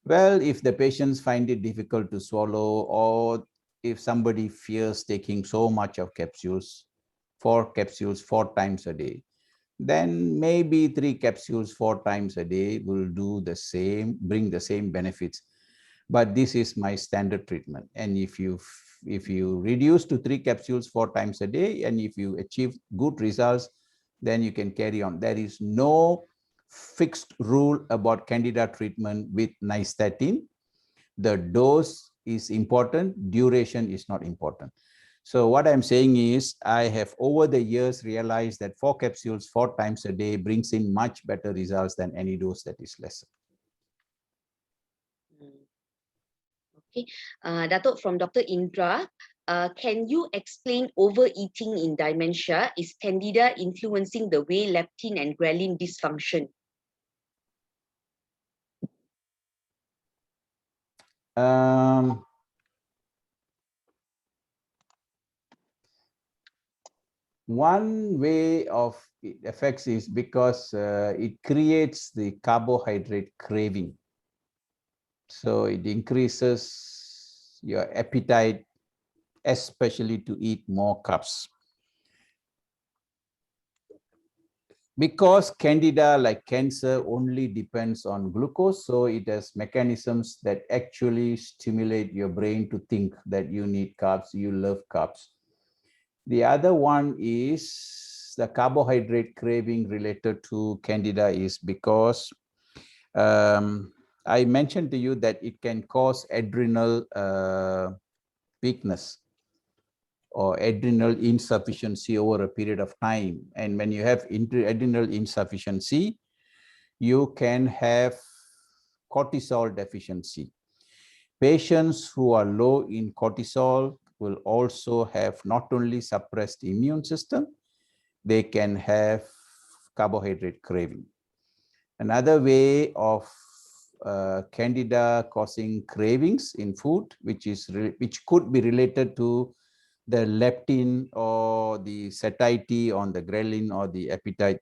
Well, if the patients find it difficult to swallow, or if somebody fears taking so much of capsules, 4 capsules 4 times a day, then maybe 3 capsules 4 times a day will do the same, bring the same benefits. But this is my standard treatment. And if you reduce to 3 capsules 4 times a day, and if you achieve good results, then you can carry on. There is no fixed rule about Candida treatment with nystatin. The dose is important, duration is not important. So what I'm saying is, I have over the years realized that 4 capsules 4 times a day brings in much better results than any dose that is lesser. Okay, Dato, from Dr. Indra, can you explain overeating in dementia? Is Candida influencing the way leptin and ghrelin dysfunction? One way of it affects is because it creates the carbohydrate craving. So it increases your appetite, especially to eat more carbs. Because Candida, like cancer, only depends on glucose, so it has mechanisms that actually stimulate your brain to think that you need carbs, you love carbs. The other one is the carbohydrate craving related to Candida is because I mentioned to you that it can cause adrenal weakness or adrenal insufficiency over a period of time. And when you have adrenal insufficiency, you can have cortisol deficiency. Patients who are low in cortisol will also have not only suppressed immune system, they can have carbohydrate craving. Another way of Candida causing cravings in food, which could be related to the leptin or the satiety on the ghrelin or the appetite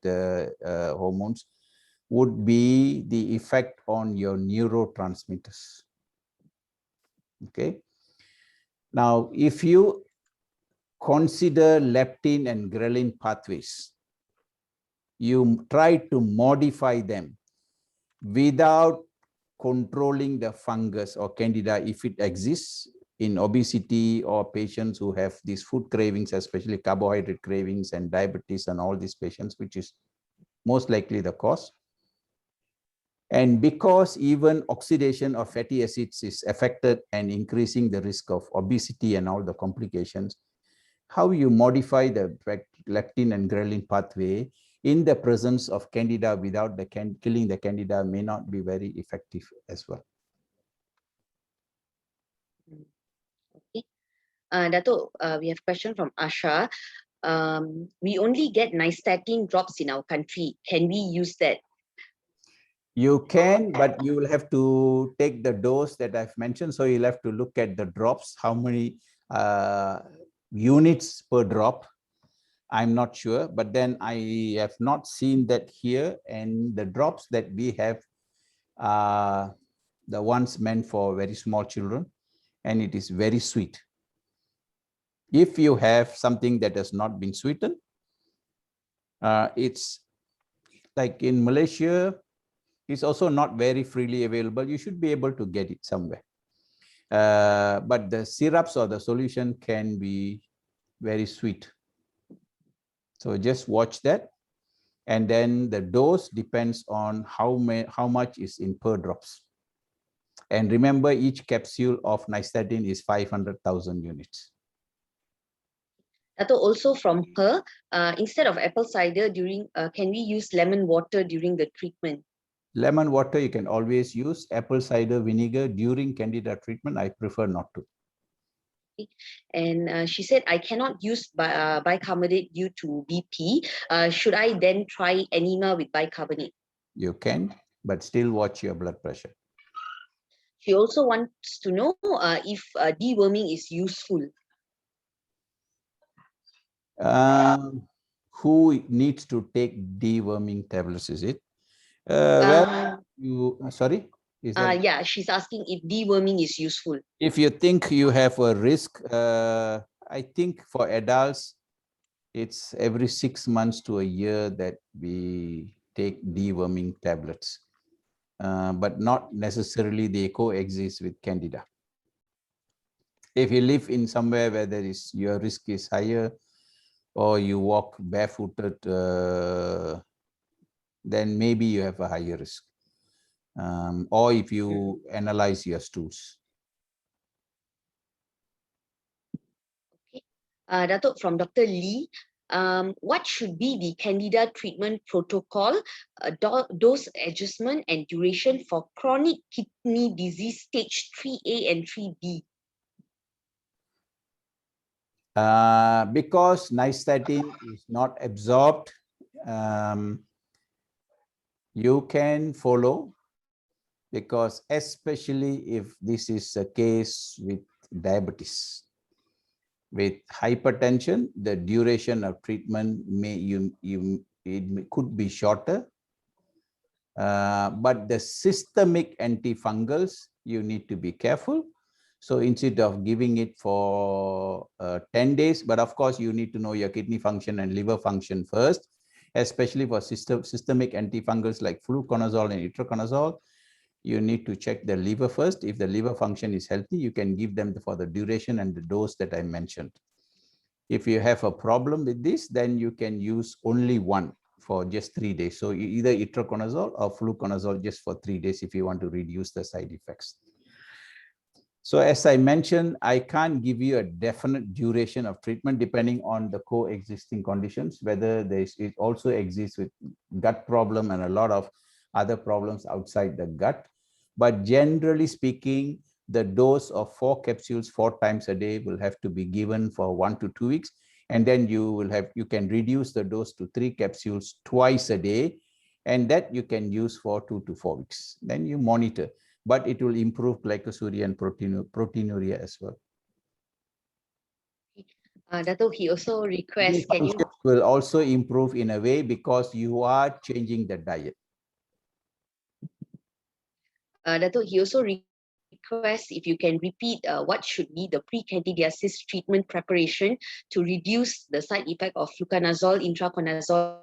hormones, would be the effect on your neurotransmitters. Okay. Now, if you consider leptin and ghrelin pathways, you try to modify them without controlling the fungus or Candida if it exists in obesity or patients who have these food cravings, especially carbohydrate cravings and diabetes and all these patients, which is most likely the cause. And because even oxidation of fatty acids is affected and increasing the risk of obesity and all the complications, how you modify the leptin and ghrelin pathway in the presence of Candida without the killing the Candida may not be very effective as well. Okay. Dato, we have a question from Asha. We only get nystatin drops in our country. Can we use that? You can, but you will have to take the dose that I've mentioned. So you'll have to look at the drops, how many units per drop. I'm not sure, but then I have not seen that here. And the drops that we have are the ones meant for very small children, and it is very sweet. If you have something that has not been sweetened, it's like in Malaysia, it's also not very freely available. You should be able to get it somewhere. But the syrups or the solution can be very sweet. So just watch that. And then the dose depends on how much is in per drops. And remember, each capsule of nystatin is 500,000 units. Dato, also from her, instead of apple cider can we use lemon water during the treatment? Lemon water you can always use. Apple cider vinegar during Candida treatment, I prefer not to. And she said, I cannot use bicarbonate due to BP. Should I then try enema with bicarbonate? You can, but still watch your blood pressure. She also wants to know if deworming is useful. Who needs to take deworming tablets, is it? Sorry? Yeah, she's asking if deworming is useful. If you think you have a risk, I think for adults, it's every 6 months to a year that we take deworming tablets, but not necessarily they coexist with Candida. If you live in somewhere where your risk is higher, or you walk barefooted, then maybe you have a higher risk. Or if you analyze your stools. Okay. Datuk, from Dr. Lee, what should be the Candida treatment protocol, dose adjustment and duration for chronic kidney disease stage 3A and 3B? Because nystatin is not absorbed, you can follow, because especially if this is a case with diabetes. With hypertension, the duration of treatment could be shorter, but the systemic antifungals, you need to be careful. So instead of giving it for 10 days, but of course you need to know your kidney function and liver function first, especially for systemic antifungals like fluconazole and itraconazole. You need to check the liver first. If the liver function is healthy, you can give them for the duration and the dose that I mentioned. If you have a problem with this, then you can use only one for just 3 days. So either itraconazole or fluconazole just for 3 days if you want to reduce the side effects. So as I mentioned, I can't give you a definite duration of treatment depending on the coexisting conditions, whether it also exists with gut problem and a lot of other problems outside the gut. But generally speaking, the dose of 4 capsules 4 times a day will have to be given for 1 to 2 weeks. And then you can reduce the dose to 3 capsules twice a day. And that you can use for 2 to 4 weeks. Then you monitor, but it will improve glycosuria and proteinuria as well. Dato, he also requests, can you... will also improve in a way because you are changing the diet. Dato, he also requests if you can repeat what should be the pre-candidiasis treatment preparation to reduce the side effect of fluconazole, itraconazole.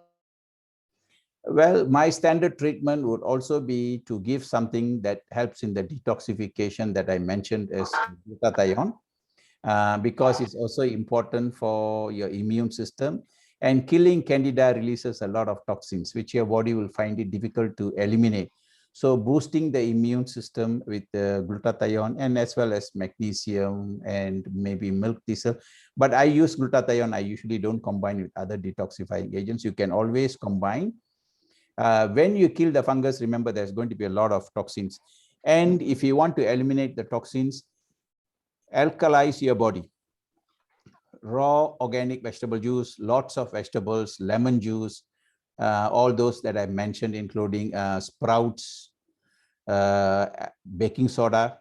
Well, my standard treatment would also be to give something that helps in the detoxification that I mentioned as glutathione, because it's also important for your immune system. And killing Candida releases a lot of toxins, which your body will find it difficult to eliminate. So boosting the immune system with glutathione, and as well as magnesium and maybe milk thistle. But I use glutathione. I usually don't combine with other detoxifying agents. You can always combine. When you kill the fungus, remember there's going to be a lot of toxins. And if you want to eliminate the toxins, alkalize your body. raw organic vegetable juice, lots of vegetables, lemon juice, all those that I mentioned, including sprouts, baking soda,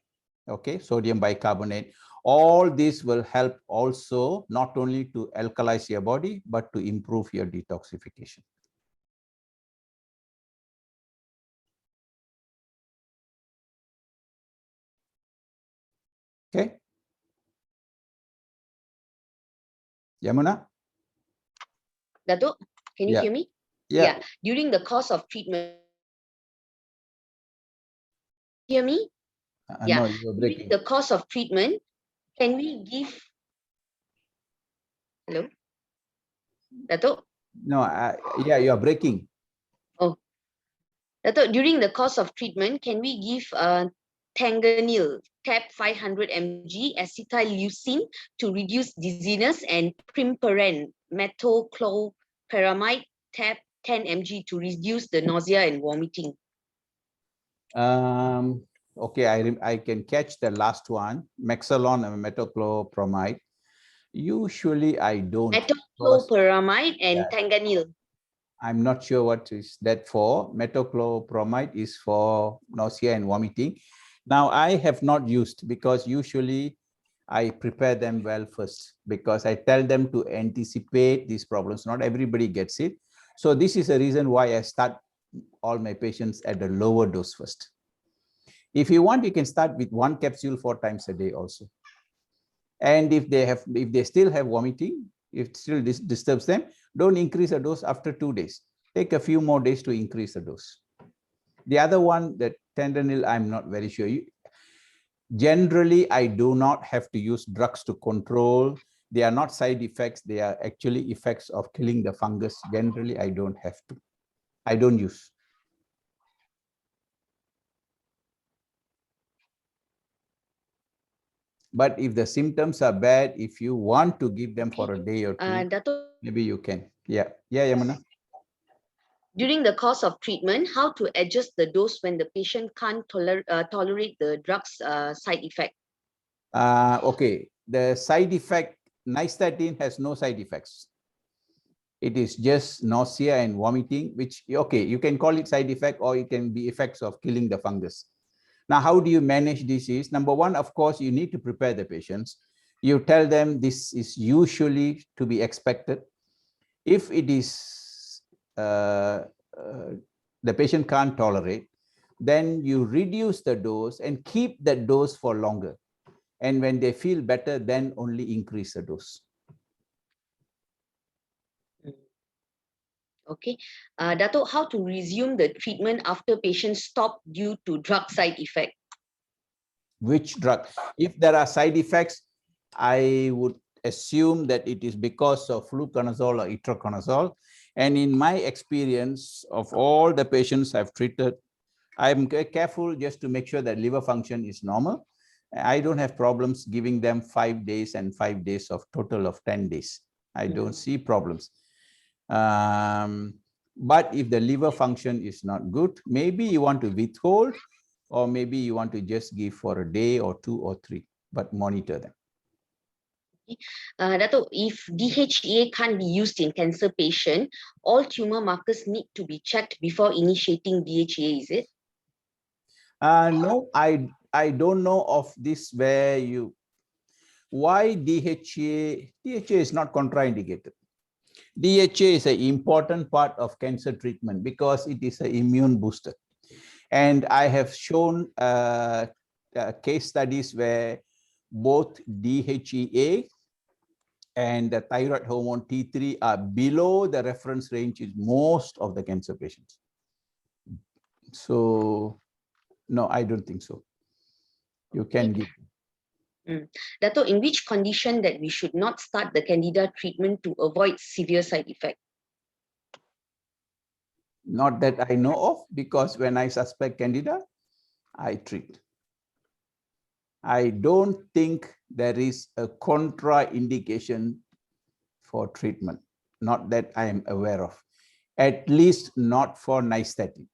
okay, sodium bicarbonate. All this will help also not only to alkalize your body, but to improve your detoxification. Okay. Yamuna? Dato', can you Yeah. hear me? Yeah. During the course of treatment, hear me? No, you were During breaking. the course of treatment, can we give, hello? Dato'? No, yeah, you are breaking. Oh, Dato', during the course of treatment, can we give Tanganil, tab 500 mg, acetyleucine to reduce dizziness, and Primperan, metoclopramide, tab 10 mg to reduce the nausea and vomiting? Okay, I can catch the last one, Mexalon and metoclopramide. Usually I don't. Metoclopramide and Tanganil. I'm not sure what is that for. Metoclopramide is for nausea and vomiting. Now I have not used, because usually I prepare them well first, because I tell them to anticipate these problems. Not everybody gets it. So this is a reason why I start all my patients at a lower dose first. If you want, you can start with 1 capsule 4 times a day also. And if they still have vomiting, if it still disturbs them, don't increase the dose after 2 days. Take a few more days to increase the dose. The other one, the Tandanil, I'm not very sure. Generally, I do not have to use drugs to control. They are not side effects. They are actually effects of killing the fungus. Generally, I don't have to. I don't use. But if the symptoms are bad, if you want to give them for a day or two, maybe you can. Yeah, Yamuna. During the course of treatment, how to adjust the dose when the patient can't tolerate the drug's side effect? Okay, the side effect, nystatin has no side effects. It is just nausea and vomiting, which, okay, you can call it side effect, or it can be effects of killing the fungus. Now, how do you manage this? Is number one, of course, you need to prepare the patients. You tell them this is usually to be expected. If it is the patient can't tolerate, then you reduce the dose and keep that dose for longer. And when they feel better, then only increase the dose. Okay. Dato', how to resume the treatment after patients stop due to drug side effect? Which drug? If there are side effects, I would assume that it is because of fluconazole or itraconazole. And in my experience of all the patients I've treated, I'm careful just to make sure that liver function is normal. I don't have problems giving them 5 days and 5 days of total of 10 days. I don't see problems. But if the liver function is not good, maybe you want to withhold, or maybe you want to just give for a day or 2 or 3, but monitor them. Dato', if DHEA can't be used in cancer patient, all tumor markers need to be checked before initiating DHEA, is it? No, I don't know of this where you, why DHEA? DHEA is not contraindicated. DHA is an important part of cancer treatment because it is an immune booster. And I have shown case studies where both DHEA and the thyroid hormone T3 are below the reference range in most of the cancer patients. So, no, I don't think so. You can give. Dato', in which condition that we should not start the Candida treatment to avoid severe side effect? Not that I know of, because when I suspect Candida, I treat. I don't think there is a contraindication for treatment, not that I am aware of, at least not for nystatin.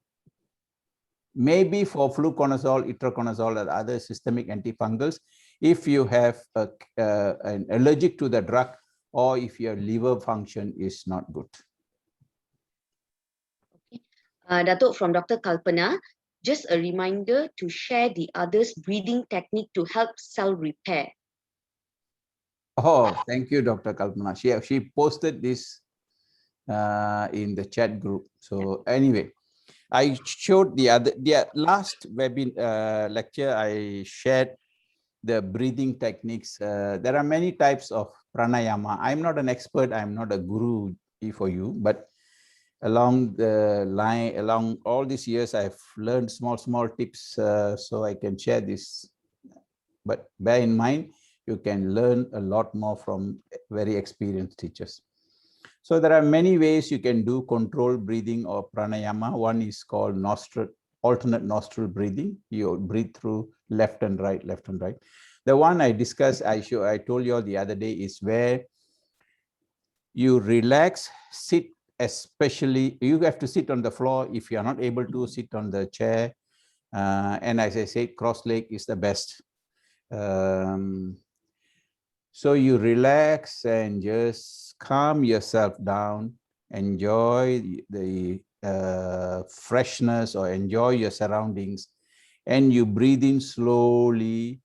Maybe for fluconazole, itraconazole, or other systemic antifungals, if you have an allergic to the drug, or if your liver function is not good. Datuk, from Dr. Kalpana, just a reminder to share the others' breathing technique to help cell repair. Oh, thank you, Dr. Kalpana. She posted this in the chat group. So anyway, I showed the last webinar lecture, I shared the breathing techniques. There are many types of pranayama. I'm not an expert, I'm not a guru for you, but along the line, along all these years, I've learned small tips, so I can share this. But bear in mind, you can learn a lot more from very experienced teachers. So there are many ways you can do controlled breathing or pranayama. One is called nostril, alternate nostril breathing. You breathe through left and right, left and right. The one I discussed, I told you all the other day, is where you relax, sit, especially, you have to sit on the floor. If you are not able to, sit on the chair. And as I said, cross leg is the best. So you relax and just calm yourself down, enjoy the freshness or enjoy your surroundings, and you breathe in slowly,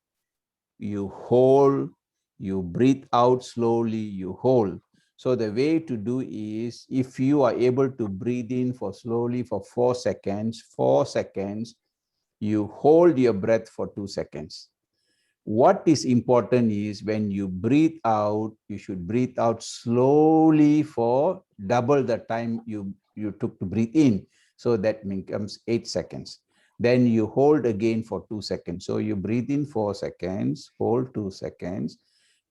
you hold, you breathe out slowly, you hold. So the way to do is, if you are able to breathe in for slowly for 4 seconds, you hold your breath for 2 seconds. What is important is when you breathe out, you should breathe out slowly for double the time you took to breathe in. So that becomes 8 seconds. Then you hold again for 2 seconds. So you breathe in 4 seconds, hold 2 seconds,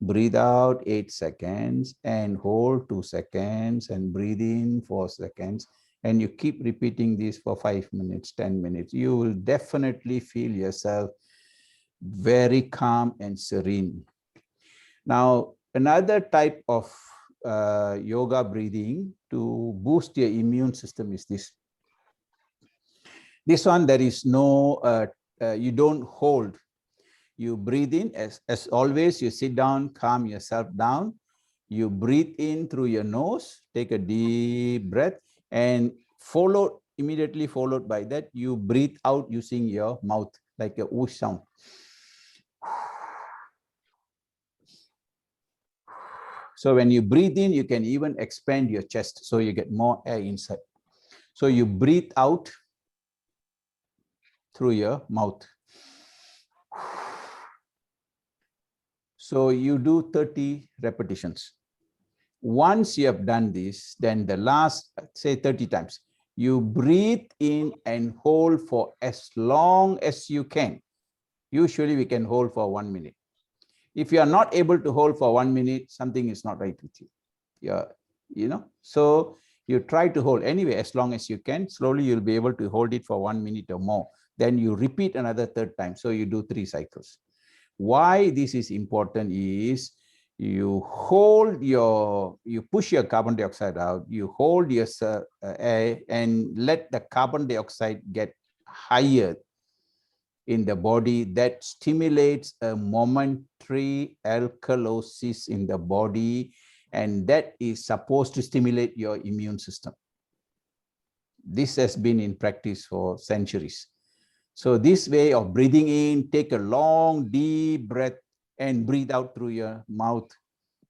breathe out 8 seconds, and hold 2 seconds, and breathe in 4 seconds. And you keep repeating this for 5 minutes, 10 minutes. You will definitely feel yourself very calm and serene. Now, another type of yoga breathing to boost your immune system is this. This one, there is no, you don't hold. You breathe in, as always, you sit down, calm yourself down. You breathe in through your nose, take a deep breath, and immediately followed by that, you breathe out using your mouth, like a whoosh sound. So when you breathe in, you can even expand your chest, so you get more air inside. So you breathe out through your mouth. So you do 30 repetitions. Once you have done this, then the last, say 30 times, you breathe in and hold for as long as you can. Usually we can hold for 1 minute. If you are not able to hold for 1 minute, something is not right with you. So you try to hold anyway as long as you can. Slowly you'll be able to hold it for 1 minute or more. Then you repeat another 3rd time. So you do 3 cycles. Why this is important is you push your carbon dioxide out, you hold your air and let the carbon dioxide get higher in the body. That stimulates a momentary alkalosis in the body, and that is supposed to stimulate your immune system. This has been in practice for centuries. So this way of breathing in, take a long, deep breath and breathe out through your mouth.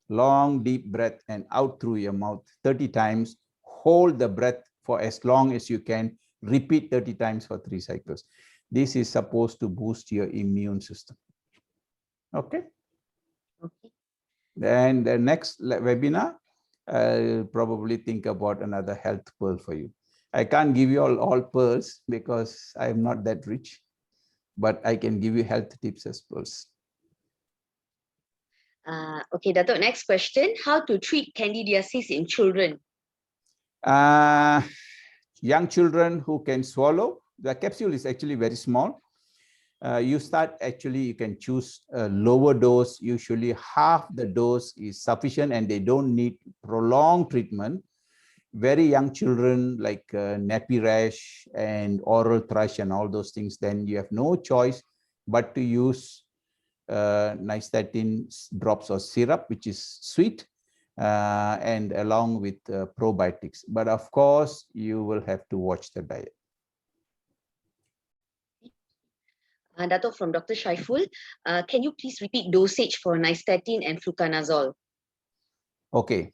Long, deep breath and out through your mouth 30 times. Hold the breath for as long as you can. Repeat 30 times for 3 cycles. This is supposed to boost your immune system. Okay. Okay. Then the next webinar, I'll probably think about another health pearl for you. I can't give you all pearls because I'm not that rich, but I can give you health tips as pearls. Okay, Datuk, next question. How to treat candidiasis in children? Young children who can swallow, the capsule is actually very small. You can choose a lower dose. Usually half the dose is sufficient and they don't need prolonged treatment. Very young children like nappy rash and oral thrush and all those things, then you have no choice but to use nystatin drops or syrup, which is sweet, and along with probiotics. But of course, you will have to watch the diet. Dato, from Dr. Shaiful, can you please repeat dosage for nystatin and fluconazole? Okay,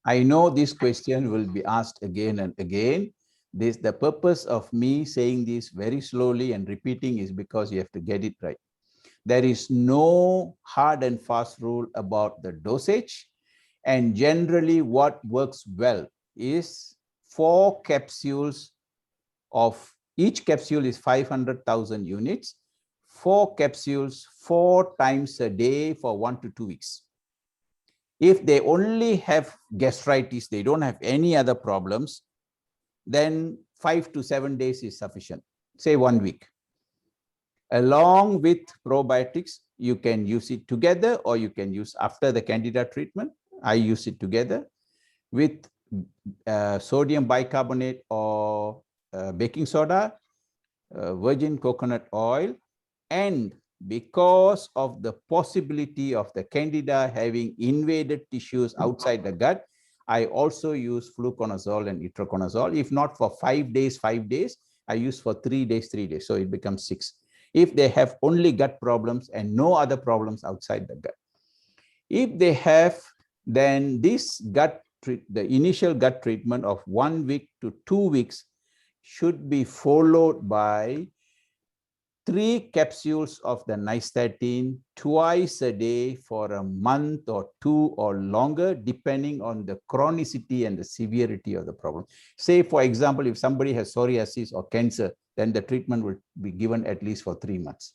I know this question will be asked again and again. The purpose of me saying this very slowly and repeating is because you have to get it right. There is no hard and fast rule about the dosage. And generally what works well is 4 capsules of each capsule is 500,000 units, 4 capsules 4 times a day for 1 to 2 weeks. If they only have gastritis, they don't have any other problems, then 5 to 7 days is sufficient, say 1 week. Along with probiotics, you can use it together or you can use after the Candida treatment. I use it together with sodium bicarbonate or baking soda, virgin coconut oil, and because of the possibility of the Candida having invaded tissues outside the gut, I also use fluconazole and itraconazole. If not for 5 days, I use for 3 days, 3 days. So it becomes 6. If they have only gut problems and no other problems outside the gut. If they have, then this the initial gut treatment of 1 week to 2 weeks should be followed by 3 capsules of the nystatin twice a day for a month or 2 or longer, depending on the chronicity and the severity of the problem. Say, for example, if somebody has psoriasis or cancer, then the treatment will be given at least for 3 months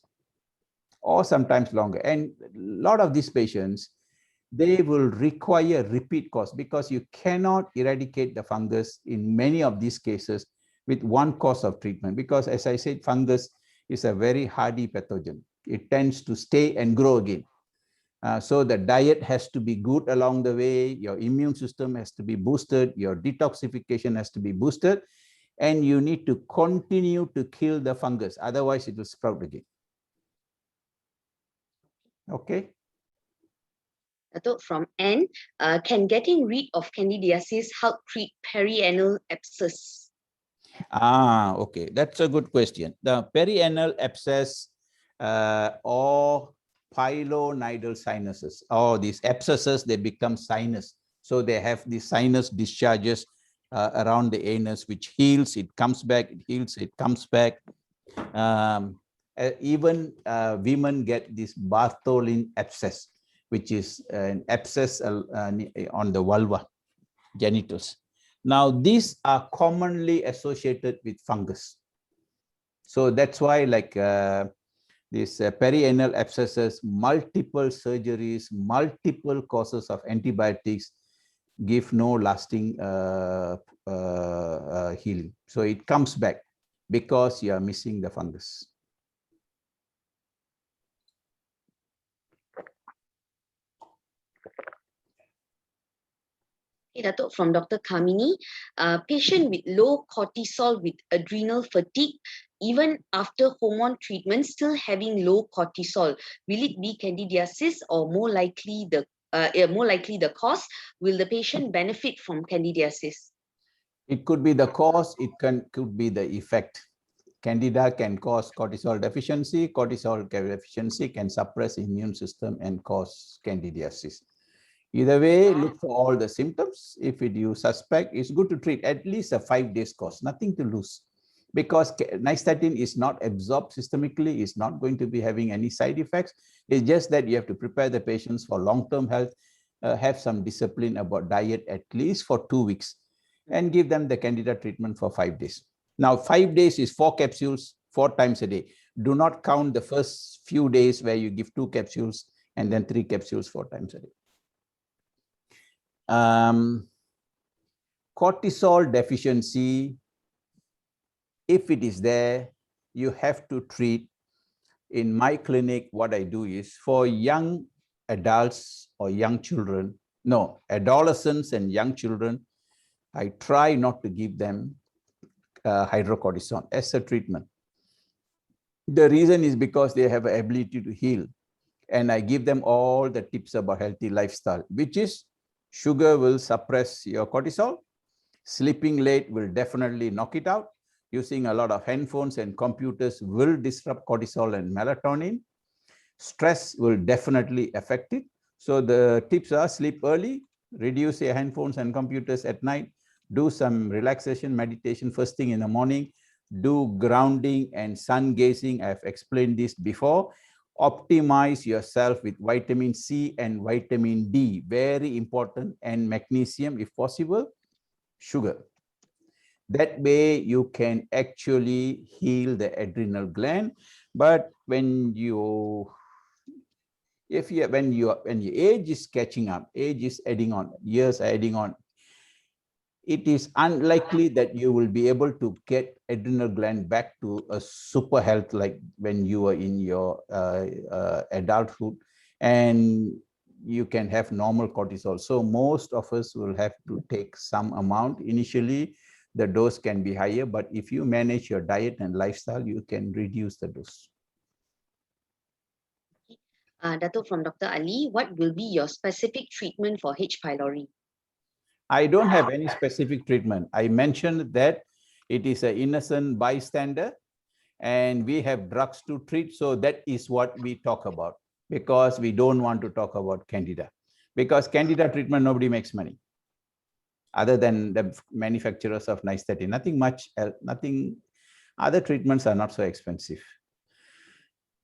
or sometimes longer. And a lot of these patients, they will require repeat course because you cannot eradicate the fungus in many of these cases with one course of treatment. Because as I said, fungus is a very hardy pathogen. It tends to stay and grow again. So the diet has to be good along the way. Your immune system has to be boosted. Your detoxification has to be boosted. And you need to continue to kill the fungus. Otherwise, it will sprout again. Okay. From N, can getting rid of candidiasis help treat perianal abscess? Okay, that's a good question. The perianal abscess or pilonidal sinuses, or these abscesses, they become sinus. So they have the sinus discharges around the anus, which heals, it comes back, it heals, it comes back. Even women get this Bartholin abscess, which is an abscess on the vulva, genitals. Now, these are commonly associated with fungus. So that's why, like these perianal abscesses, multiple surgeries, multiple courses of antibiotics give no lasting healing. So it comes back because you are missing the fungus. Dato, from Dr. Kamini, patient with low cortisol with adrenal fatigue, even after hormone treatment, still having low cortisol, will it be candidiasis or more likely the cause? Will the patient benefit from candidiasis? It could be the cause, could be the effect. Candida can cause cortisol deficiency. Cortisol deficiency can suppress immune system and cause candidiasis. Either way, look for all the symptoms. If you suspect, it's good to treat at least a 5 days course, nothing to lose. Because nystatin is not absorbed systemically, it's not going to be having any side effects. It's just that you have to prepare the patients for long-term health, have some discipline about diet at least for 2 weeks, and give them the Candida treatment for 5 days. Now, 5 days is 4 capsules, 4 times a day. Do not count the first few days where you give 2 capsules and then 3 capsules 4 times a day. Cortisol deficiency, if it is there, you have to treat. In my clinic, what I do is for young adults or young children, no, adolescents and young children, I try not to give them hydrocortisone as a treatment. The reason is because they have an ability to heal. And I give them all the tips about healthy lifestyle, which is Sugar will suppress your cortisol. Sleeping late will definitely knock it out. Using a lot of handphones and computers will disrupt cortisol and melatonin. Stress will definitely affect it. So the tips are sleep early, reduce your handphones and computers at night, do some relaxation meditation first thing in the morning, do grounding and sun gazing. I've explained this before. Optimize yourself with vitamin C and vitamin D, very important, and magnesium if possible, sugar. That way you can actually heal the adrenal gland. But when your age is catching up, age is adding on, years are adding on, it is unlikely that you will be able to get adrenal gland back to a super health like when you are in your adulthood, and you can have normal cortisol. So most of us will have to take some amount. Initially, the dose can be higher, but if you manage your diet and lifestyle, you can reduce the dose. Dato, from Dr. Ali, what will be your specific treatment for H. pylori? I don't have any specific treatment. I mentioned that it is an innocent bystander and we have drugs to treat. So that is what we talk about, because we don't want to talk about Candida. Because Candida treatment, nobody makes money other than the manufacturers of nice 30. Nothing much, nothing. Other treatments are not so expensive.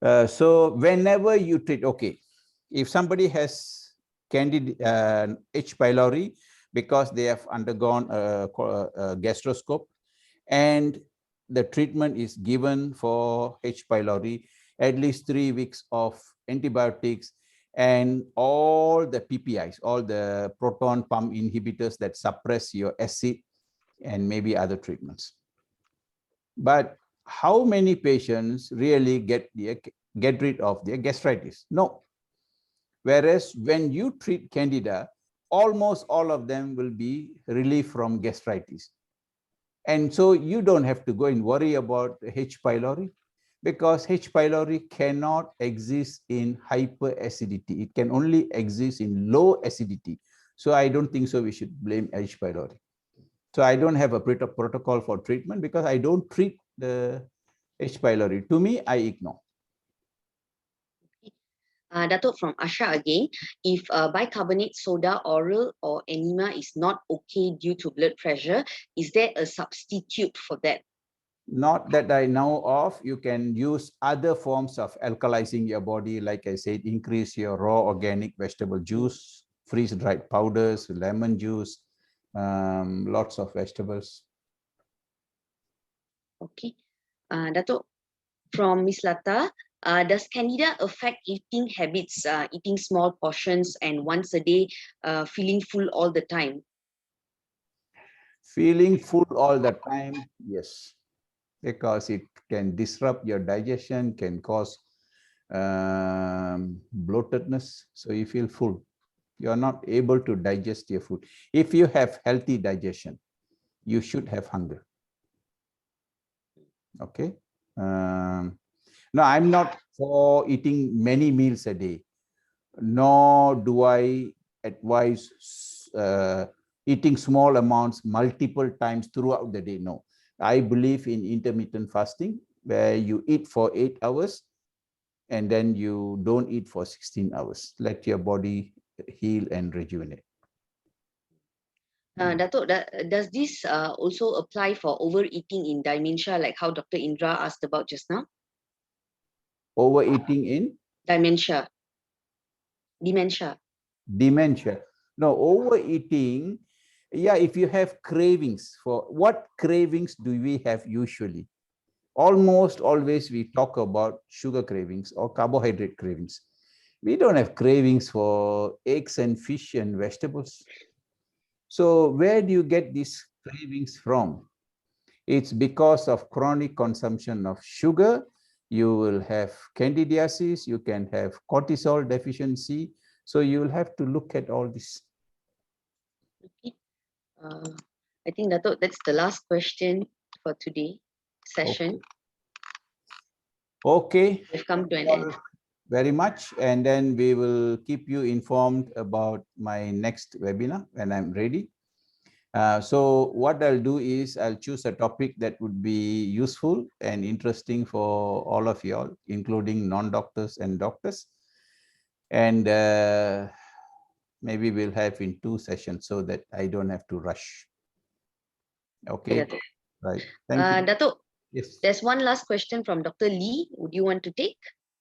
So whenever you treat, okay, if somebody has Candida, H. pylori, because they have undergone a gastroscope and the treatment is given for H. pylori, at least 3 weeks of antibiotics and all the PPIs, all the proton pump inhibitors that suppress your acid and maybe other treatments. But how many patients really get rid of their gastritis? No. Whereas when you treat Candida, almost all of them will be relief from gastritis. And so you don't have to go and worry about H. pylori, because H. pylori cannot exist in hyperacidity. It can only exist in low acidity. So I don't think so we should blame H. pylori. So I don't have a protocol for treatment because I don't treat the H. pylori. To me, I ignore. Dato, from Asha again, if bicarbonate soda oral or enema is not okay due to blood pressure, is there a substitute for that? Not that I know of. You can use other forms of alkalizing your body. Like I said, increase your raw organic vegetable juice, freeze-dried powders, lemon juice, lots of vegetables. Okay. Dato, from Miss Lata, does Candida affect eating habits, eating small portions and once a day, feeling full all the time? Feeling full all the time, yes, because it can disrupt your digestion, can cause bloatedness. So you feel full. You are not able to digest your food. If you have healthy digestion, you should have hunger. Okay. No, I'm not for eating many meals a day, nor do I advise eating small amounts multiple times throughout the day. No, I believe in intermittent fasting, where you eat for 8 hours and then you don't eat for 16 hours. Let your body heal and rejuvenate. Dato, does this also apply for overeating in dementia, like how Dr. Indra asked about just now? Overeating in? Dementia. Dementia. Dementia. No, overeating, yeah, if you have cravings, for what cravings do we have usually? Almost always we talk about sugar cravings or carbohydrate cravings. We don't have cravings for eggs and fish and vegetables. So where do you get these cravings from? It's because of chronic consumption of sugar. You will have candidiasis, you can have cortisol deficiency. So you will have to look at all this. Okay. I think that's the last question for today session. Okay. We've come to an end. very much. And then we will keep you informed about my next webinar when I'm ready. So what I'll do is I'll choose a topic that would be useful and interesting for all of you all, including non-doctors and doctors. And maybe we'll have in 2 sessions so that I don't have to rush. Okay, Dato'. right. Thank you. Dato', Yes. there's one last question from Dr. Lee. Would you want to take?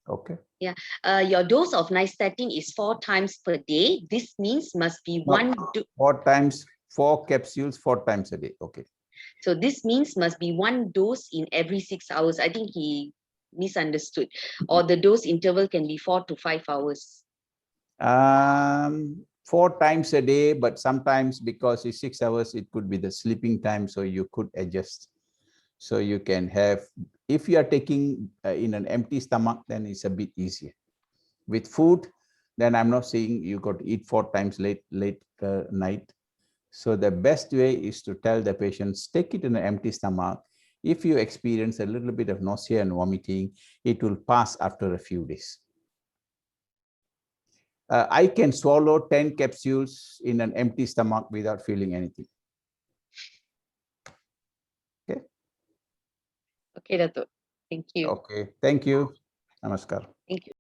Okay. Yeah. Your dose of nystatin is 4 times per day. This means must be No, 4 capsules 4 times a day. Okay. So this means must be 1 dose in every 6 hours. I think he misunderstood. Or the dose interval can be 4 to 5 hours. 4 times a day, but sometimes because it's 6 hours, it could be the sleeping time, so you could adjust. So you can have, if you are taking in an empty stomach, then it's a bit easier. With food, then I'm not saying you got to eat 4 times late night. So the best way is to tell the patients, take it in an empty stomach. If you experience a little bit of nausea and vomiting, it will pass after a few days. I can swallow 10 capsules in an empty stomach without feeling anything. Okay. Okay, Dato'. Thank you. Okay. Thank you. Namaskar. Thank you.